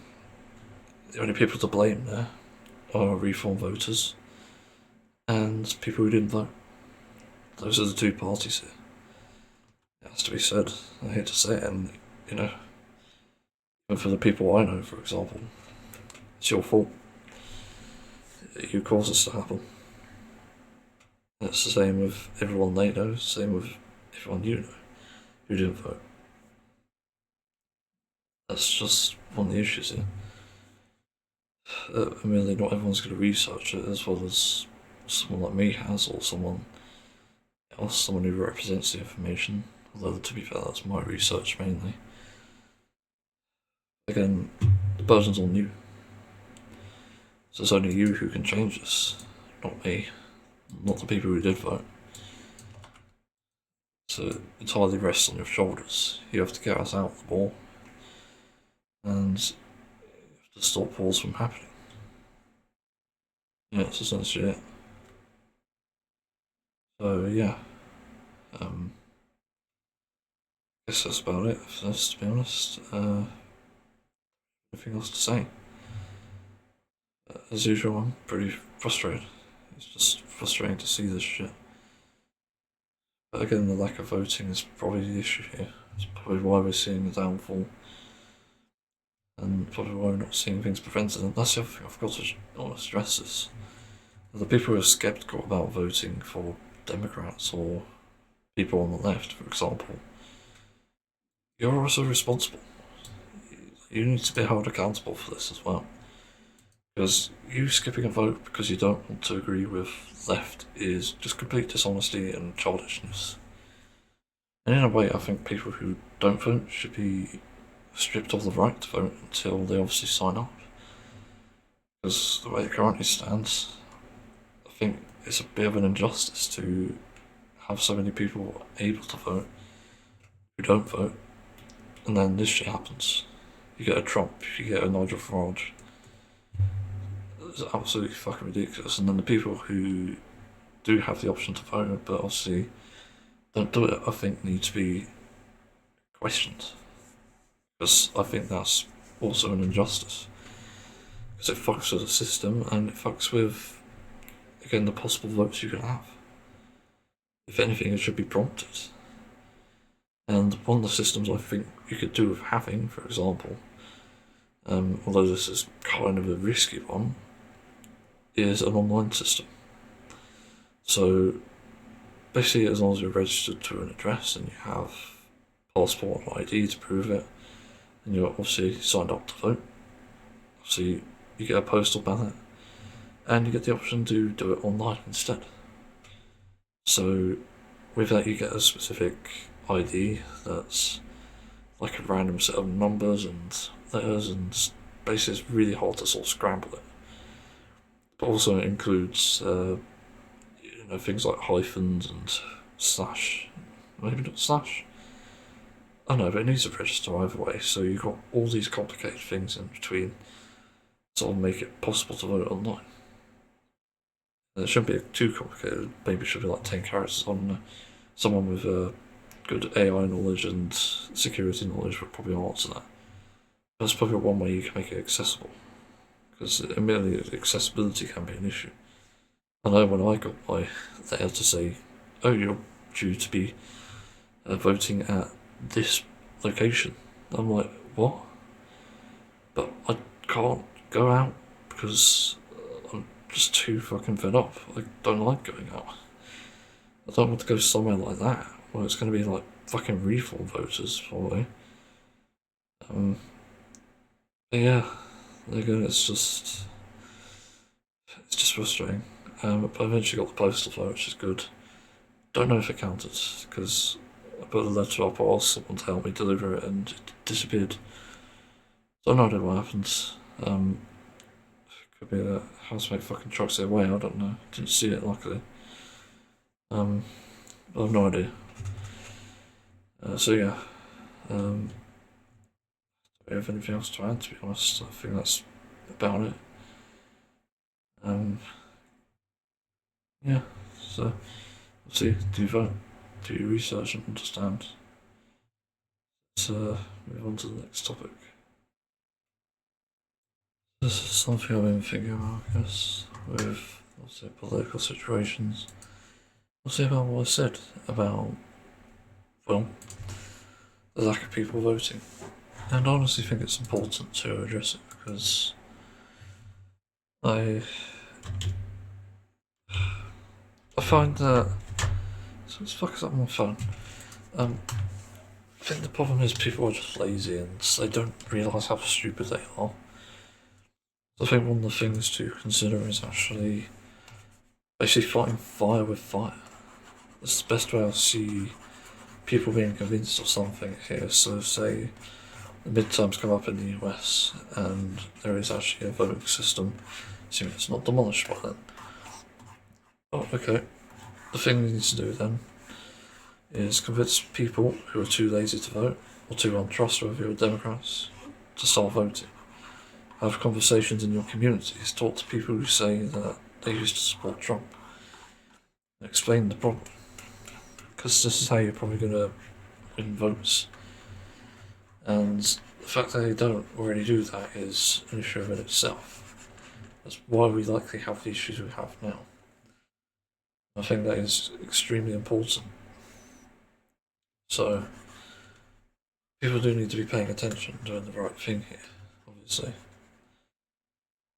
the only people to blame there are Reform voters and people who didn't vote. Those are the two parties here. It has to be said. I hate to say it, and you know, even for the people I know, for example, it's your fault. You caused this to happen. It's the same with everyone they know, same with everyone you know who didn't vote. That's just one of the issues here. I mean, not everyone's going to research it as well as someone like me has, or someone else, someone who represents the information. Although, to be fair, that's my research mainly. Again, the burden's on you. So it's only you who can change this, not me, not the people who did vote. So it entirely rests on your shoulders. You have to get us out of the ball, and you have to stop wars from happening. Yeah, that's essentially it. So yeah, I guess that's about it for this, to be honest. Nothing else to say. As usual, I'm pretty frustrated. It's just frustrating to see this shit. But again, the lack of voting is probably the issue here. It's probably why we're seeing the downfall, and probably why we're not seeing things prevented. And that's the other thing I forgot to almost stress this. The people who are sceptical about voting for Democrats or people on the left, for example, you're also responsible. You need to be held accountable for this as well. Because you skipping a vote because you don't want to agree with left is just complete dishonesty and childishness. And in a way, I think people who don't vote should be stripped of the right to vote until they obviously sign up. Because the way it currently stands, I think it's a bit of an injustice to have so many people able to vote who don't vote, and then this shit happens. You get a Trump, you get a Nigel Farrage. It's absolutely fucking ridiculous. And then the people who do have the option to vote, but obviously don't do it, I think need to be questioned. Because I think that's also an injustice. Because it fucks with the system and it fucks with, again, the possible votes you can have. If anything, it should be prompted. And one of the systems I think you could do with having, for example, although this is kind of a risky one, is an online system. So basically, as long as you're registered to an address and you have passport or ID to prove it, and you're obviously signed up to vote, obviously you get a postal ballot, and you get the option to do it online instead. So with that, you get a specific ID that's like a random set of numbers and letters, and basically it's really hard to sort of scramble it. But also it includes things like hyphens and slash, maybe not slash. I don't know, but it needs to register either way. So you've got all these complicated things in between, to sort of make it possible to vote online. And it shouldn't be too complicated. Maybe it should be like 10 characters. I don't know. Someone with good AI knowledge and security knowledge would probably answer that. That's probably one way you can make it accessible. Because admittedly, accessibility can be an issue. I know when I got my letter to say, oh, you're due to be voting at this location, I'm like, what? But I can't go out because I'm just too fucking fed up. I don't like going out. I don't want to go somewhere like that where it's going to be like fucking reform voters, probably. But yeah, again, it's just frustrating. But I eventually got the postal vote, which is good. Don't know if it counted because I put the letter up, I asked someone to help me deliver it, and it disappeared. Don't know what happens. Could be that housemate fucking trucks it away. I don't know. Didn't see it luckily. But I have no idea. So yeah. Do we have anything else to add? To be honest, I think that's about it. Yeah. So let's see. Do you vote? Do you research and understand? Let's move on to the next topic. This is something I've been thinking about, I guess, with, let's say, political situations. We'll see about what I said about, well, the lack of people voting. And I honestly think it's important to address it because I find that, so let's focus up on my phone. I think the problem is people are just lazy and they don't realise how stupid they are. I think one of the things to consider is actually basically fighting fire with fire. That's the best way I see people being convinced of something here. So say the midterms come up in the US and there is actually a voting system, assuming it's not demolished by then. Oh, okay. The thing we need to do then is convince people who are too lazy to vote or too untrustworthy of Democrats to start voting. Have conversations in your communities, talk to people who say that they used to support Trump, and explain the problem. Because this is how you're probably going to win votes. And the fact that they don't already do that is an issue in itself. That's why we likely have the issues we have now. I think that is extremely important. So people do need to be paying attention, doing the right thing here, obviously.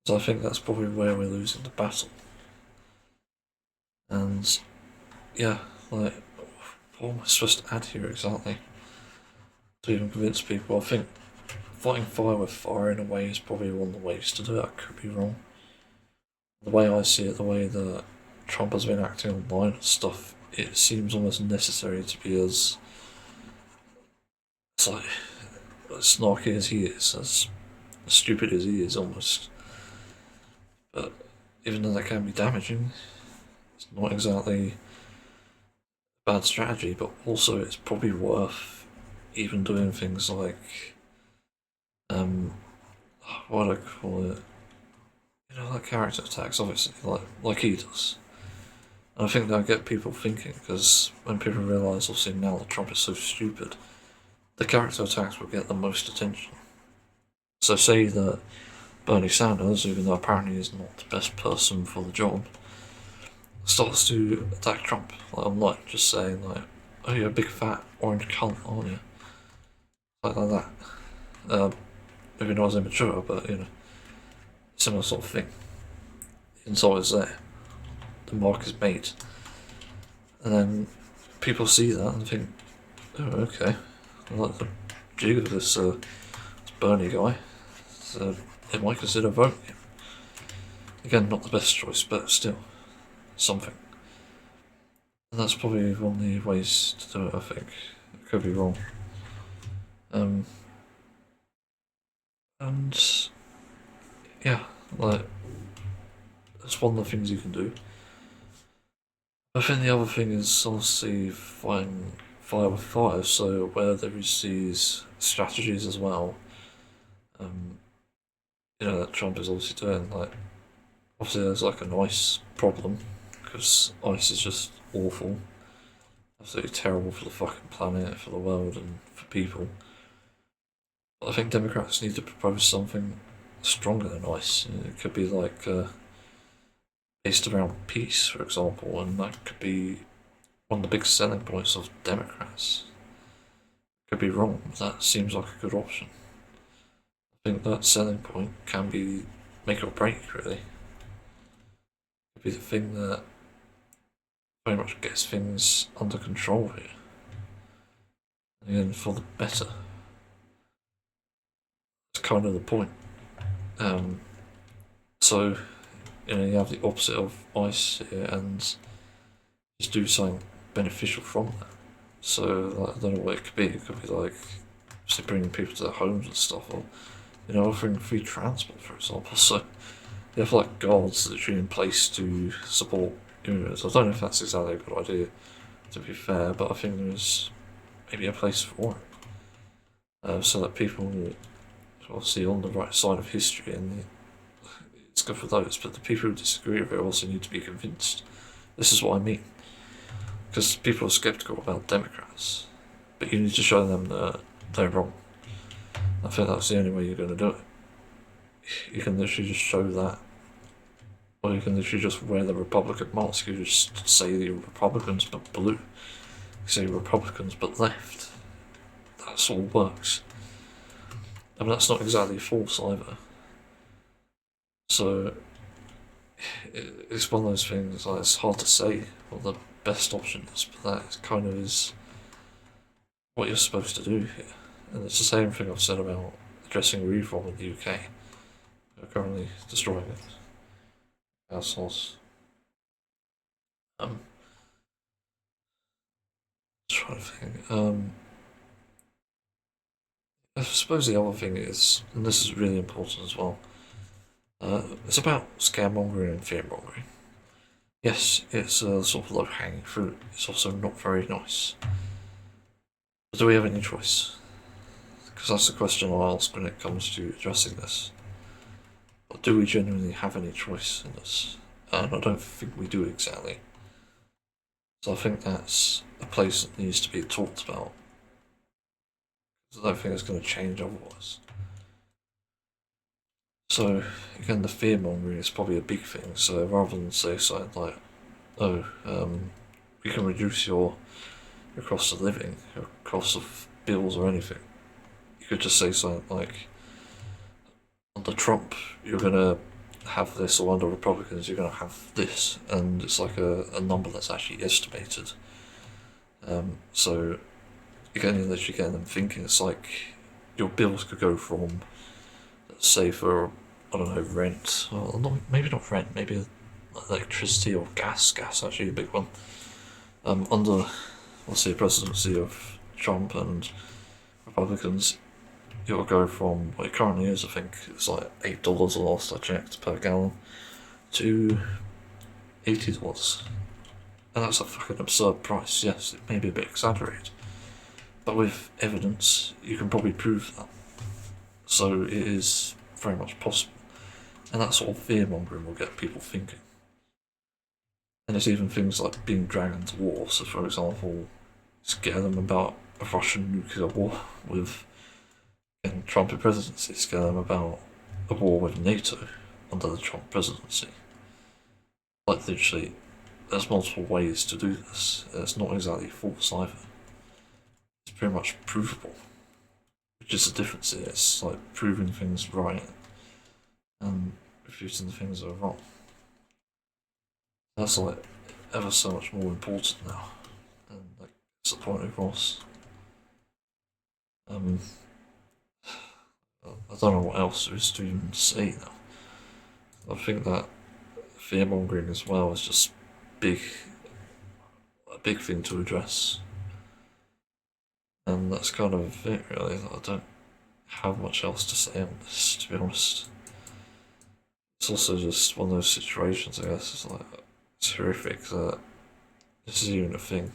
So I think that's probably where we're losing the battle. And yeah, like, what am I supposed to add here exactly to even convince people? I think fighting fire with fire in a way is probably one of the ways to do it. I could be wrong. The way I see it, the way that Trump has been acting online and stuff, it seems almost necessary to be as, it's like, as snarky as he is, as stupid as he is almost. But even though that can be damaging, it's not exactly a bad strategy, but also it's probably worth even doing things like, what do I call it? You know, like character attacks, obviously, like he does. And I think that'll get people thinking, because when people realise, obviously, now that Trump is so stupid, the character attacks will get the most attention. So say that Bernie Sanders, even though apparently he's not the best person for the job, starts to attack Trump, like online, just saying like, "Oh, you're a big fat orange cunt, aren't you?" Like that. Maybe not as immature, but you know, similar sort of thing. The insult is there. The mark is made. And then people see that and think, oh, okay, I like the jig of this Bernie guy, so they might consider voting him. Again, not the best choice, but still, something. And that's probably one of the ways to do it, I think. I could be wrong. And yeah, like, that's one of the things you can do. I think the other thing is obviously fighting fire with fire, so where there is these strategies as well, um, you know, that Trump is obviously doing, like, obviously there's like an ice problem, because ice is just awful, absolutely terrible for the fucking planet, for the world, and for people. But I think Democrats need to propose something stronger than ice. It could be like based around peace, for example, and that could be one of the big selling points of Democrats. Could be wrong, but that seems like a good option. I think that selling point can be make or break, really. Could be the thing that very much gets things under control here. And again, for the better. That's kind of the point. So, you know, you have the opposite of ice here and just do something beneficial from that. So, like, I don't know what it could be. It could be like, say, bringing people to their homes and stuff, or, you know, offering free transport, for example. So, you have like guards literally in place to support immigrants. I don't know if that's exactly a good idea, to be fair, but I think there's maybe a place for it. So that people are obviously on the right side of history, and it's good for those, but the people who disagree with it also need to be convinced. This is what I mean. Because people are skeptical about Democrats, but you need to show them that they're wrong. I think that's the only way you're going to do it. You can literally just show that, or you can literally just wear the Republican mask. You just say the Republicans but blue. You say Republicans but left. That's all works. I mean, that's not exactly false either. So it's one of those things. Like, it's hard to say what the best option is, but that kind of is what you're supposed to do here. And it's the same thing I've said about addressing reform in the UK. They're currently destroying it. Assholes. Trying to think. I suppose the other thing is, and this is really important as well, it's about scaremongering and fearmongering. Yes, it's a sort of low-hanging fruit. It's also not very nice. But do we have any choice? Because that's the question I ask when it comes to addressing this. But do we genuinely have any choice in this? And I don't think we do exactly. So I think that's a place that needs to be talked about. Because I don't think it's going to change otherwise. So, again, the fear mongering is probably a big thing. So rather than say something like, oh, we can reduce your your cost of living, your cost of bills or anything. You could just say something like, under Trump, you're gonna have this, or under Republicans, you're gonna have this, and it's like a number that's actually estimated. So again, you're literally getting them thinking. It's like your bills could go from, let's say, for, I don't know, rent, or not, maybe not rent, maybe electricity or gas. Gas actually a big one. Under, let's say, presidency of Trump and Republicans, it'll go from what it currently is, I think it's like $8 the last I checked per gallon, to $80. And that's a fucking absurd price. Yes, it may be a bit exaggerated, but with evidence, you can probably prove that. So it is very much possible. And that sort of fear mongering will get people thinking. And there's even things like being dragged into war. So, for example, scare them about a Russian nuclear war with in Trump presidency, scare them about a war with NATO under the Trump presidency. Like, literally, there's multiple ways to do this. It's not exactly false either. It's pretty much provable. Which is the difference here. It's like proving things right and refuting things that are wrong. That's like ever so much more important now. And like, it's the point across. I don't know what else there is to even say now. I think that fear mongering as well is just a big thing to address. And that's kind of it, really. I don't have much else to say on this, to be honest. It's also just one of those situations, I guess. It's like, it's horrific that this is even a thing.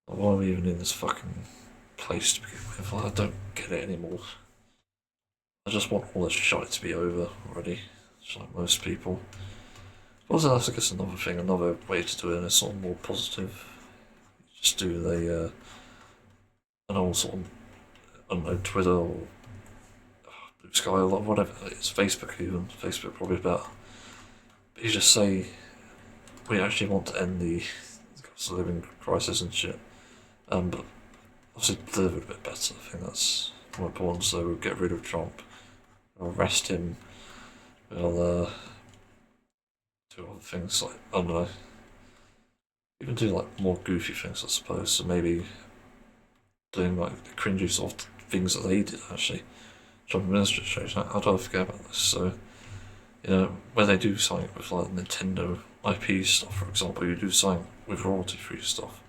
Why are we even in this fucking place to begin with? I don't get it anymore. I just want all this shite to be over already, just like most people. But also, that's, I guess, another thing, another way to do it, and it's sort of more positive. Just do an old sort of, I don't know, Twitter or Blue Sky or whatever, it's Facebook even. Facebook probably better. But you just say, we actually want to end the cost of living crisis and shit. But obviously deliver it a bit better. I think that's more important. So we'll get rid of Trump, we'll arrest him, we'll do other things like, I don't know, even do like more goofy things, I suppose. So maybe doing like the cringy sort of things that they did actually. Trump administration, I don't forget about this. So, you know, when they do something with like Nintendo IP stuff, for example, you do something with royalty-free stuff.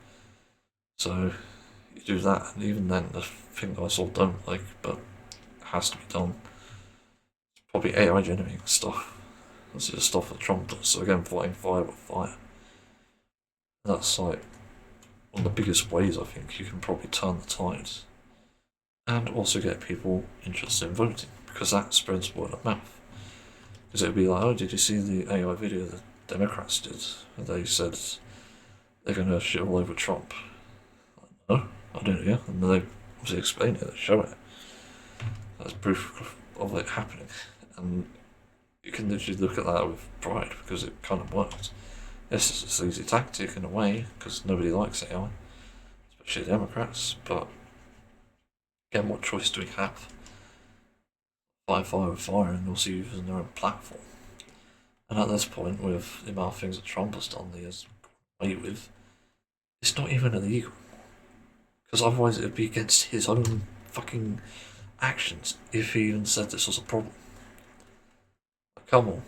So you do that, and even then, the thing that I sort of don't like, but it has to be done, it's probably AI generating stuff. That's the stuff that Trump does. So again, fighting fire with fire. And that's like one of the biggest ways I think you can probably turn the tide, and also get people interested in voting, because that spreads word of mouth. Because it would be like, oh, did you see the AI video that Democrats did? And they said they're going to shit all over Trump. No, I don't know. And they obviously explain it, they show it. That's proof of it happening. And you can literally look at that with pride, because it kind of worked. Yes, it's an easy tactic in a way, because nobody likes AI, especially Democrats, but again, what choice do we have? Fight fire with fire, and also using their own platform. And at this point, with the amount of things that Trump has done, he has gone away with, it's not even illegal. Because otherwise it would be against his own fucking actions if he even said this was a problem. Like, come on.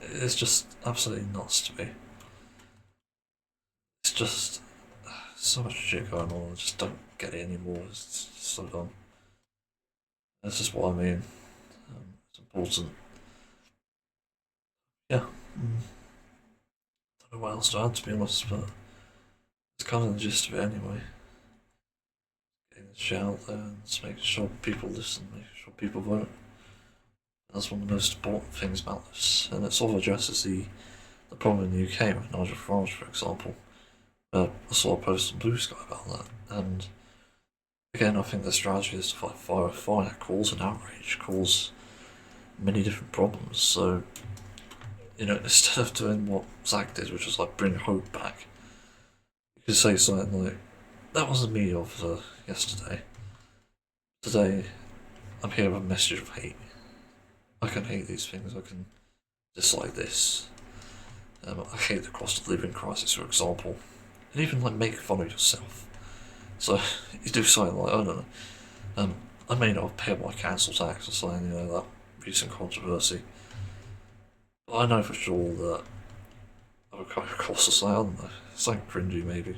It's just absolutely nuts to me. It's just so much shit going on, I just don't get it anymore. It's so dumb. That's just what I mean. It's important. Yeah. Don't know what else to add, to be honest, but it's kind of the gist of it anyway. Getting the shit out there and just making sure people listen, making sure people vote. That's one of the most important things about this, and it sort of addresses the problem in the UK with Nigel Farrage, for example. I saw a post on Blue Sky about that, and again, I think the strategy is to fight fire with fire, cause an outrage, cause many different problems. So, you know, instead of doing what Zach did, which was like bring hope back, you could say something like, that wasn't me of yesterday. Today, I'm here with a message of hate. I can hate these things, I can dislike this. I hate the cost of living crisis, for example. And even like make fun of yourself. So, you do something like, I don't know, I may not have paid my council tax or something, that recent controversy. But I know for sure that I would come across as, I don't know, something cringy maybe.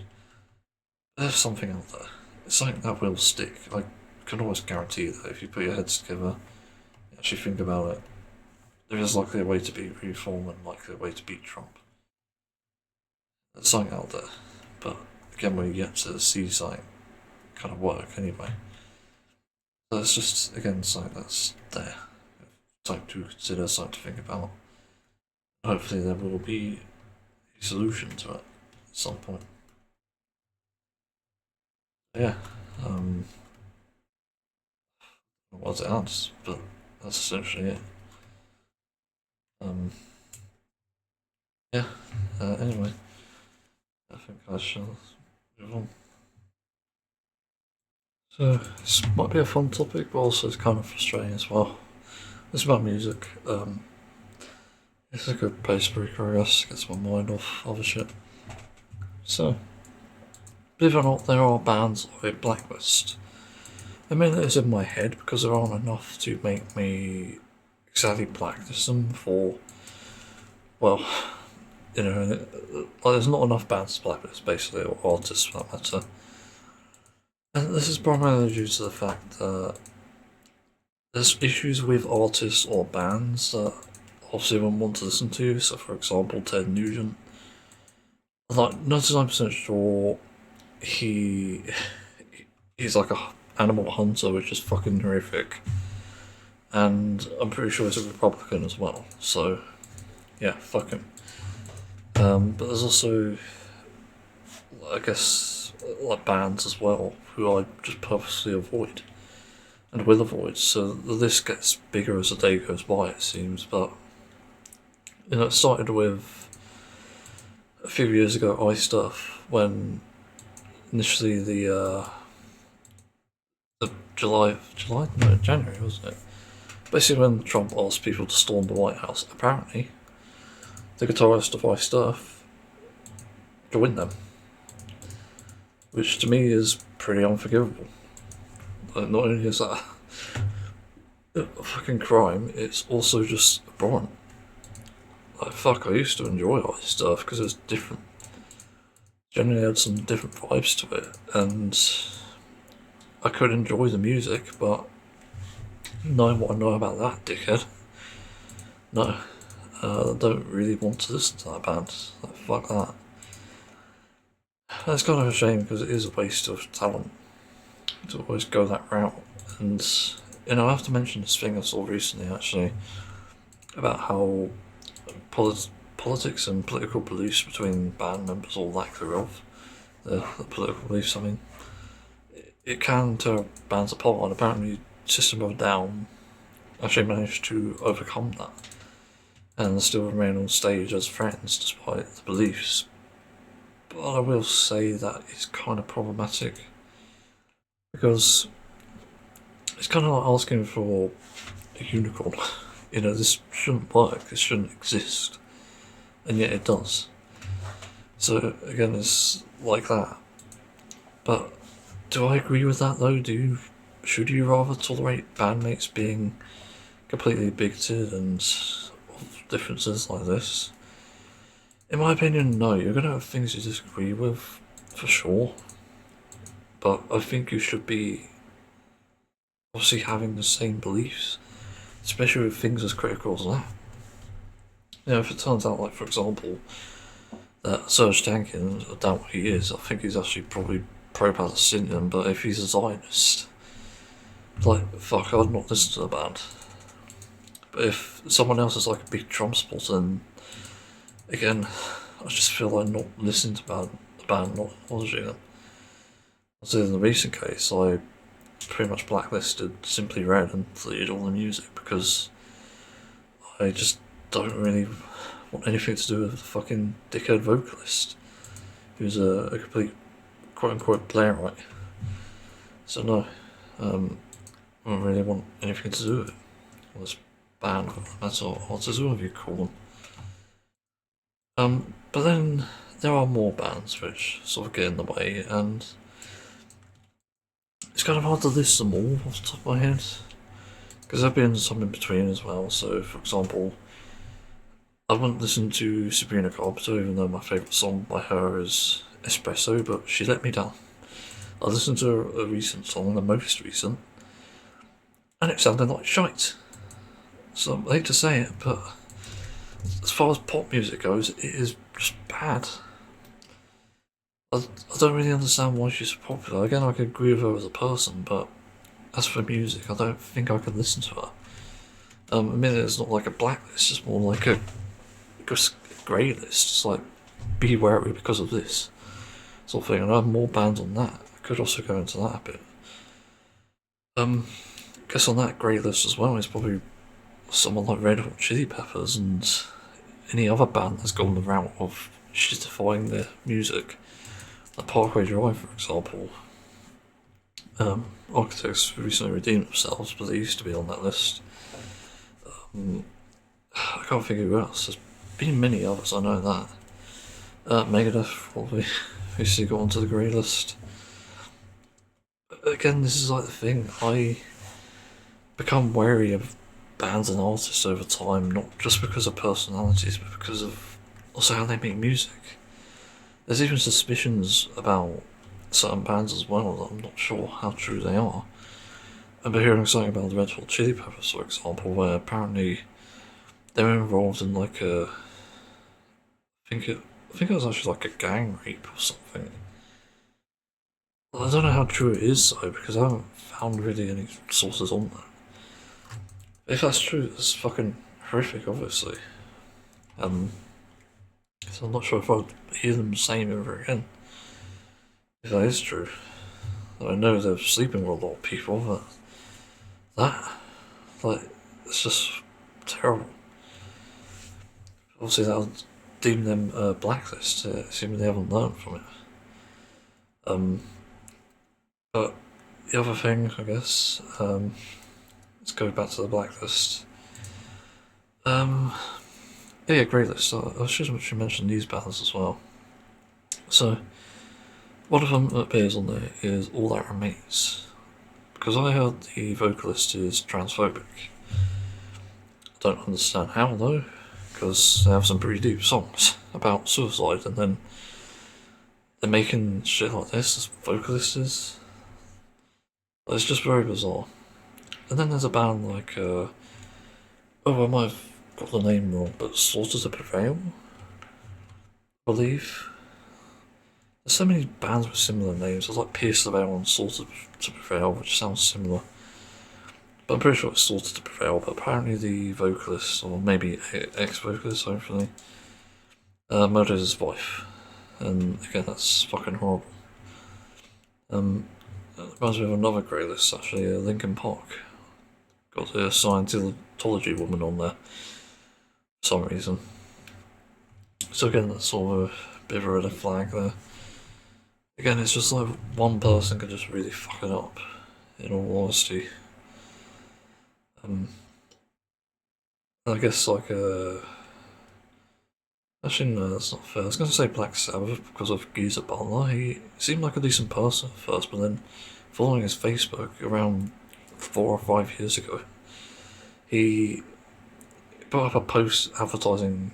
There's something out there. It's something that will stick. I can always guarantee that if you put your heads together, actually think about it, there is likely a way to beat reform and likely a way to beat Trump. There's something out there. But again, when you get to see something kind of work anyway. So it's just, again, something that's there. Something to consider, something to think about. Hopefully there will be a solution to it at some point. Yeah, what's it else? But that's essentially it. Yeah, anyway, I think I shall move on. So, this might be a fun topic, but also it's kind of frustrating as well. It's about music. It's a good place to regress, gets my mind off other shit. So, believe it or not, there are bands like Blacklist. I mean, it's in my head because there aren't enough to make me exactly blacklist them for, well, there's not enough bands to blacklist, basically, or artists for that matter. And this is primarily due to the fact that there's issues with artists or bands that obviously I wouldn't want to listen to. So, for example, Ted Nugent. I'm like 99% sure he's like a animal hunter, which is fucking horrific. And I'm pretty sure he's a Republican as well. So, yeah, fuck him. But there's also, I guess, like bands as well who I just purposely avoid and will avoid. So the list gets bigger as the day goes by, it seems. But it started with a few years ago, Stuff, when initially the January, wasn't it? Basically, when Trump asked people to storm the White House, apparently the guitarist of Stuff joined them, which to me is pretty unforgivable. Not only is that a fucking crime, it's also just abhorrent. Like, fuck, I used to enjoy Stuff because it was different. Generally had some different vibes to it, and I could enjoy the music, but knowing what I know about that dickhead, no, I don't really want to listen to that band. Like, fuck that. And it's kind of a shame because it is a waste of talent to always go that route. And I have to mention this thing I saw recently actually about how politics and political beliefs between band members, or lack thereof, the political beliefs, I mean, it can tear bands apart, and apparently System of a Down actually managed to overcome that and still remain on stage as friends despite the beliefs. But I will say that it's kind of problematic because it's kind of like asking for a unicorn. This shouldn't work, this shouldn't exist, and yet it does. So again, it's like that. But do I agree with that though? Should you rather tolerate bandmates being completely bigoted and differences like this? In my opinion, no. You're gonna have things you disagree with, for sure. But I think you should be obviously having the same beliefs, especially with things as critical as that. If it turns out, like, for example, that Serge Tankian, I doubt what he is, I think he's actually probably pro-Palestinian, but if he's a Zionist, like, fuck, I'd not listen to the band. But if someone else is like a big Trump supporter, then again, I just feel like not listening to the band, not acknowledging them. So in the recent case, I pretty much blacklisted Simply Red and deleted all the music because I just don't really want anything to do with the fucking dickhead vocalist, who's a complete quote-unquote playwright. So no, I don't really want anything to do with it. Or this band, that's all to do with you, cool. But then there are more bands which sort of get in the way, and it's kind of hard to list them all off the top of my head. Because there have been some in between as well. So, for example, I wouldn't listen to Sabrina Carpenter, even though my favourite song by her is Espresso, but she let me down. I listened to a recent song, the most recent, and it sounded like shite. So I hate to say it, but as far as pop music goes, it is just bad. I don't really understand why she's so popular. Again, I could agree with her as a person, but as for music, I don't think I could listen to her. I mean, it's not like a blacklist, it's more like a Greylist. It's like, be wary because of this sort of thing. And I have more bands on that. I could also go into that a bit. I guess on that Greylist as well is probably someone like Red Hot Chili Peppers and any other band that's gone the route of shitifying their music. Like Parkway Drive, for example. Architects recently redeemed themselves, but they used to be on that list. I can't think of who else. There's been many others, I know that. Megadeth probably used to go onto the Greylist. Again, this is like the thing. I become wary of bands and artists over time, not just because of personalities, but because of also how they make music. There's even suspicions about certain bands as well that I'm not sure how true they are. I remember hearing something about the Red Hot Chili Peppers, for example, where apparently they were involved in like a, I think it was actually like a gang rape or something. I don't know how true it is though, because I haven't found really any sources on that. If that's true, it's fucking horrific, obviously. So I'm not sure if I'd hear them saying ever again. If that is true. I know they're sleeping with a lot of people, but it's just terrible. Obviously that would deem them a blacklist, assuming they haven't learned from it. But the other thing, I guess, let's go back to the blacklist. Yeah, Greylist. I should mention these bands as well. So, one of them that appears on there is All That Remains. Because I heard the vocalist is transphobic. I don't understand how though, because they have some pretty deep songs about suicide, and then they're making shit like this as vocalist is. It's just very bizarre. And then there's a band like, I might have got the name wrong, but Slaughter to Prevail, I believe. There's so many bands with similar names. There's like Pierce the Veil and Slaughter to Prevail, which sounds similar. But I'm pretty sure it's Slaughter to Prevail, but apparently the vocalist, or maybe ex-vocalist, hopefully, murdered his wife. And again, that's fucking horrible. It reminds me of another Greylist, actually, Linkin Park. Got the Scientology woman on there, for some reason. So again, that's sort of a bit of a red flag there. Again, it's just like one person could just really fuck it up, in all honesty. I guess like actually no, that's not fair. I was going to say Black Sabbath because of Geezer Butler. He seemed like a decent person at first, but then following his Facebook around 4 or 5 years ago, he put up a post advertising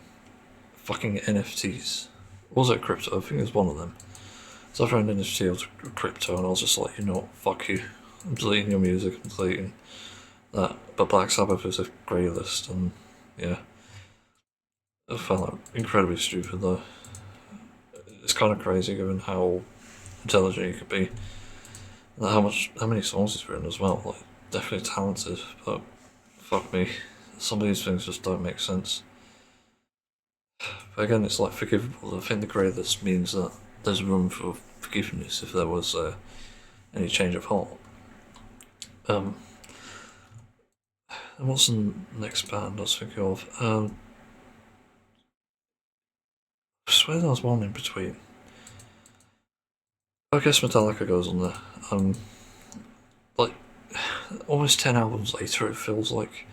fucking NFTs. Was it crypto? I think it was one of them. So I found NFT was crypto, and I was just like, you know what, fuck you. I'm deleting your music, I'm deleting that. But Black Sabbath is a Greylist, and yeah. I found that incredibly stupid though. It's kind of crazy given how intelligent he could be. And how many songs he's written as well. Like, definitely talented, but fuck me. Some of these things just don't make sense. But again, it's like forgivable. I think the Greylist means that there's room for forgiveness if there was any change of heart. And what's the next band I was thinking of? I swear there was one in between. I guess Metallica goes on there. Like, almost 10 albums later, it feels like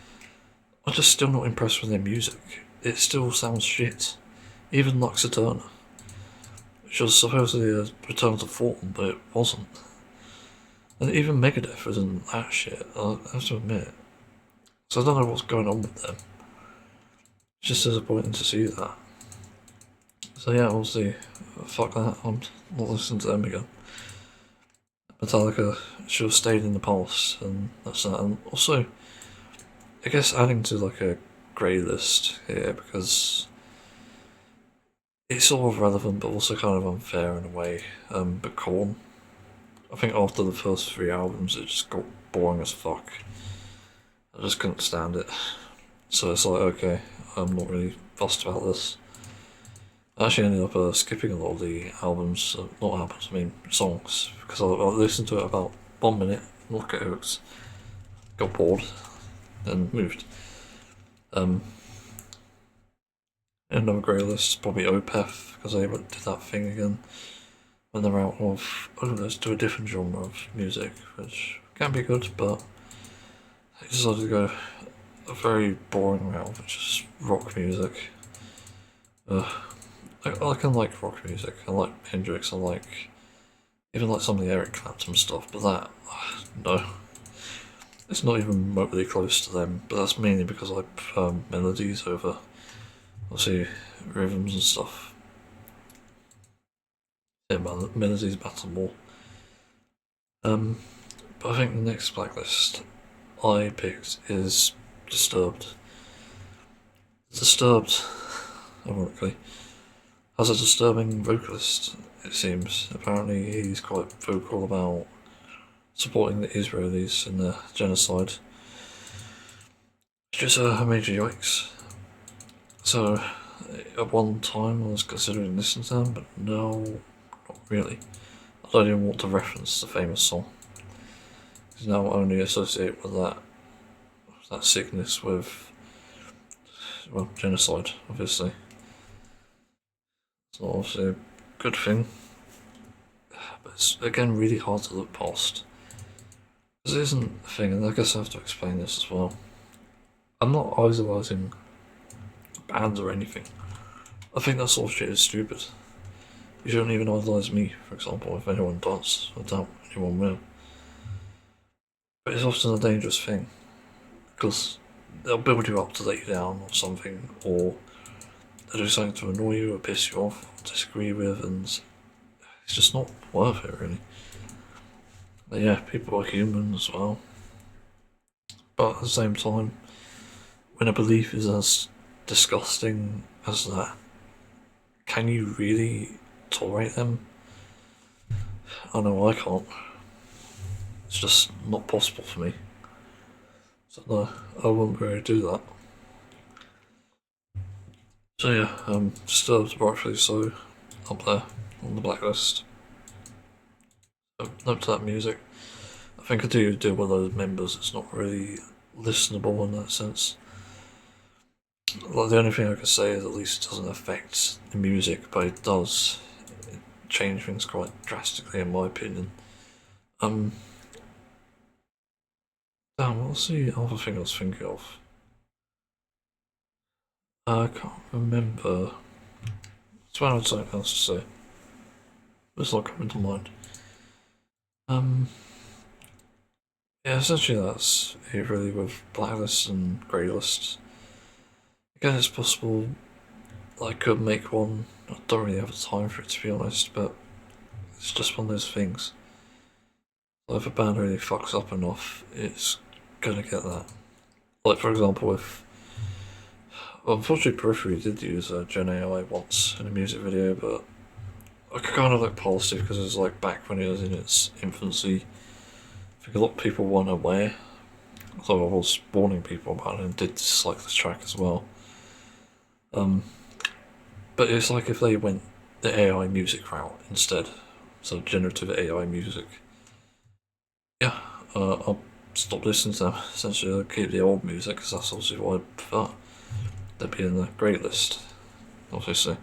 I'm just still not impressed with their music. It still sounds shit. Even Lux Eterna, which was supposedly a return to form, but it wasn't. And even Megadeth isn't that shit, I have to admit. So I don't know what's going on with them. It's just disappointing to see that. So yeah, we'll see. Fuck that, I'm not listening to them again. Metallica should have stayed in the past, and that's that. And also, I guess adding to like a Greylist here, because it's sort of relevant but also kind of unfair in a way. But Korn, I think after the first 3 albums it just got boring as fuck. I just couldn't stand it. So it's like, okay, I'm not really fussed about this. I actually ended up skipping a lot of the albums, not albums, I mean songs, because I listened to it about 1 minute, look at hooks, got bored, then moved. Another Greylist, probably Opeth, because they did that thing again when they're out of, let's do a different genre of music, which can be good, but they decided to go a very boring route, which is rock music. I can like rock music, I like Hendrix, I like even like some of the Eric Clapton stuff, but that, no. It's not even remotely close to them, but that's mainly because I prefer melodies over, obviously, rhythms and stuff. Yeah, melodies matter more. But I think the next Blacklist I picked is Disturbed. Disturbed, ironically, has a disturbing vocalist, it seems. Apparently he's quite vocal about supporting the Israelis in the genocide. It's just a major yikes. So, at one time I was considering listening to them, but no, not really. I don't even want to reference the famous song. Because now I only associate with that sickness with, well, genocide, obviously. It's not obviously a good thing. But it's, again, really hard to look past. Because it isn't a thing, and I guess I have to explain this as well. I'm not idolising bands or anything. I think that sort of shit is stupid. You shouldn't even idolise me, for example, if anyone does. I doubt anyone will. But it's often a dangerous thing, because they'll build you up to let you down or something, or they'll do something to annoy you or piss you off or disagree with, and it's just not worth it, really. But yeah, people are human as well. But at the same time, when a belief is as disgusting as that, can you really tolerate them? I know I can't. It's just not possible for me. So no, I wouldn't really do that. So yeah, Disturbed, rightfully so, up there on the Blacklist. So, note to that music. I think I do deal with those members, it's not really listenable in that sense. Like, the only thing I can say is at least it doesn't affect the music, but it does change things quite drastically in my opinion. Damn, what's the other thing I was thinking of? I can't remember. It's when I had something else to say. It's not coming to mind. Yeah, essentially that's it really with Blacklist and Greylist. Again, it's possible that I could make one. I don't really have the time for it, to be honest, but it's just one of those things. If a band really fucks up enough, it's gonna get that. Like, for example, if, well, unfortunately Periphery did use Gen AI once in a music video, but I could kind of look past it because it was like back when it was in its infancy. I think a lot of people weren't aware, although I was warning people about it and did dislike the track as well. But it's like if they went the AI music route instead, so generative AI music. Yeah, I'll stop listening to them. Essentially, I'll keep the old music because that's obviously what I prefer. They'd be in the Greylist, obviously.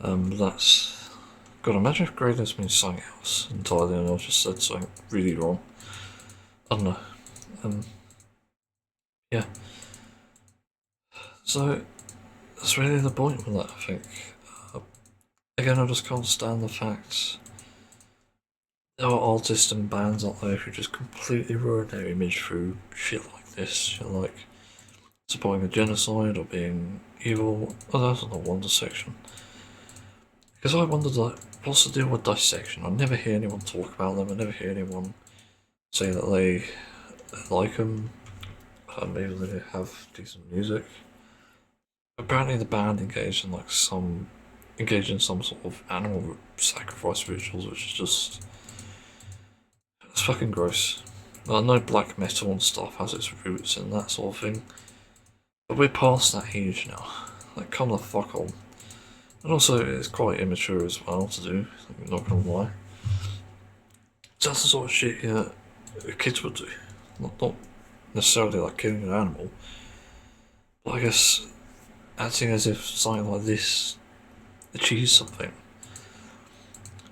That's God, imagine if Greylist means something else entirely and I just said something really wrong. I don't know. Yeah. So, that's really the point with that, I think. Again, I just can't stand the fact there are artists and bands out there who just completely ruin their image through shit like this. Like supporting a genocide or being evil. Oh, that's not the wonder section. Because I wondered, like, what's the deal with dissection? I never hear anyone talk about them. I never hear anyone say that they like them. Maybe they have decent music. Apparently, the band engaged in some sort of animal sacrifice rituals, which is just it's fucking gross. I know black metal and stuff has its roots in that sort of thing, but we're past that age now. Like, come the fuck on. And also, it's quite immature as well to do. I'm not gonna lie. So that's the sort of shit kids would do. Not necessarily like killing an animal, but I guess acting as if something like this achieves something.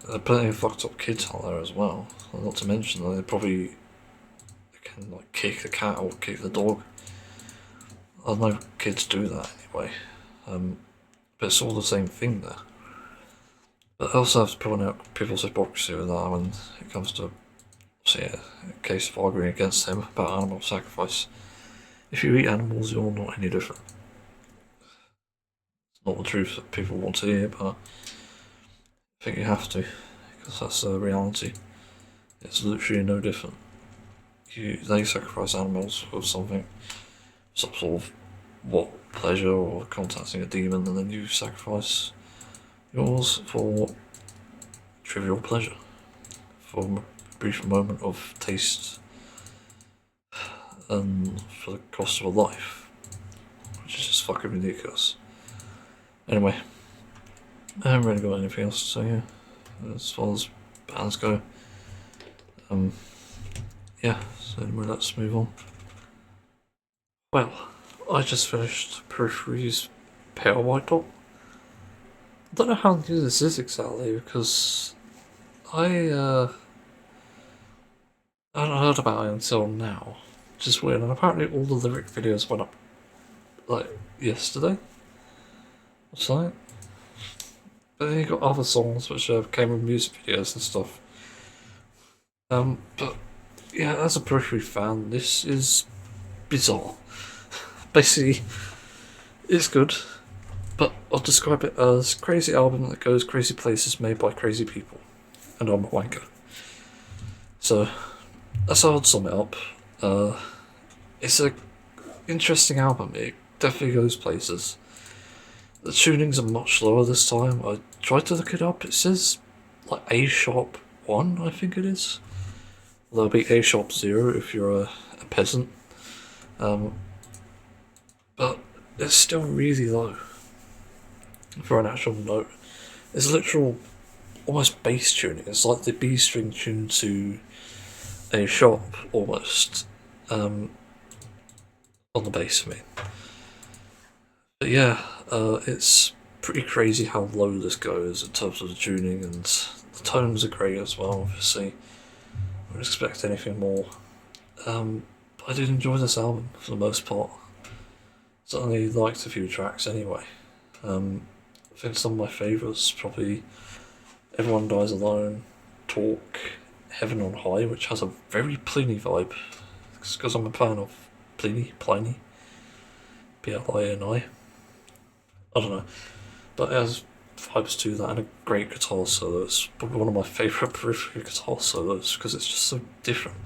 There are plenty of fucked up kids out there as well. Not to mention that they probably can like kick the cat or kick the dog. I know kids do that anyway, but it's all the same thing there. But I also have to point out people's hypocrisy with that when it comes to, say, a case of arguing against them about animal sacrifice. If you eat animals, you're not any different. It's not the truth that people want to hear, but I think you have to, because that's the reality. It's literally no different. They sacrifice animals for something, some sort of pleasure or contacting a demon, and then you sacrifice yours for trivial pleasure, for a brief moment of taste, and for the cost of a life, which is just fucking ridiculous. Anyway, I haven't really got anything else to say here, as far as bands go. Yeah, so anyway, let's move on. Well, I just finished Periphery's Pale White Dot. I don't know how new this is exactly, because I hadn't heard about it until now, which is weird, and apparently all the lyric videos went up, like, yesterday, or something. But then you got other songs which came with music videos and stuff. But yeah, as a Periphery fan, this is bizarre. Basically, it's good, but I'll describe it as crazy album that goes crazy places made by crazy people, and I'm a wanker. So that's how I'd sum it up. It's a interesting album. It definitely goes places. The tunings are much lower this time. I tried to look it up. It says like A sharp 1, I think it is. There'll be A sharp 0 if you're a peasant. But it's still really low for an actual note. It's literal, almost bass tuning. It's like the B string tuned to A sharp almost, on the bass for me. But yeah, it's pretty crazy how low this goes in terms of the tuning, and the tones are great as well, obviously. I wouldn't expect anything more. I did enjoy this album for the most part. Certainly liked a few tracks anyway. I think some of my favourites probably Everyone Dies Alone, Talk, Heaven on High, which has a very Pliny vibe. It's because I'm a fan of Pliny, Plini. I don't know. But it has vibes to that and a great guitar solo. It's probably one of my favourite Periphery guitar solos because it's just so different.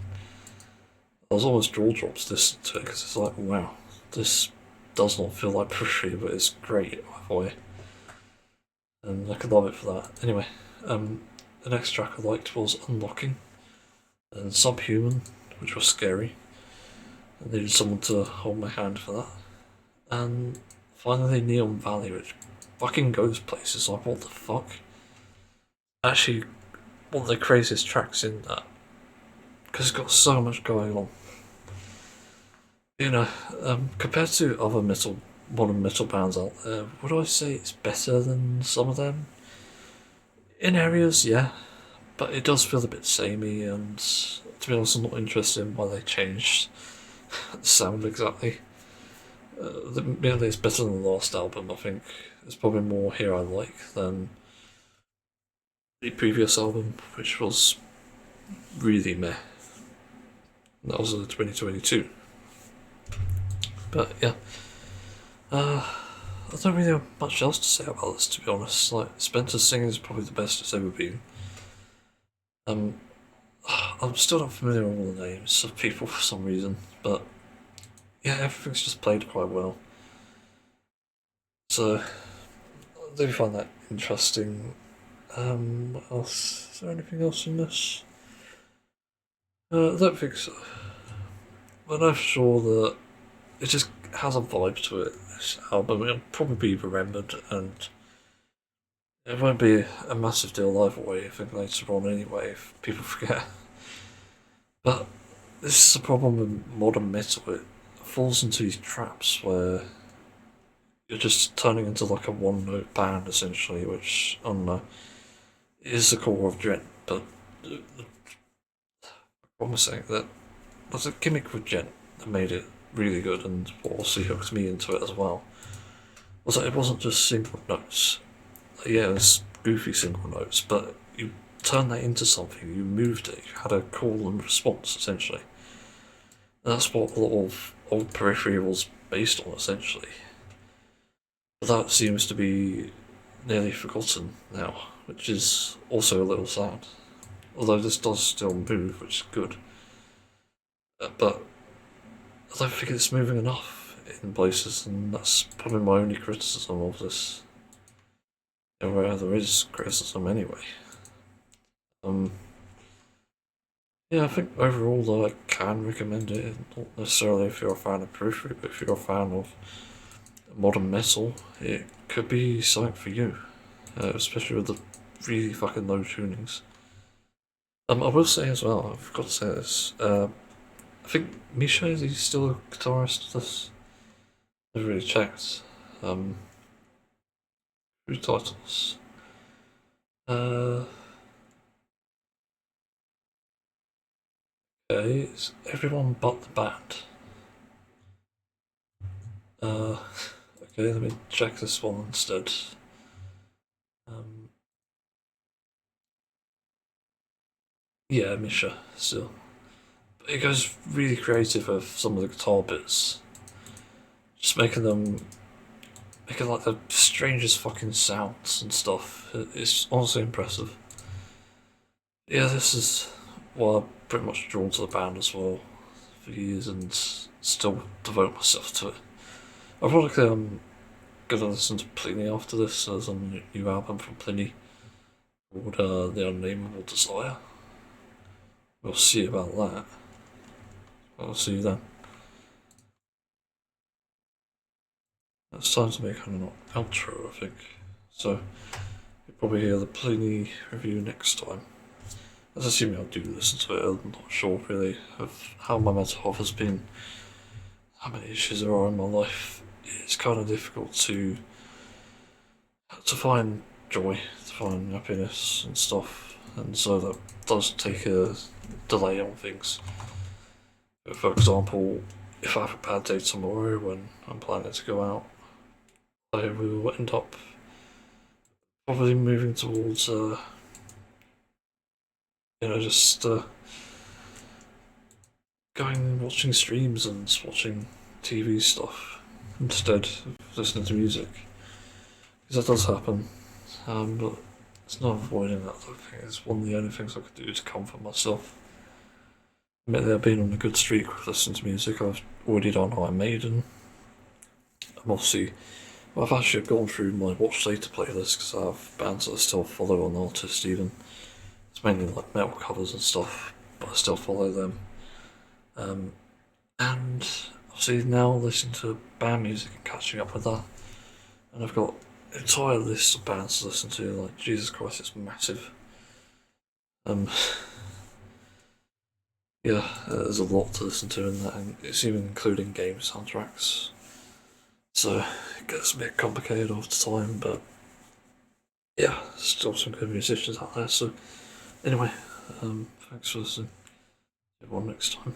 I was almost jaw drops listening to it because it's like, wow, this does not feel like Periphery, but it's great either way. And I could love it for that. Anyway, the next track I liked was Unlocking and Subhuman, which was scary. I needed someone to hold my hand for that. And finally Neon Valley, which fucking goes places. Like, what the fuck? Actually, one of the craziest tracks in that, because it's got so much going on. You know, compared to other modern metal bands out there, would I say it's better than some of them? In areas, yeah, but it does feel a bit samey, and to be honest, I'm not interested in why they changed the sound exactly. Merely it's better than the last album, I think. There's probably more here I like than the previous album, which was really meh. That was 2022. But yeah, I don't really have much else to say about this, to be honest. Like, Spencer's singing is probably the best it's ever been. Um, I'm still not familiar with all the names of people for some reason, but yeah, everything's just played quite well. So I do find that interesting. What else? Is there anything else in this? I don't think so. But I'm sure that it just has a vibe to it. This album, it'll probably be remembered, and it won't be a massive deal either way. I think later on, anyway, if people forget. But this is the problem with modern metal. It falls into these traps where you're just turning into like a one-note band essentially, which I don't know is the core of Gent. But the problem is saying that there's a gimmick with Gent that made it really good, and what also hooked me into it as well was that it wasn't just single notes. Yeah, it was goofy single notes, but you turned that into something. You moved it. You had a call and response essentially. And that's what a lot of old Periphery was based on essentially. But that seems to be nearly forgotten now, which is also a little sad. Although this does still move, which is good. But I don't think it's moving enough in places, and that's probably my only criticism of this. Where there is criticism anyway. Yeah, I think overall though I can recommend it. Not necessarily if you're a fan of Periphery, but if you're a fan of modern metal, it could be something for you. Especially with the really fucking low tunings. I will say as well, I forgot to say this. I think Misha is he still a guitarist? This never really checked. Who titles? Uh, okay, it's everyone but the band. Okay, let me check this one instead. Um, yeah, Misha still. But it goes really creative with some of the guitar bits, just making like the strangest fucking sounds and stuff. It's honestly impressive. Yeah, this is why I'm pretty much drawn to the band as well for years and still devote myself to it. Ironically, I'm gonna listen to Pliny after this. There's a new album from Pliny called The Unnameable Desire. We'll see about that. I'll see you then. It's time to make an outro, I think. So, you'll probably hear the Pliny review next time. As assuming I do listen to it, I'm not sure really of how my mental health has been, how many issues there are in my life. It's kind of difficult to find joy, to find happiness and stuff, and so that does take a delay on things. For example, if I have a bad day tomorrow when I'm planning to go out, I will end up probably moving towards, just going and watching streams and watching TV stuff instead of listening to music. Because that does happen, but it's not avoiding that. I think it's one of the only things I could do to comfort myself. Admittedly, I've been on a good streak with listening to music. I've already done Iron Maiden. I've actually gone through my watch later playlist because I have bands that I still follow on artists even. It's mainly like metal covers and stuff, but I still follow them. And obviously now listening to band music and catching up with that. And I've got an entire list of bands to listen to, like Jesus Christ, it's massive. Yeah, there's a lot to listen to in that, and it's even including game soundtracks. So it gets a bit complicated all the time, but yeah, still some good musicians out there. So anyway, thanks for listening. See everyone next time.